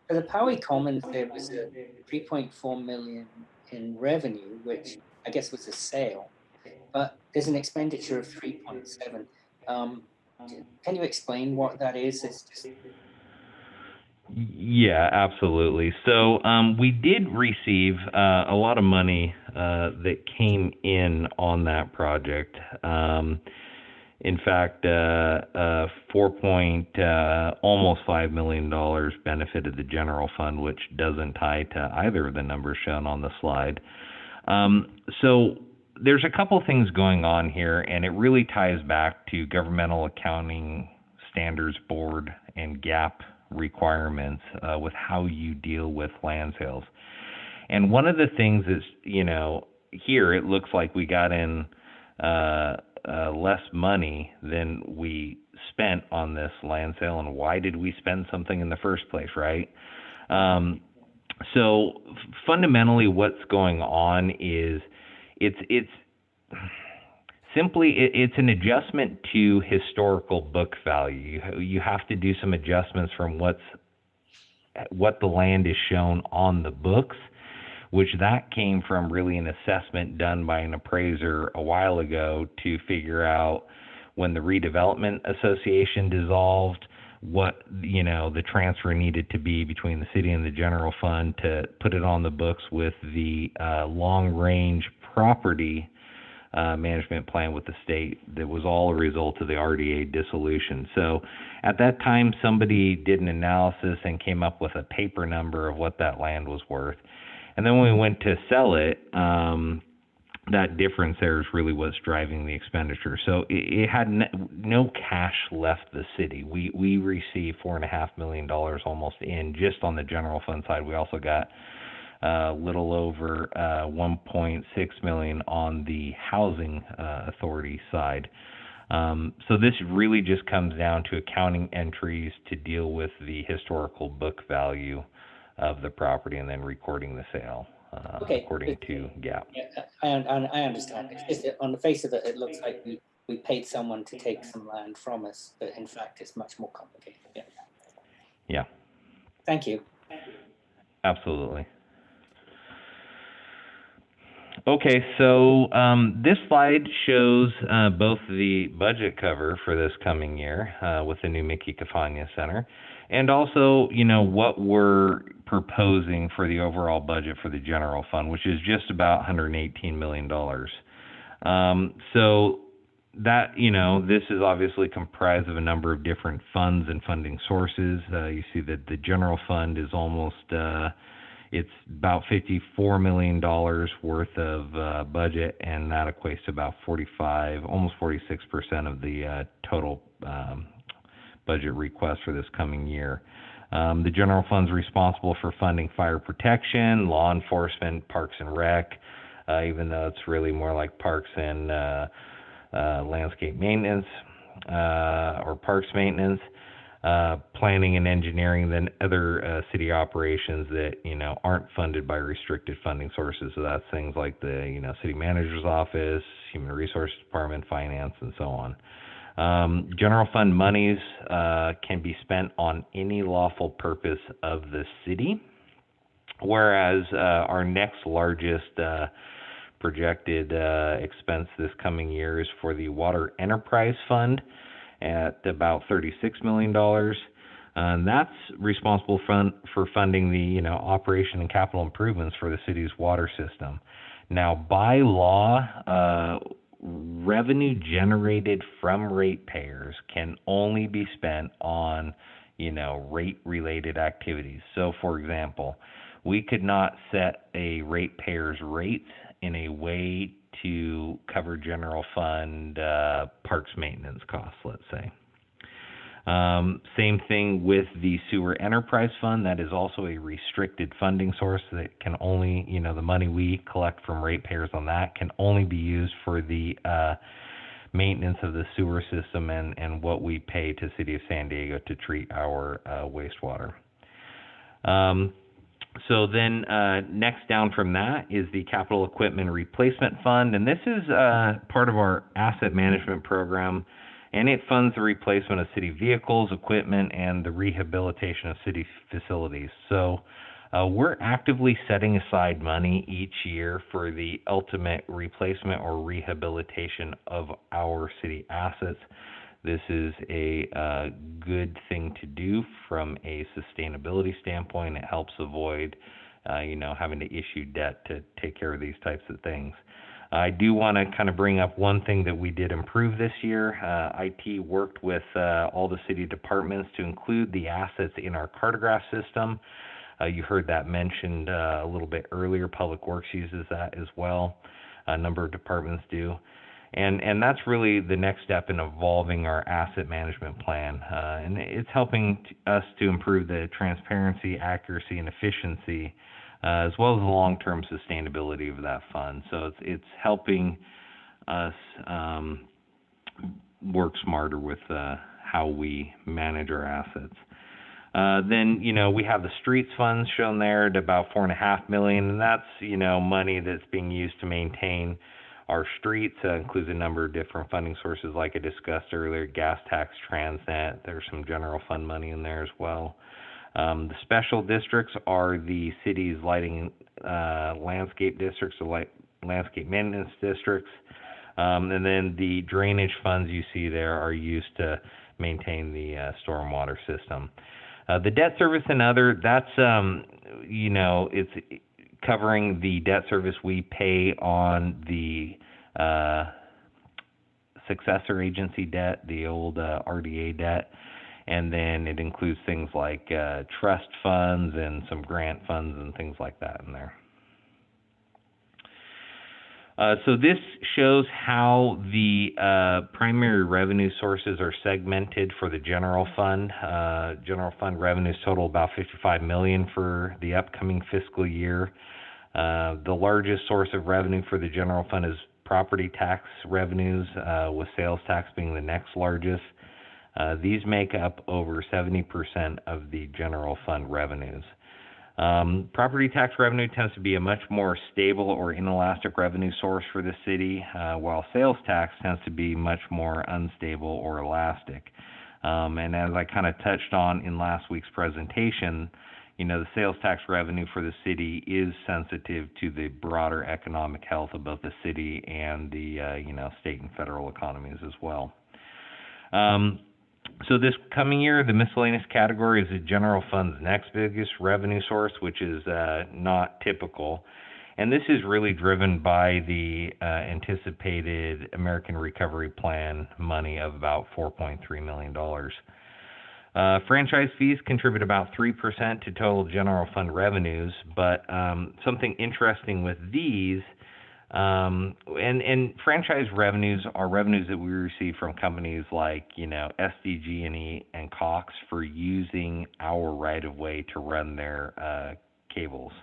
the Poway Commons, there was a 3.4 million in revenue, which I guess was a sale, but there's an expenditure of 3.7. Can you explain what that is? It's just... Yeah, absolutely. So we did receive a lot of money that came in on that project. In fact, almost $5 million benefited the general fund, which doesn't tie to either of the numbers shown on the slide. So there's a couple things going on here, and it really ties back to Governmental Accounting Standards Board and GAAP requirements with how you deal with land sales. And one of the things is, here it looks like we got in less money than we spent on this land sale. And why did we spend something in the first place, right? So fundamentally what's going on is it's simply an adjustment to historical book value. You have to do some adjustments from what the land is shown on the books, which that came from really an assessment done by an appraiser a while ago to figure out when the redevelopment association dissolved, what the transfer needed to be between the city and the general fund to put it on the books with the long range property management plan with the state that was all a result of the RDA dissolution. So at that time, somebody did an analysis and came up with a paper number of what that land was worth. And then when we went to sell it, that difference there is really what's driving the expenditure. So it had no cash left the city. We received $4.5 million almost in just on the general fund side. We also got a little over 1.6 million on the housing authority side. So this really just comes down to accounting entries to deal with the historical book value of the property and then recording the sale according to GAAP. Yeah, I understand. It's just that on the face of it, it looks like we paid someone to take some land from us, but in fact, it's much more complicated. Yeah. Yeah. Thank you. Absolutely. Okay, so this slide shows both the budget cover for this coming year with the new Mickey Cafagna Center, and also, what we're proposing for the overall budget for the general fund, which is just about $118 million. So that, this is obviously comprised of a number of different funds and funding sources. You see that the general fund is almost it's about $54 million worth of budget, and that equates to about 45, almost 46% of the total budget request for this coming year. The general fund is responsible for funding fire protection, law enforcement, parks and rec, even though it's really more like parks and landscape maintenance or parks maintenance. Planning and engineering, then other city operations that aren't funded by restricted funding sources. So that's things like the city manager's office, human resources department, finance, and so on. General fund monies can be spent on any lawful purpose of the city, whereas our next largest projected expense this coming year is for the Water Enterprise Fund at about $36 million. And that's responsible for funding the operation and capital improvements for the city's water system. Now, by law, revenue generated from ratepayers can only be spent on rate-related activities. So, for example, we could not set a ratepayer's rates in a way to cover general fund parks maintenance costs, let's say. Same thing with the sewer enterprise fund. That is also a restricted funding source that can only, the money we collect from ratepayers on that can only be used for the maintenance of the sewer system and what we pay to City of San Diego to treat our wastewater. So then next down from that is the Capital Equipment Replacement Fund, and this is part of our asset management program, and it funds the replacement of city vehicles, equipment, and the rehabilitation of city facilities. So we're actively setting aside money each year for the ultimate replacement or rehabilitation of our city assets. This is a good thing to do from a sustainability standpoint. It helps avoid, having to issue debt to take care of these types of things. I do want to kind of bring up one thing that we did improve this year. IT worked with all the city departments to include the assets in our cartograph system. You heard that mentioned a little bit earlier. Public Works uses that as well. A number of departments do. And that's really the next step in evolving our asset management plan. And it's helping us to improve the transparency, accuracy, and efficiency, as well as the long-term sustainability of that fund. So it's helping us work smarter with how we manage our assets. Then, we have the streets funds shown there at about $4.5 million, and that's, money that's being used to maintain our streets. Includes a number of different funding sources like I discussed earlier, gas tax, transnet. There's some general fund money in there as well. The special districts are the city's lighting landscape districts, or landscape maintenance districts. And then the drainage funds you see there are used to maintain the stormwater system. The debt service and other, that's, it's covering the debt service we pay on the successor agency debt, the old RDA debt, and then it includes things like trust funds and some grant funds and things like that in there. So this shows how the primary revenue sources are segmented for the general fund. General fund revenues total about $55 million for the upcoming fiscal year. The largest source of revenue for the general fund is property tax revenues, with sales tax being the next largest. These make up over 70% of the general fund revenues. Property tax revenue tends to be a much more stable or inelastic revenue source for the city, while sales tax tends to be much more unstable or elastic. And as I kind of touched on in last week's presentation, the sales tax revenue for the city is sensitive to the broader economic health of both the city and the, state and federal economies as well. So this coming year, the miscellaneous category is the general fund's next biggest revenue source, which is not typical. And this is really driven by the anticipated American Recovery Plan money of about $4.3 million. Franchise fees contribute about 3% to total general fund revenues, but something interesting with these, and franchise revenues are revenues that we receive from companies like, SDG&E and Cox for using our right-of-way to run their cables.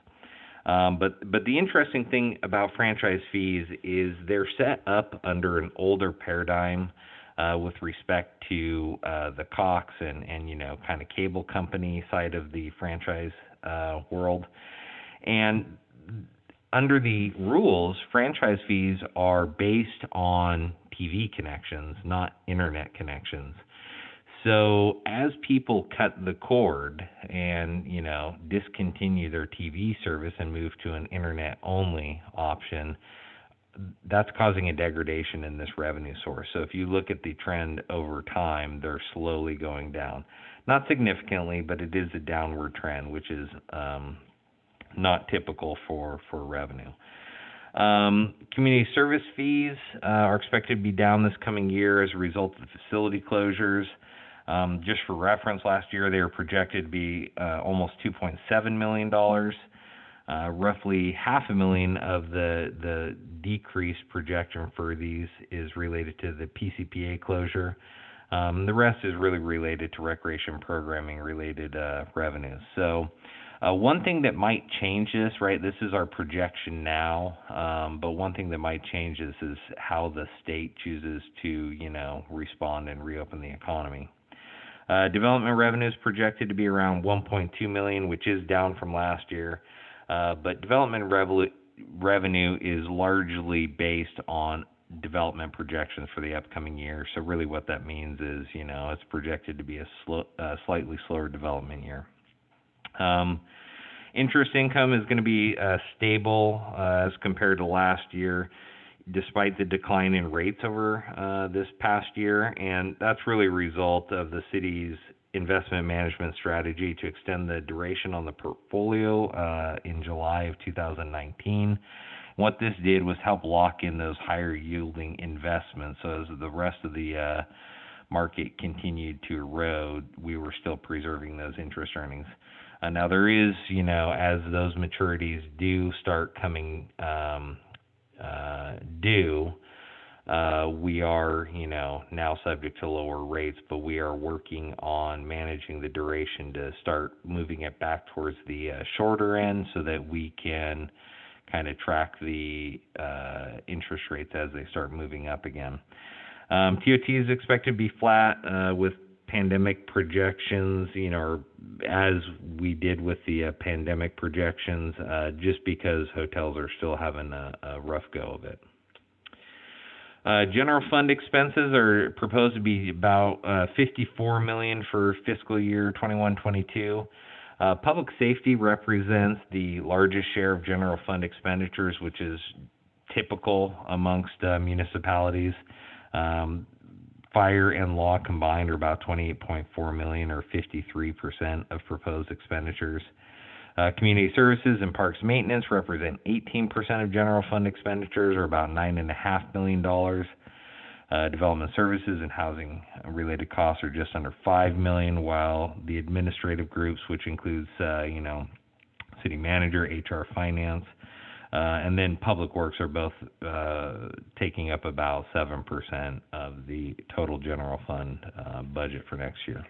But the interesting thing about franchise fees is they're set up under an older paradigm with respect to the Cox and kind of cable company side of the franchise world. And under the rules, franchise fees are based on TV connections, not internet connections. So as people cut the cord and, discontinue their TV service and move to an internet-only option, that's causing a degradation in this revenue source. So if you look at the trend over time, they're slowly going down. Not significantly, but it is a downward trend, which is not typical for revenue. Community service fees are expected to be down this coming year as a result of the facility closures. Just for reference, last year they were projected to be almost $2.7 million. Roughly $500,000 of the decreased projection for these is related to the PCPA closure. The rest is really related to recreation programming related revenues. So one thing that might change this, right, this is our projection now, but one thing that might change this is how the state chooses to, respond and reopen the economy. Development revenue is projected to be around $1.2 million, which is down from last year. But development revenue is largely based on development projections for the upcoming year. So really what that means is, it's projected to be a slightly slower development year. Interest income is going to be stable as compared to last year, despite the decline in rates over this past year. And that's really a result of the city's investment management strategy to extend the duration on the portfolio in July of 2019. What this did was help lock in those higher yielding investments. So as the rest of the market continued to erode, we were still preserving those interest earnings. Now there is, as those maturities do start coming due, we are, now subject to lower rates, but we are working on managing the duration to start moving it back towards the shorter end so that we can kind of track the interest rates as they start moving up again. TOT is expected to be flat with pandemic projections, or as we did with the pandemic projections, just because hotels are still having a rough go of it. General fund expenses are proposed to be about $54 million for fiscal year 21-22. Public safety represents the largest share of general fund expenditures, which is typical amongst municipalities. Fire and law combined are about $28.4 million, or 53% of proposed expenditures. Community services and parks maintenance represent 18% of general fund expenditures, or about $9.5 million. Development services and housing related costs are just under $5 million, while the administrative groups, which includes, city manager, HR, finance, and then public works are both taking up about 7% of the total general fund budget for next year.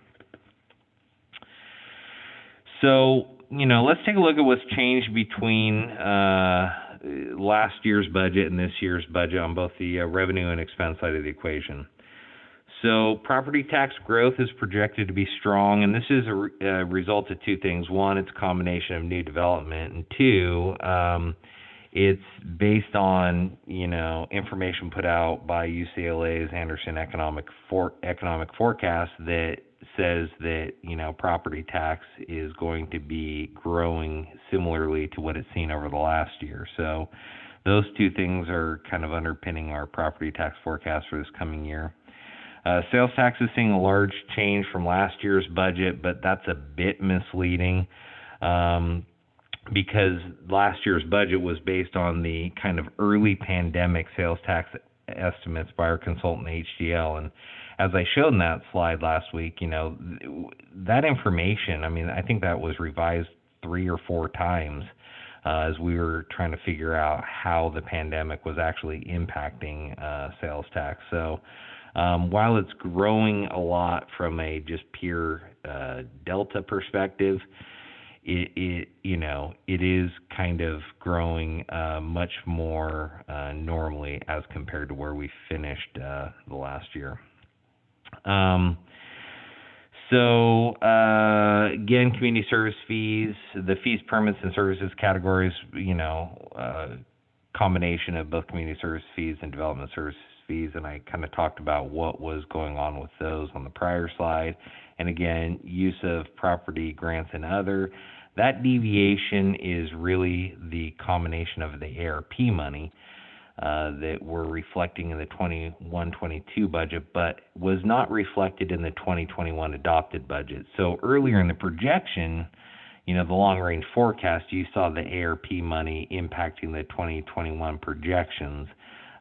So, let's take a look at what's changed between last year's budget and this year's budget on both the revenue and expense side of the equation. So property tax growth is projected to be strong, and this is a result of two things. One, it's a combination of new development, and two, it's based on, information put out by UCLA's Anderson Economic Forecast that says that, property tax is going to be growing similarly to what it's seen over the last year. So those two things are kind of underpinning our property tax forecast for this coming year. Sales tax is seeing a large change from last year's budget, but that's a bit misleading because last year's budget was based on the kind of early pandemic sales tax estimates by our consultant HDL. And as I showed in that slide last week, that information, I think that was revised 3 or 4 times as we were trying to figure out how the pandemic was actually impacting sales tax. So while it's growing a lot from a just pure delta perspective, it is kind of growing much more normally as compared to where we finished the last year. Again, community service fees, the fees, permits, and services categories, combination of both community service fees and development service fees, and I kind of talked about what was going on with those on the prior slide. And again, use of property grants and other. That deviation is really the combination of the ARP money that we're reflecting in the 21-22 budget, but was not reflected in the 2021 adopted budget. So earlier in the projection, the long-range forecast, you saw the ARP money impacting the 2021 projections.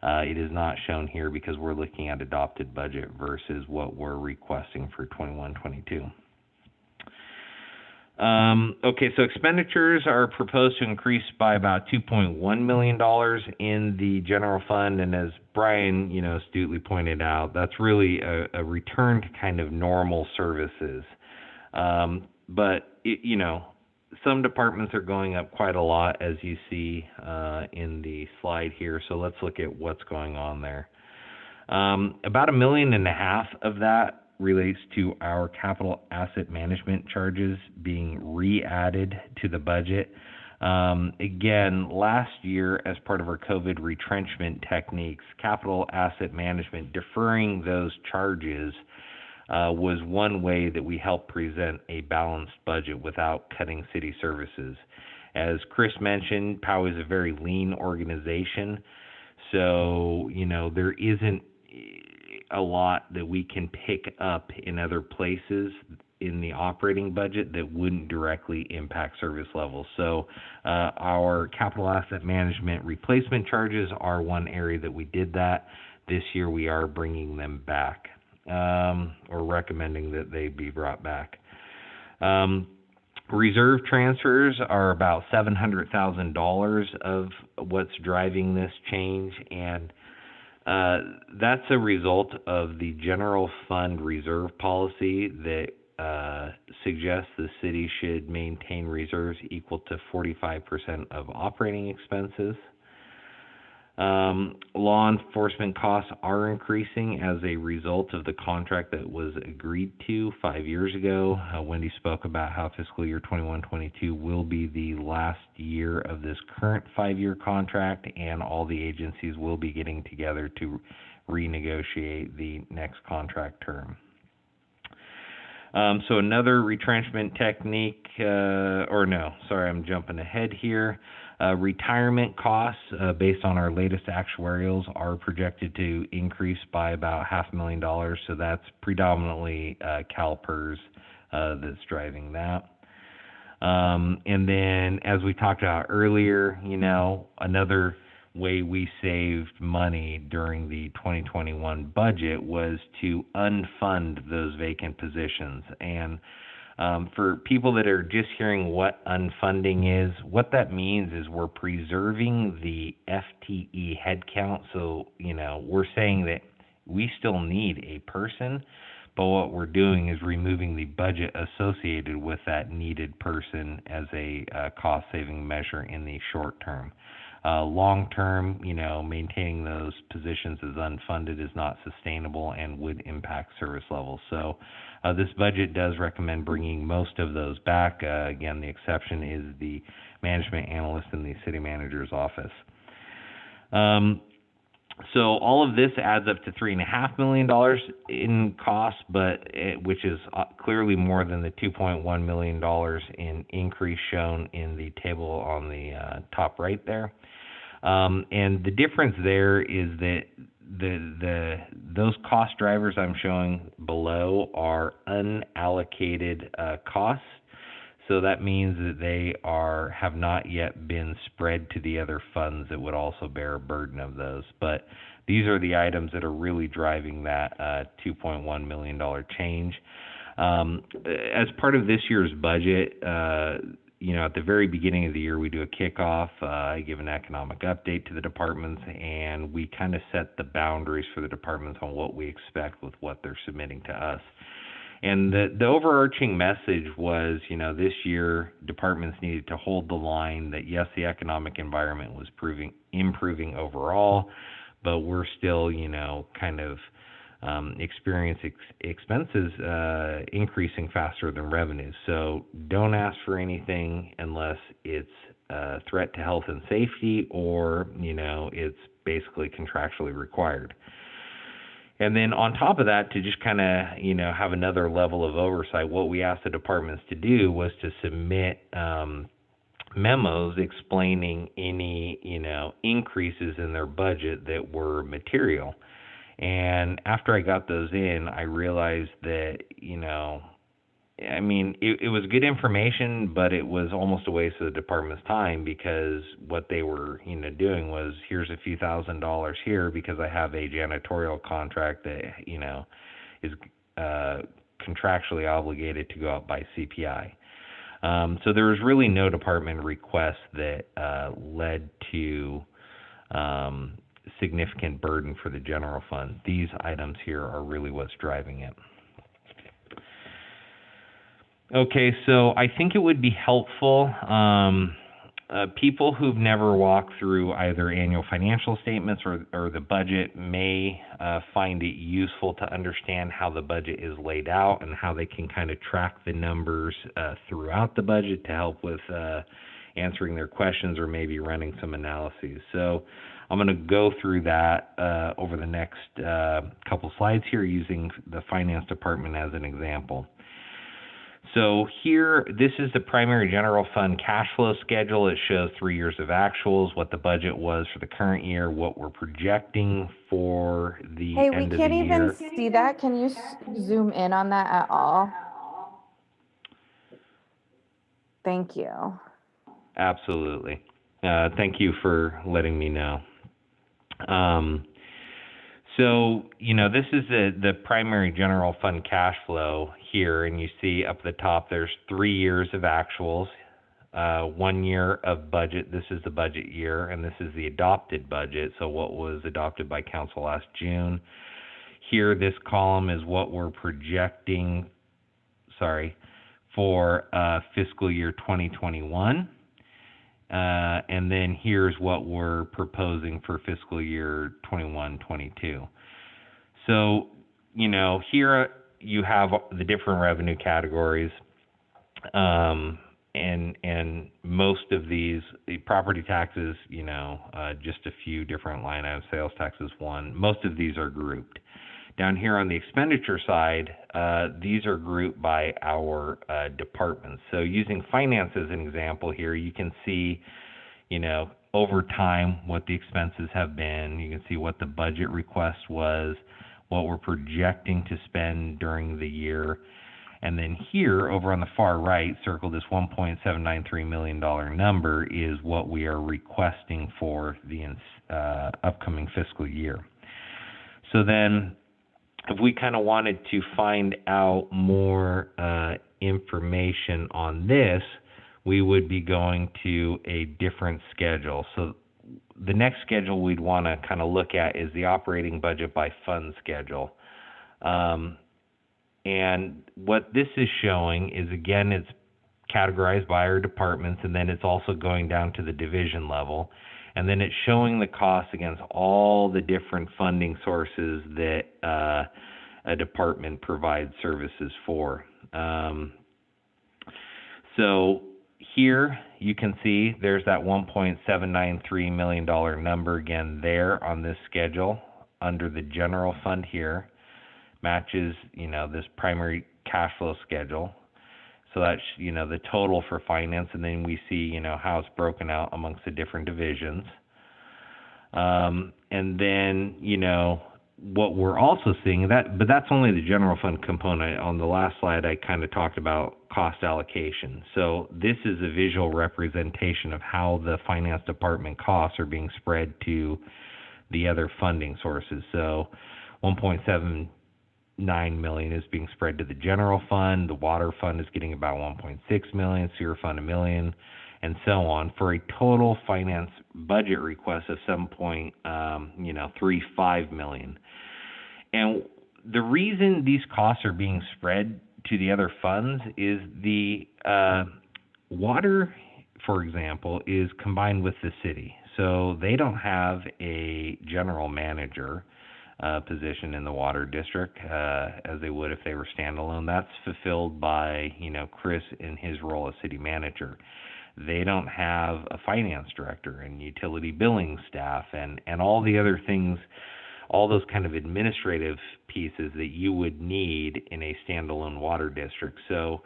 It is not shown here because we're looking at adopted budget versus what we're requesting for 21-22. Okay, so expenditures are proposed to increase by about $2.1 million in the general fund, and as Brian, astutely pointed out, that's really a return to kind of normal services. But some departments are going up quite a lot, as you see in the slide here. So let's look at what's going on there. About $1.5 million of that relates to our capital asset management charges being re-added to the budget. Again, last year, as part of our COVID retrenchment techniques, capital asset management, deferring those charges was one way that we helped present a balanced budget without cutting city services. As Chris mentioned, Poway is a very lean organization, so there isn't a lot that we can pick up in other places in the operating budget that wouldn't directly impact service levels. So our capital asset management replacement charges are one area that we did that. This year we are bringing them back, or recommending that they be brought back. Reserve transfers are about $700,000 of what's driving this change, and that's a result of the general fund reserve policy that suggests the city should maintain reserves equal to 45% of operating expenses. Law enforcement costs are increasing as a result of the contract that was agreed to 5 years ago. Wendy spoke about how fiscal year 21-22 will be the last year of this current 5-year contract, and all the agencies will be getting together to renegotiate the next contract term. So another retrenchment technique, I'm jumping ahead here. Retirement costs, based on our latest actuarials, are projected to increase by about $500,000. So that's predominantly CalPERS that's driving that. And then, as we talked about earlier, another way we saved money during the 2021 budget was to unfund those vacant positions. And for people that are just hearing what unfunding is, what that means is we're preserving the FTE headcount. So, we're saying that we still need a person, but what we're doing is removing the budget associated with that needed person as a cost-saving measure in the short term. Long term, maintaining those positions as unfunded is not sustainable and would impact service levels. So this budget does recommend bringing most of those back. Again, the exception is the management analyst in the city manager's office. So all of this adds up to $3.5 million in cost, which is clearly more than the $2.1 million in increase shown in the table on the top right there. And the difference there is that those cost drivers I'm showing below are unallocated costs. So that means that they have not yet been spread to the other funds that would also bear a burden of those. But these are the items that are really driving that $2.1 million change. As part of this year's budget, at the very beginning of the year, we do a kickoff. I give an economic update to the departments, and we kind of set the boundaries for the departments on what we expect with what they're submitting to us. And the overarching message was, this year departments needed to hold the line that yes, the economic environment was improving overall, but we're still, experiencing expenses increasing faster than revenues. So don't ask for anything unless it's a threat to health and safety or, it's basically contractually required. And then on top of that, to just kind of, have another level of oversight, what we asked the departments to do was to submit memos explaining any, increases in their budget that were material. And after I got those in, I realized that, it was good information, but it was almost a waste of the department's time because what they were, doing was, here's a few $1,000s here because I have a janitorial contract that, is contractually obligated to go up by CPI. So there was really no department request that led to significant burden for the general fund. These items here are really what's driving it. Okay, so I think it would be helpful, people who've never walked through either annual financial statements or the budget may find it useful to understand how the budget is laid out and how they can kind of track the numbers throughout the budget to help with answering their questions or maybe running some analyses. So I'm going to go through that over the next couple slides here using the finance department as an example. So here, this is the primary general fund cash flow schedule. It shows 3 years of actuals, what the budget was for the current year, what we're projecting for the Hey, end we of the can't year. even see that. Can you zoom in on that at all? Thank you. Absolutely. Thank you for letting me know. So, this is the primary general fund cash flow here, and you see up at the top, there's 3 years of actuals, 1 year of budget. This is the budget year, and this is the adopted budget. So what was adopted by council last June. Here, this column is what we're projecting, for fiscal year 2021. And then here's what we're proposing for fiscal year 21-22. So, here you have the different revenue categories, and most of these, the property taxes, just a few different line items, sales taxes one. Most of these are grouped. Down here on the expenditure side, these are grouped by our departments. So using finance as an example here, you can see, over time what the expenses have been. You can see what the budget request was, what we're projecting to spend during the year. And then here, over on the far right, circled this $1.793 million number is what we are requesting for the upcoming fiscal year. So then, if we kind of wanted to find out more information on this, we would be going to a different schedule. So the next schedule we'd want to kind of look at is the operating budget by fund schedule. And what this is showing is, again, it's categorized by our departments, and then it's also going down to the division level. And then it's showing the cost against all the different funding sources that a department provides services for. So here you can see there's that $1.793 million number again there on this schedule under the general fund here. Matches, this primary cash flow schedule. So that's, the total for finance, and then we see, how it's broken out amongst the different divisions. And then, what we're also seeing, but that's only the general fund component. On the last slide, I kind of talked about cost allocation. So this is a visual representation of how the finance department costs are being spread to the other funding sources. So 1.79 million is being spread to the general fund. The water fund is getting about 1.6 million, sewer fund $1 million, and so on, for a total finance budget request of 7.35 million. And the reason these costs are being spread to the other funds is the water, for example, is combined with the city. So they don't have a general manager position in the water district as they would if they were standalone. That's fulfilled by, Chris in his role as city manager. They don't have a finance director and utility billing staff and all the other things, all those kind of administrative pieces that you would need in a standalone water district. So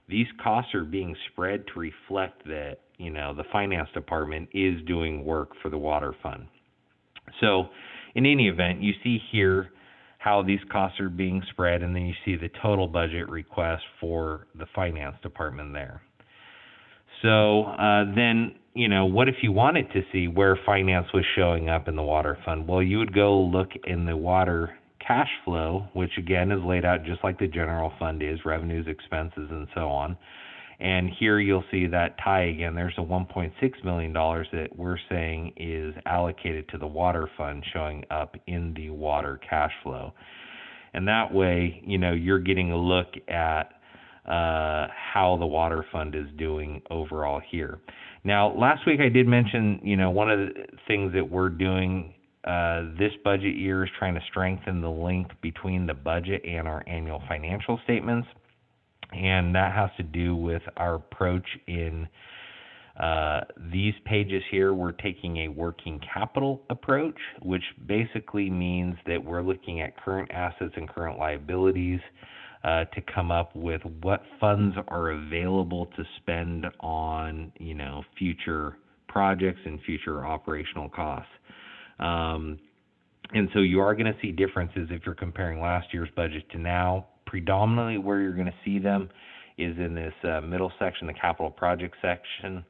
these costs are being spread to reflect that, the finance department is doing work for the water fund. So in any event, you see here how these costs are being spread, and then you see the total budget request for the finance department there. So then, what if you wanted to see where finance was showing up in the water fund? Well, you would go look in the water cash flow, which again is laid out just like the general fund is, revenues, expenses, and so on. And here you'll see that tie again. There's a $1.6 million that we're saying is allocated to the water fund showing up in the water cash flow. And that way, you're getting a look at how the water fund is doing overall here. Now, last week I did mention, one of the things that we're doing this budget year is trying to strengthen the link between the budget and our annual financial statements. And that has to do with our approach in these pages here. We're taking a working capital approach, which basically means that we're looking at current assets and current liabilities to come up with what funds are available to spend on, future projects and future operational costs. And so you are going to see differences if you're comparing last year's budget to now. Predominantly where you're going to see them is in this middle section, the capital project section.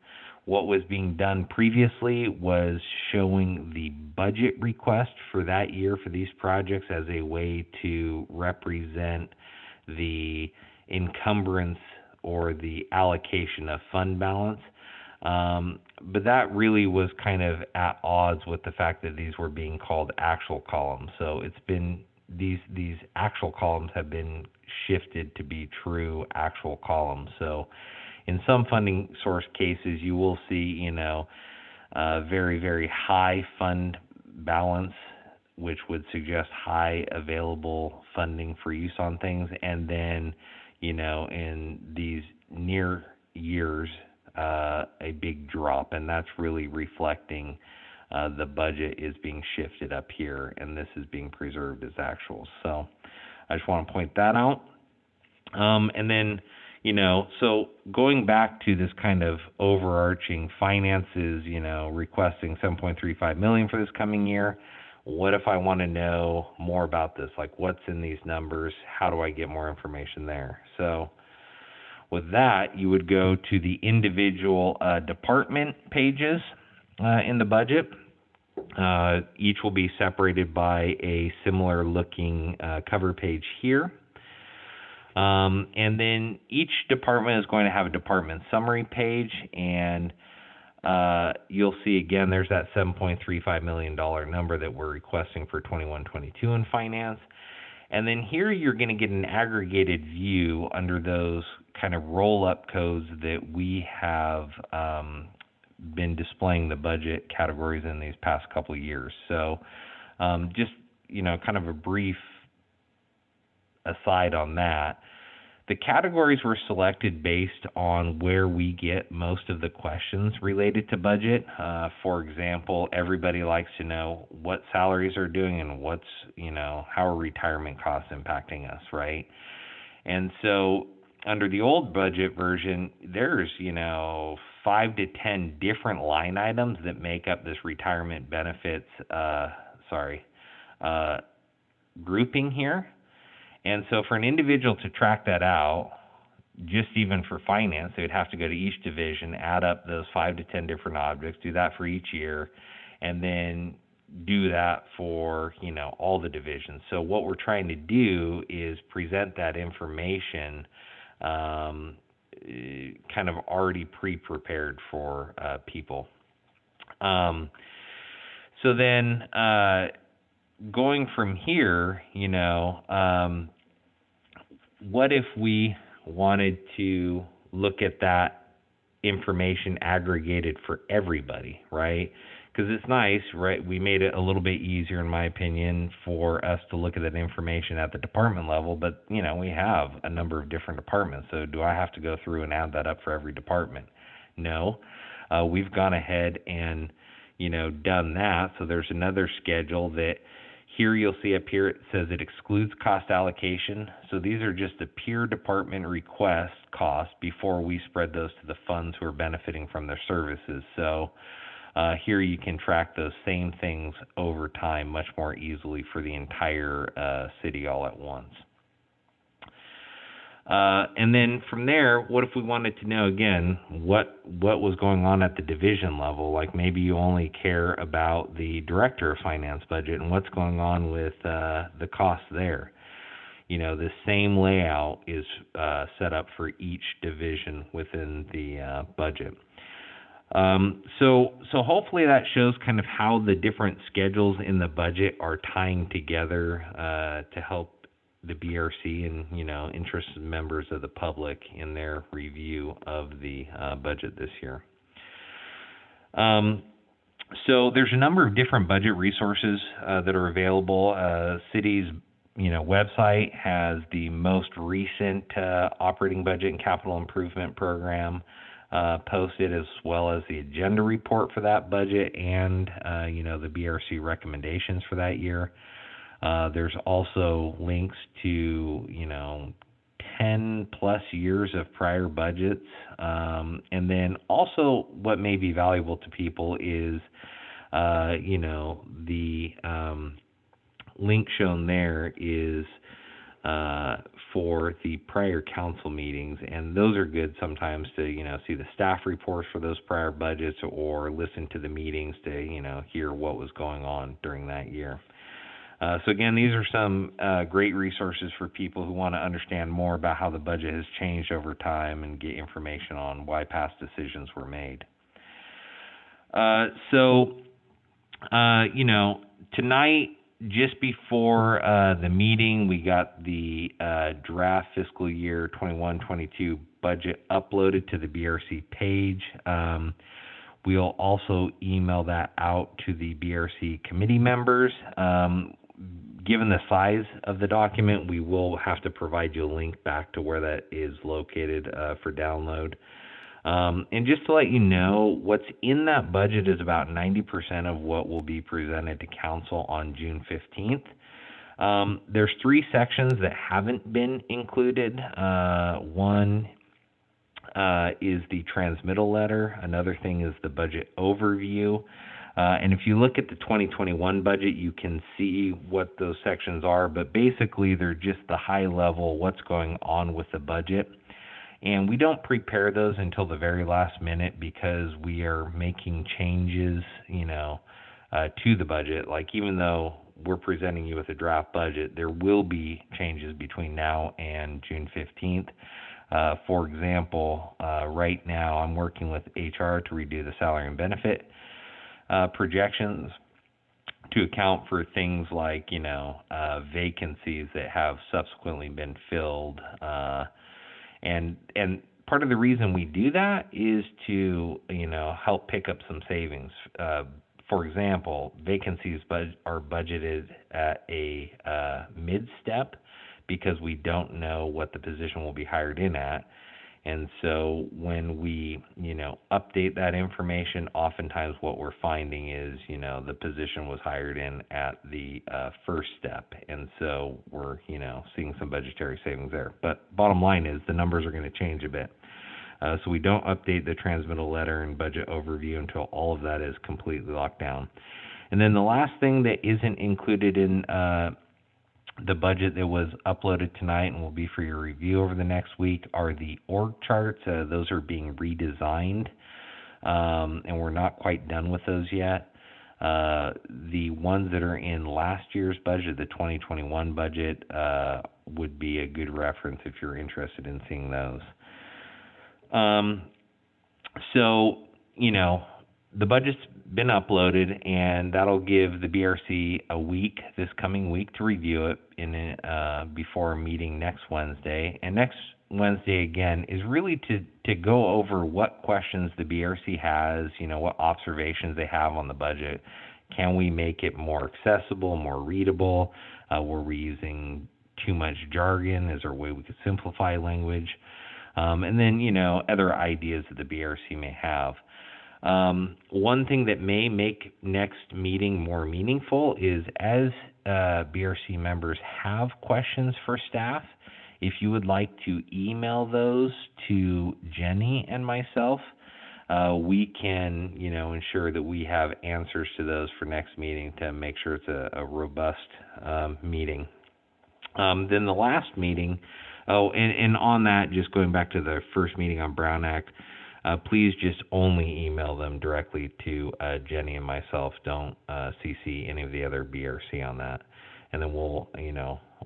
What was being done previously was showing the budget request for that year for these projects as a way to represent the encumbrance or the allocation of fund balance. But that really was kind of at odds with the fact that these were being called actual columns. So it's been these actual columns have been shifted to be true actual columns. So in some funding source cases, you will see, very, very high fund balance, which would suggest high available funding for use on things. And then, in these near years, a big drop. And that's really reflecting the budget is being shifted up here, and this is being preserved as actual. So I just want to point that out. And then, so going back to this kind of overarching finances, requesting $7.35 million for this coming year. what if I want to know more about this? Like, what's in these numbers? How do I get more information there? So with that, you would go to the individual department pages in the budget. Each will be separated by a similar looking cover page here. And then each department is going to have a department summary page, and you'll see again there's that $7.35 million number that we're requesting for 21-22 in finance. And then here you're going to get an aggregated view under those kind of roll-up codes that we have been displaying the budget categories in these past couple of years. So just, kind of a brief aside on that. The categories were selected based on where we get most of the questions related to budget. For example, everybody likes to know what salaries are doing and what's, how are retirement costs impacting us, right? And so under the old budget version, there's, 5 to 10 different line items that make up this retirement benefits, grouping here. And so for an individual to track that out, just even for finance, they would have to go to each division, add up those 5 to 10 different objects, do that for each year, and then do that for, all the divisions. So what we're trying to do is present that information kind of already pre-prepared for people. So then going from here, what if we wanted to look at that information aggregated for everybody, right? Because it's nice, right? We made it a little bit easier, in my opinion, for us to look at that information at the department level, but, we have a number of different departments. So do I have to go through and add that up for every department? No. We've gone ahead and, done that. So there's another schedule that here you'll see up here, it says it excludes cost allocation. So these are just the peer department request costs before we spread those to the funds who are benefiting from their services. So here you can track those same things over time much more easily for the entire city all at once. And then from there, what if we wanted to know again what was going on at the division level? Like maybe you only care about the director of finance budget and what's going on with the costs there. The same layout is set up for each division within the budget. So hopefully that shows kind of how the different schedules in the budget are tying together to help the BRC and, interested members of the public in their review of the budget this year. So there's a number of different budget resources that are available. City's, website has the most recent operating budget and capital improvement program posted, as well as the agenda report for that budget and, the BRC recommendations for that year. There's also links to, 10 plus years of prior budgets. And then also what may be valuable to people is, the link shown there is for the prior council meetings. And those are good sometimes to, see the staff reports for those prior budgets or listen to the meetings to, hear what was going on during that year. So again, these are some great resources for people who want to understand more about how the budget has changed over time and get information on why past decisions were made. Tonight, just before the meeting, we got the draft fiscal year 21-22 budget uploaded to the BRC page. We'll also email that out to the BRC committee members. Given the size of the document, we will have to provide you a link back to where that is located for download. And just to let you know, what's in that budget is about 90% of what will be presented to council on June 15th. There's 3 sections that haven't been included. One is the transmittal letter. Another thing is the budget overview. And if you look at the 2021 budget, you can see what those sections are, but basically they're just the high level, what's going on with the budget. And we don't prepare those until the very last minute because we are making changes, to the budget. Like, even though we're presenting you with a draft budget, there will be changes between now and June 15th. For example, right now I'm working with HR to redo the salary and benefit projections to account for things like, vacancies that have subsequently been filled. And part of the reason we do that is to, help pick up some savings. For example, vacancies are budgeted at a mid-step because we don't know what the position will be hired in at. And so when we, update that information, oftentimes what we're finding is, the position was hired in at the first step. And so we're, seeing some budgetary savings there. But bottom line is the numbers are going to change a bit. So we don't update the transmittal letter and budget overview until all of that is completely locked down. And then the last thing that isn't included in the budget that was uploaded tonight and will be for your review over the next week are the org charts. Those are being redesigned, and we're not quite done with those yet. The ones that are in last year's budget, the 2021 budget, would be a good reference if you're interested in seeing those. So, the budget's been uploaded, and that'll give the BRC a week, this coming week, to review it before our meeting next Wednesday. And next Wednesday, again, is really to go over what questions the BRC has, what observations they have on the budget. Can we make it more accessible, more readable? Were we using too much jargon? Is there a way we could simplify language? And then, other ideas that the BRC may have. One thing that may make next meeting more meaningful is as BRC members have questions for staff, if you would like to email those to Jenny and myself, we can, ensure that we have answers to those for next meeting to make sure it's a robust meeting. Then the last meeting, and on that, just going back to the first meeting on Brown Act, please just only email them directly to Jenny and myself. Don't CC any of the other BRC on that. And then we'll,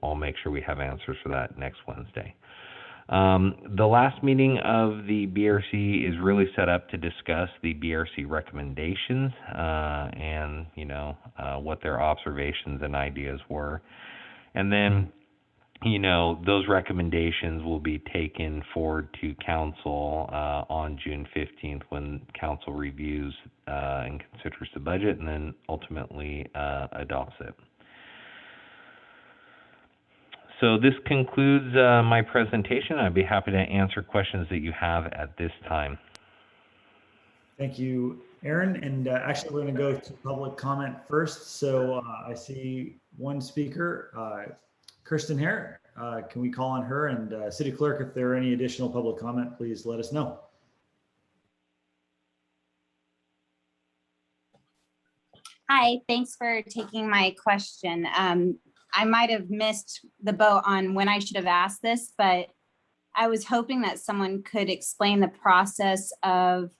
I'll make sure we have answers for that next Wednesday. The last meeting of the BRC is really set up to discuss the BRC recommendations and, what their observations and ideas were. And then, those recommendations will be taken forward to council on June 15th when council reviews and considers the budget and then ultimately adopts it. So this concludes my presentation. I'd be happy to answer questions that you have at this time. Thank you, Aaron. And actually, we're going to go to public comment first. So I see one speaker, Kirsten Hare. Can we call on her? And City Clerk, if there are any additional public comment, please let us know. Hi, thanks for taking my question. I might have missed the boat on when I should have asked this, but I was hoping that someone could explain the process of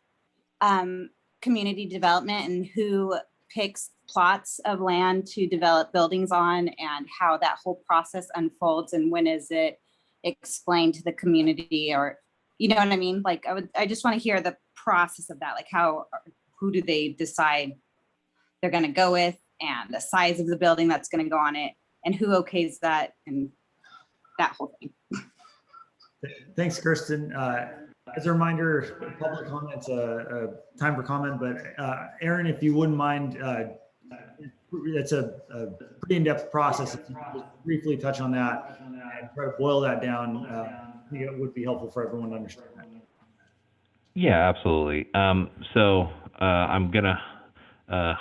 community development and who picks plots of land to develop buildings on and how that whole process unfolds and when is it explained to the community, or you know what I mean? Like I just want to hear the process of that, like who do they decide they're going to go with and the size of the building that's going to go on it and who okays that and that whole thing. Thanks, Kirsten. As a reminder, public comment's time for comment, but Aaron, if you wouldn't mind, it's a pretty in-depth process. If you could just briefly touch on that and try to boil that down, I think it would be helpful for everyone to understand that. Yeah, absolutely. So I'm going to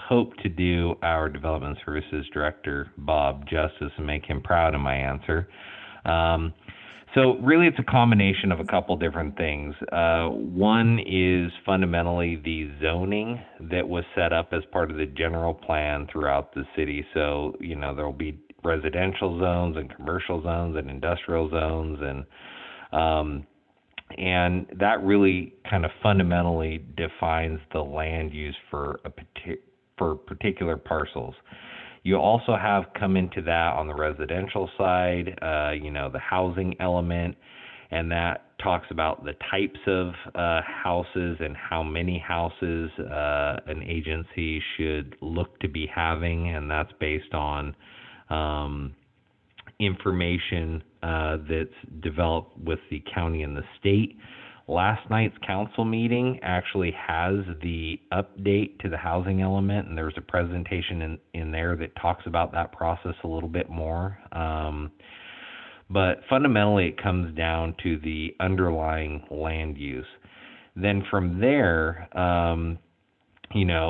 hope to do our Development Services Director, Bob, justice and make him proud of my answer. So really, it's a combination of a couple different things. One is fundamentally the zoning that was set up as part of the general plan throughout the city. So, there'll be residential zones and commercial zones and industrial zones, and that really kind of fundamentally defines the land use for particular parcels. You also have come into that on the residential side, the housing element, and that talks about the types of houses and how many houses an agency should look to be having, and that's based on information that's developed with the county and the state. Last night's council meeting actually has the update to the housing element, and there's a presentation in there that talks about that process a little bit more. But fundamentally, it comes down to the underlying land use. Then from there,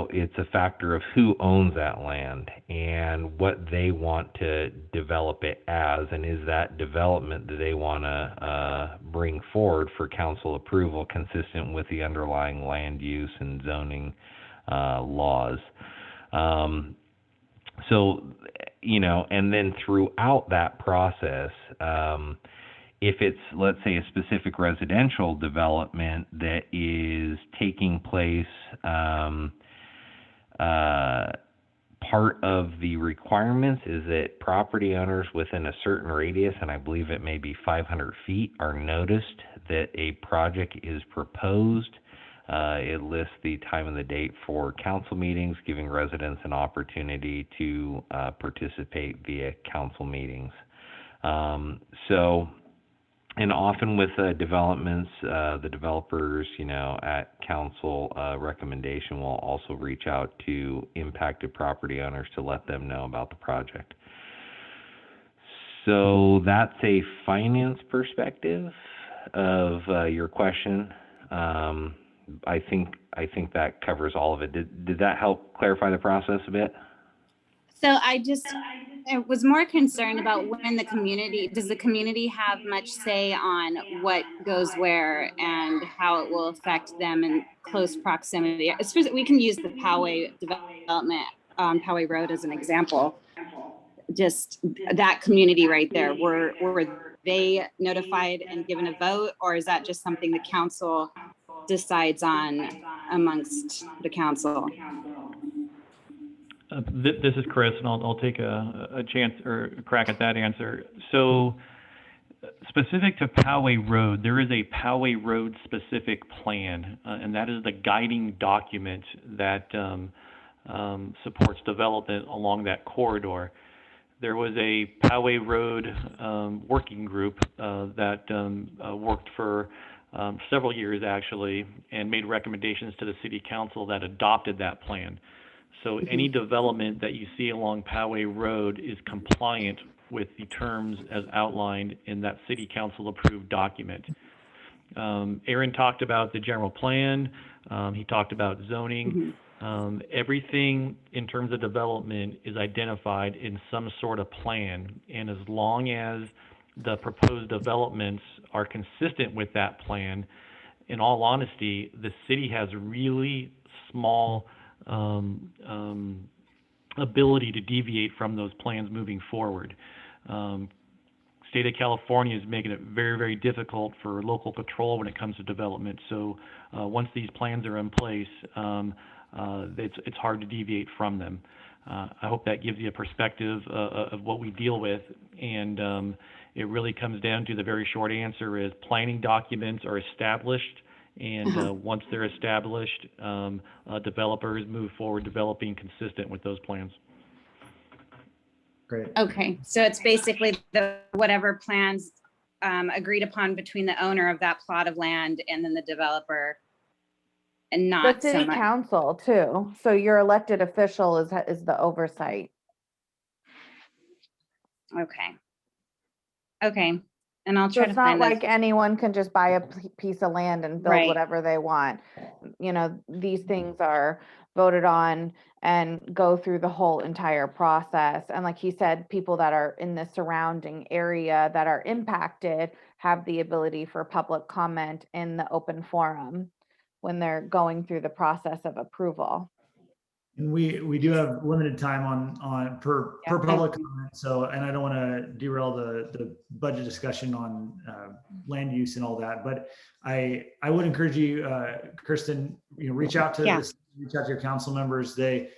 it's a factor of who owns that land and what they want to develop it as, and is that development that they want to bring forward for council approval consistent with the underlying land use and zoning laws. And then throughout that process, if it's, let's say, a specific residential development that is taking place, part of the requirements is that property owners within a certain radius, and I believe it may be 500 feet, are noticed that a project is proposed. It lists the time and the date for council meetings, giving residents an opportunity to participate via council meetings. And often with developments, the developers, at council recommendation will also reach out to impacted property owners to let them know about the project. So that's a finance perspective of your question. I think that covers all of it. Did that help clarify the process a bit? So I was more concerned about does the community have much say on what goes where and how it will affect them in close proximity? We can use the Poway development on Poway Road as an example. Just that community right there, were they notified and given a vote, or is that just something the council decides on amongst the council? This is Chris, and I'll take a chance or a crack at that answer. So, specific to Poway Road, there is a Poway Road specific plan, and that is the guiding document that supports development along that corridor. There was a Poway Road working group that worked for several years actually, and made recommendations to the city council that adopted that plan. So any development that you see along Poway Road is compliant with the terms as outlined in that city council approved document. Aaron talked about the general plan. He talked about zoning. Everything in terms of development is identified in some sort of plan. And as long as the proposed developments are consistent with that plan, in all honesty, the city has really small ability to deviate from those plans moving forward. State of California is making it very, very difficult for local control when it comes to development. So once these plans are in place, it's hard to deviate from them. I hope that gives you a perspective of what we deal with. And it really comes down to the very short answer is planning documents are established. And once they're established, developers move forward developing consistent with those plans. Great. Okay, so it's basically whatever plans agreed upon between the owner of that plot of land and then the developer, and not The city council too. So your elected official is the oversight. Okay. And I'll So try to it's not find like anyone can just buy a piece of land and build Right. whatever they want. These things are voted on and go through the whole entire process. And like he said, people that are in the surrounding area that are impacted have the ability for public comment in the open forum when they're going through the process of approval. And we do have limited time on per public comment. So, and I don't want to derail the budget discussion on land use and all that, but I would encourage you, Kristen, reach out to reach out to your council members. They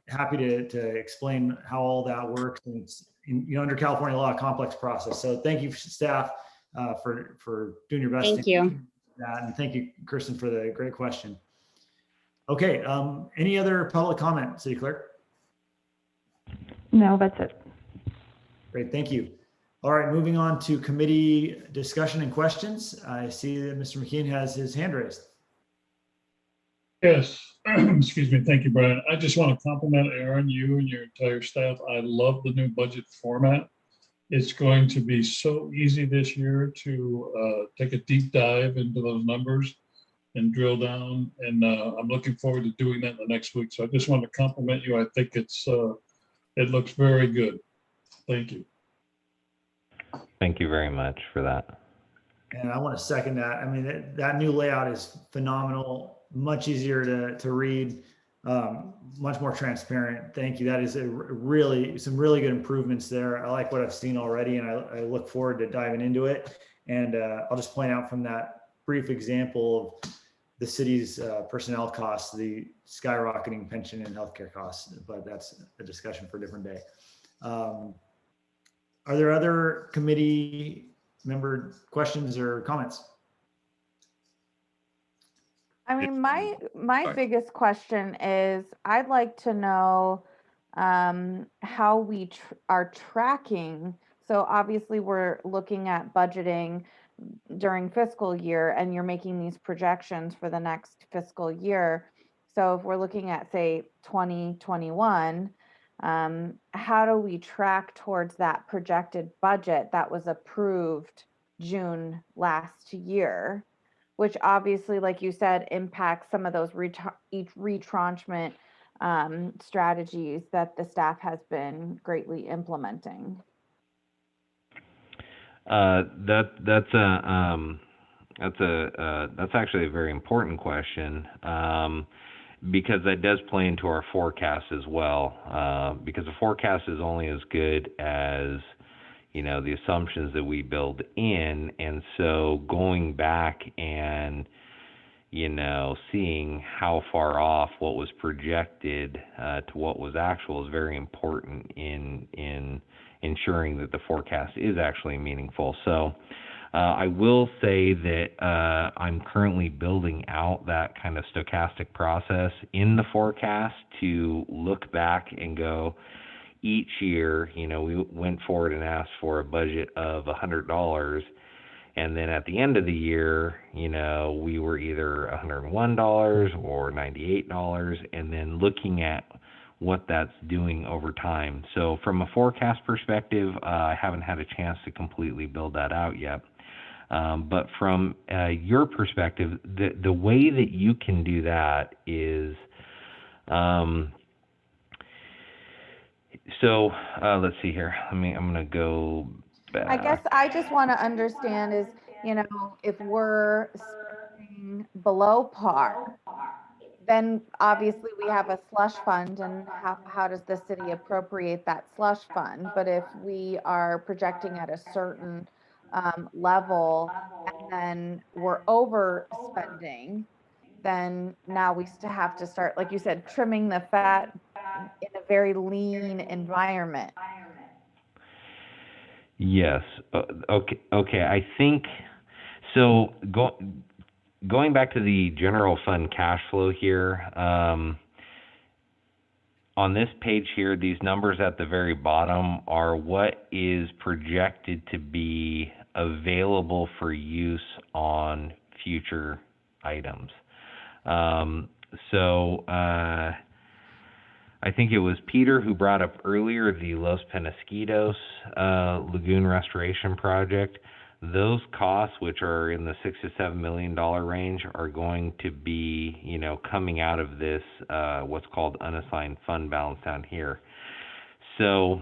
happy to explain how all that works. And it's under California law, a complex process. So thank you, staff, for doing your best. Thank you. That, and thank you, Kristen, for the great question. Okay, any other public comment, City Clerk? No, that's it. Great, thank you. All right, moving on to committee discussion and questions. I see that Mr. McKeon has his hand raised. Yes, excuse me. Thank you, Brian. I just want to compliment Aaron, you and your entire staff. I love the new budget format. It's going to be so easy this year to take a deep dive into those numbers and drill down. And I'm looking forward to doing that in the next week. So I just want to compliment you. I think it looks very good. Thank you. Thank you very much for that. And I want to second that. I mean, that new layout is phenomenal, much easier to read, much more transparent. Thank you. That is some really good improvements there. I like what I've seen already, and I look forward to diving into it. And I'll just point out from that brief example of the city's personnel costs, the skyrocketing pension and healthcare costs, but that's a discussion for a different day. Are there other committee member questions or comments? I mean, my biggest question is I'd like to know how we are tracking. So obviously we're looking at budgeting during fiscal year, and you're making these projections for the next fiscal year. So if we're looking at, say, 2021, how do we track towards that projected budget that was approved June last year, which obviously, like you said, impacts some of those retranchement strategies that the staff has been greatly implementing? That's actually a very important question, because that does play into our forecast as well, because the forecast is only as good as the assumptions that we build in. And so going back and seeing how far off what was projected to what was actual is very important in ensuring that the forecast is actually meaningful. So I will say that I'm currently building out that kind of stochastic process in the forecast to look back and go, each year, we went forward and asked for a budget of $100. And then at the end of the year, we were either $101 or $98, and then looking at what that's doing over time. So from a forecast perspective, I haven't had a chance to completely build that out yet. But from your perspective, the way that you can do that is, let's see here. I'm going to go back. I guess I just want to understand is, if we're spending below par, then obviously we have a slush fund, and how does the city appropriate that slush fund? But if we are projecting at a certain level and then we're overspending, then now we have to start, like you said, trimming the fat in a very lean environment. Yes. Okay. I think so. Going back to the general fund cash flow here, on this page here, these numbers at the very bottom are what is projected to be available for use on future items. I think it was Peter who brought up earlier the Los Penasquitos Lagoon Restoration Project. Those costs, which are in the $6 to $7 million range, are going to be, coming out of this what's called unassigned fund balance down here. So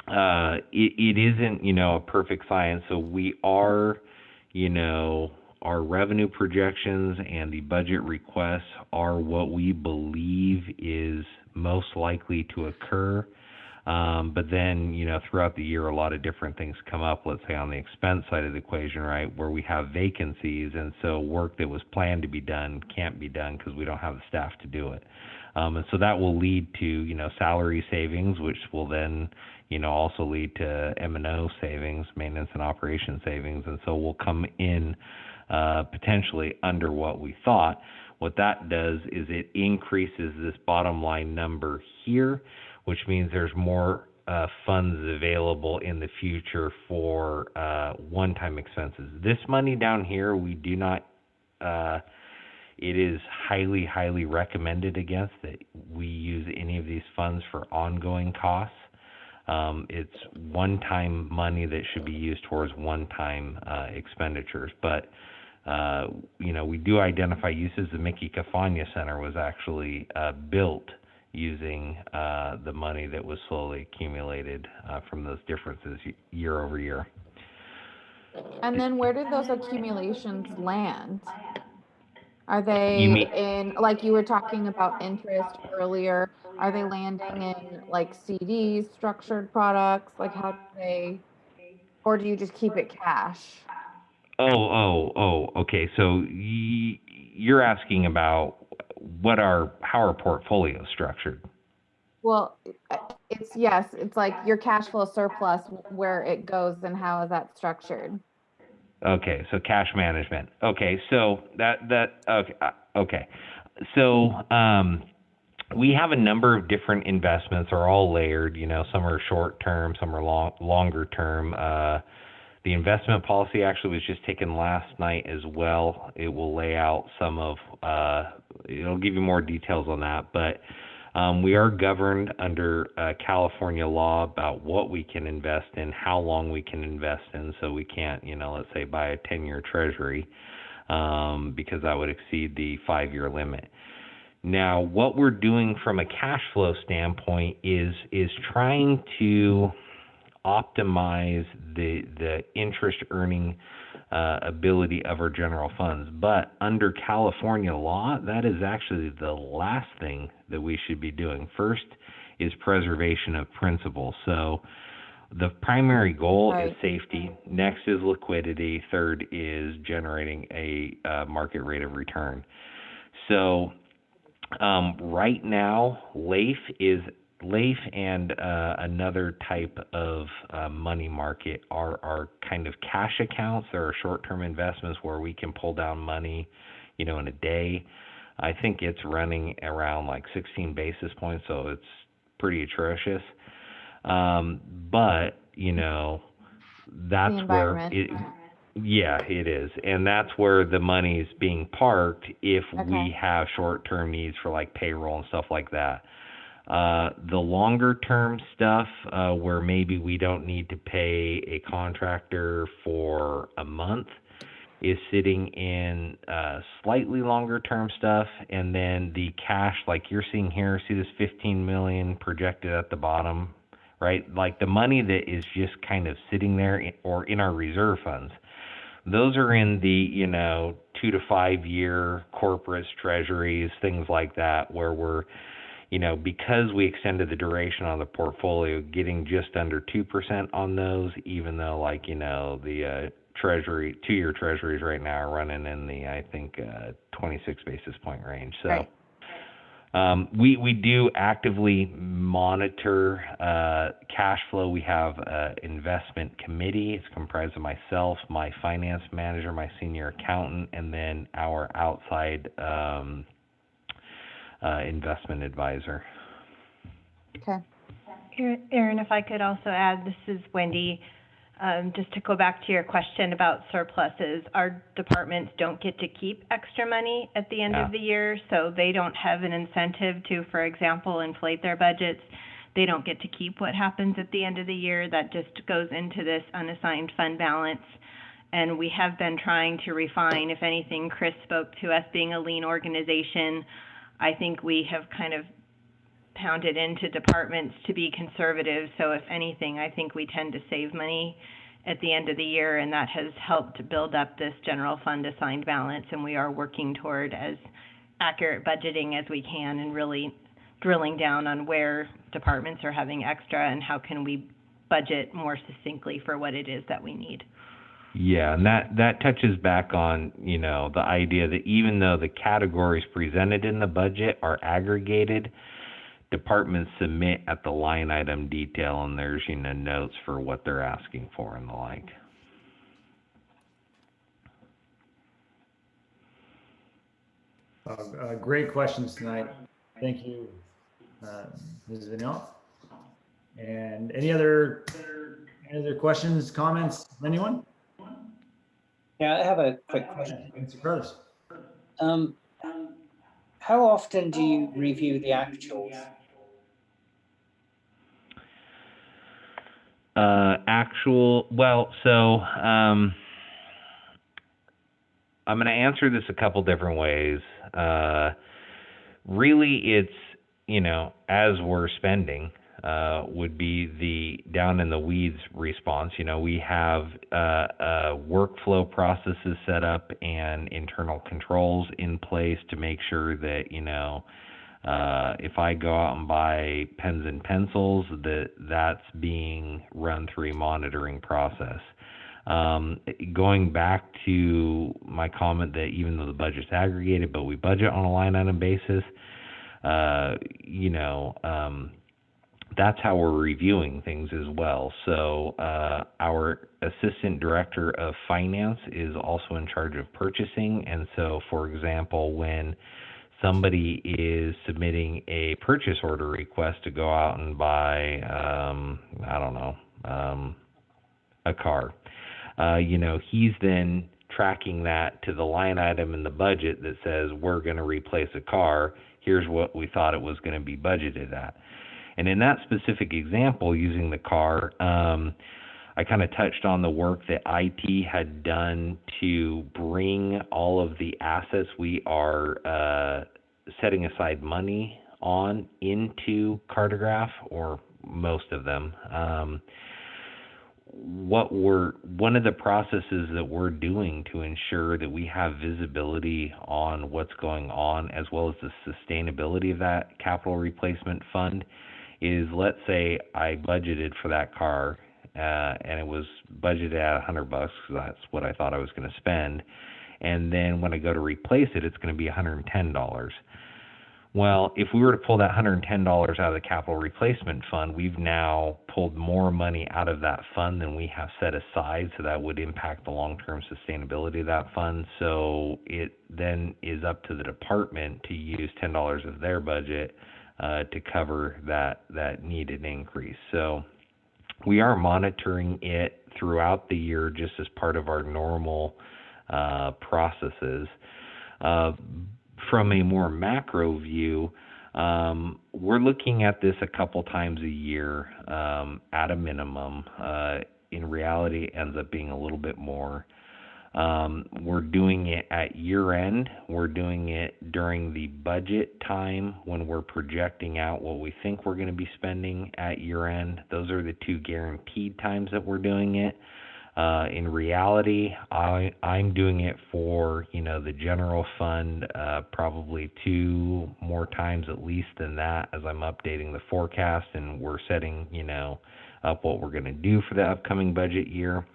it isn't, a perfect science. So we are, our revenue projections and the budget requests are what we believe is most likely to occur. But then, throughout the year, a lot of different things come up, let's say on the expense side of the equation, right, where we have vacancies. And so work that was planned to be done can't be done because we don't have the staff to do it. And so that will lead to, salary savings, which will then, also lead to M&O savings, maintenance and operation savings. And so we'll come in potentially under what we thought. What that does is it increases this bottom line number here, which means there's more funds available in the future for one-time expenses. This money down here, we do not, it is highly, highly recommended against that we use any of these funds for ongoing costs. It's one-time money that should be used towards one-time expenditures. But, we do identify uses. The Mickey Cafagna Center was actually built using the money that was slowly accumulated from those differences year over year. And then where did those accumulations land? Are they in, like you were talking about interest earlier, are they landing in like CDs, structured products? Like how do they, or do you just keep it cash? Okay. So you're asking about how our portfolio is structured. Well, it's like your cash flow surplus, where it goes and how is that structured? Okay, so cash management. Okay, so okay. So we have a number of different investments, are all layered. Some are short term, some are longer term. The investment policy actually was just taken last night as well. It will lay out some of. It'll give you more details on that, but. We are governed under California law about what we can invest in, how long we can invest in. So we can't, let's say buy a 10-year treasury because that would exceed the 5-year limit. Now, what we're doing from a cash flow standpoint is trying to optimize the interest earning ability of our general funds. But under California law, that is actually the last thing that we should be doing. First is preservation of principal. So the primary goal is safety. Next is liquidity. Third is generating a market rate of return. So right now, LAIF and another type of money market are kind of cash accounts. There are short-term investments where we can pull down money, in a day. I think it's running around like 16 basis points, so it's pretty atrocious. But, that's where it is. And that's where the money's being parked if we have short-term needs for like payroll and stuff like that. The longer term stuff, where maybe we don't need to pay a contractor for a month, is sitting in slightly longer term stuff. And then the cash, like you're seeing here, see this 15 million projected at the bottom, right? Like the money that is just kind of sitting there or in our reserve funds. Those are in the, 2 to 5 year corporates, treasuries, things like that, where we're, because we extended the duration on the portfolio, getting just under 2% on those, even though the treasury, 2-year treasuries right now are running in the, I think, 26 basis point range. So we do actively monitor cash flow. We have an investment committee. It's comprised of myself, my finance manager, my senior accountant, and then our outside investment advisor. Okay. Erin, if I could also add, this is Wendy. Just to go back to your question about surpluses, our departments don't get to keep extra money at the end of the year, so they don't have an incentive to, for example, inflate their budgets. They don't get to keep what happens at the end of the year. That just goes into this unassigned fund balance. And we have been trying to refine. If anything, Chris spoke to us being a lean organization. I think we have kind of pounded into departments to be conservative. So if anything, I think we tend to save money at the end of the year, and that has helped build up this general fund assigned balance. And we are working toward as accurate budgeting as we can and really drilling down on where departments are having extra and how can we budget more succinctly for what it is that we need. Yeah, and that touches back on, you know, the idea that even though the categories presented in the budget are aggregated, departments submit at the line item detail, and there's, you know, notes for what they're asking for and the like. Great questions tonight. Thank you, Ms. Vigneault. And any other questions, comments, anyone? Yeah, I have a quick question. Mr. Curtis. How often do you review the actuals? I'm going to answer this a couple different ways. Really, it's, you know, as we're spending, would be the down in the weeds response. You know, we have workflow processes set up and internal controls in place to make sure that, you know, if I go out and buy pens and pencils, that's being run through a monitoring process. Going back to my comment that even though the budget's aggregated, but we budget on a line item basis, you know, that's how we're reviewing things as well. So our assistant director of finance is also in charge of purchasing. And so, for example, when somebody is submitting a purchase order request to go out and buy, I don't know, a car, you know, he's then tracking that to the line item in the budget that says we're going to replace a car. Here's what we thought it was going to be budgeted at. And in that specific example, using the car, I kind of touched on the work that IT had done to bring all of the assets we are setting aside money on into Cartograph, or most of them. One of the processes that we're doing to ensure that we have visibility on what's going on, as well as the sustainability of that capital replacement fund, is, let's say I budgeted for that car and it was budgeted at $100 because that's what I thought I was going to spend, and then when I go to replace it, it's going to be $110. Well, if we were to pull that $110 out of the capital replacement fund, we've now pulled more money out of that fund than we have set aside, so that would impact the long-term sustainability of that fund. So it then is up to the department to use $10 of their budget to cover that needed increase. So we are monitoring it throughout the year just as part of our normal processes. From a more macro view, we're looking at this a couple times a year at a minimum. In reality, it ends up being a little bit more. We're doing it at year end. We're doing it during the budget time when we're projecting out what we think we're going to be spending at year end. Those are the two guaranteed times that we're doing it. In reality, I'm doing it for, you know, the general fund probably 2 more times at least than that, as I'm updating the forecast and we're setting, you know, up what we're going to do for the upcoming budget year.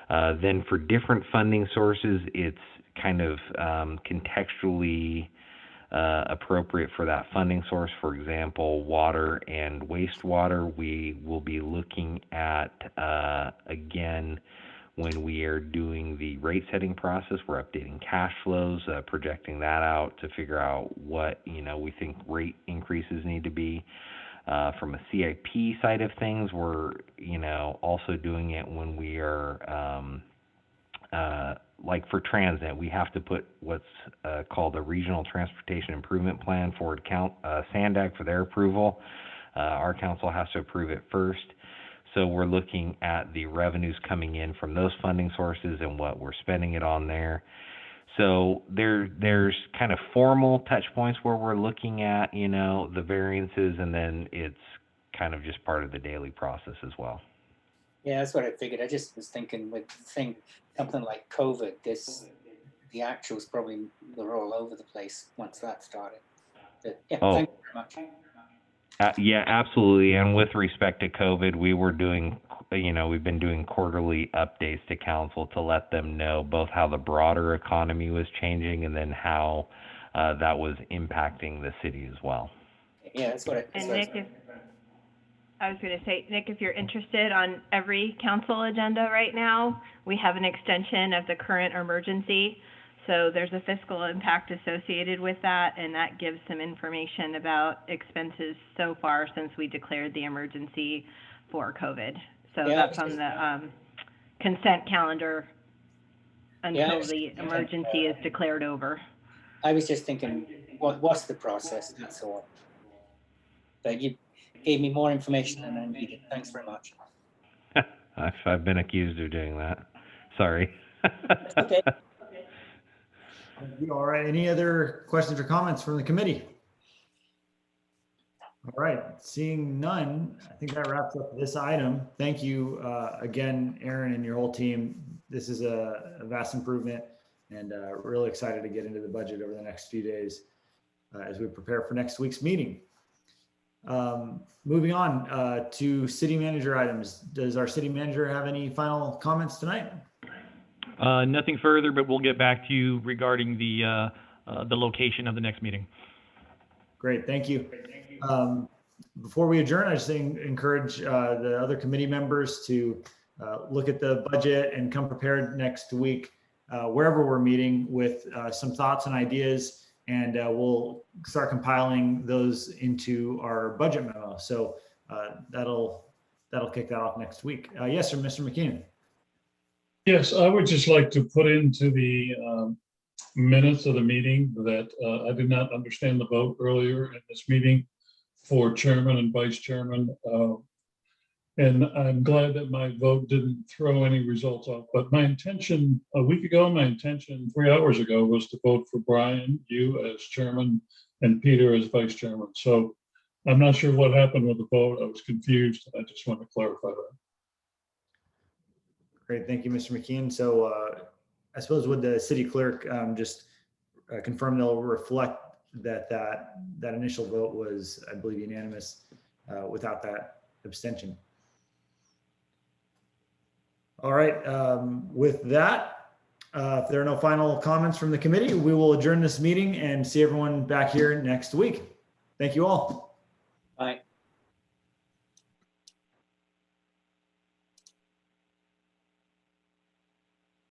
Then for different funding sources, it's kind of contextually appropriate for that funding source. For example, water and wastewater, we will be looking at, again, when we are doing the rate setting process, we're updating cash flows, projecting that out to figure out what, you know, we think rate increases need to be. From a CIP side of things, we're, you know, also doing it when we are, like for transit, we have to put what's called a Regional Transportation Improvement Plan forward SANDAG for their approval. Our council has to approve it first. So we're looking at the revenues coming in from those funding sources and what we're spending it on there. So there's kind of formal touch points where we're looking at, you know, the variances, and then it's kind of just part of the daily process as well. Yeah, that's what I figured. I just was thinking with something like COVID, the actuals probably were all over the place once that started. But yeah, thank you very much. Yeah, absolutely. And with respect to COVID, we were doing, you know, we've been doing quarterly updates to council to let them know both how the broader economy was changing and then how that was impacting the city as well. Yeah, that's what And Nick, I was going to say, Nick, if you're interested, on every council agenda right now, we have an extension of the current emergency. So there's a fiscal impact associated with that, and that gives some information about expenses so far since we declared the emergency for COVID. So Yeah, that's on the consent calendar until the emergency is declared over. I was just thinking, what's the process? That's all. But you gave me more information than I needed. Thanks very much. I've been accused of doing that. Sorry. Okay. All right. Any other questions or comments from the committee? All right. Seeing none, I think that wraps up this item. Thank you again, Aaron and your whole team. This is a vast improvement, and really excited to get into the budget over the next few days as we prepare for next week's meeting. Moving on to city manager items. Does our city manager have any final comments tonight? Nothing further, but we'll get back to you regarding the location of the next meeting. Great, thank you. Before we adjourn, I just encourage the other committee members to look at the budget and come prepared next week, wherever we're meeting, with some thoughts and ideas, and we'll start compiling those into our budget memo. So that'll kick that off next week. Yes, sir, Mr. McKeon. Yes, I would just like to put into the minutes of the meeting that I did not understand the vote earlier in this meeting for chairman and vice chairman. And I'm glad that my vote didn't throw any results off. But my intention a week ago, my intention 3 hours ago, was to vote for Brian, you as chairman, and Peter as vice chairman. So I'm not sure what happened with the vote. I was confused. I just want to clarify that. Great, thank you, Mr. McKeon. So I suppose would the city clerk just confirm they'll reflect that initial vote was, I believe, unanimous without that abstention. All right, with that, if there are no final comments from the committee, we will adjourn this meeting and see everyone back here next week. Thank you all.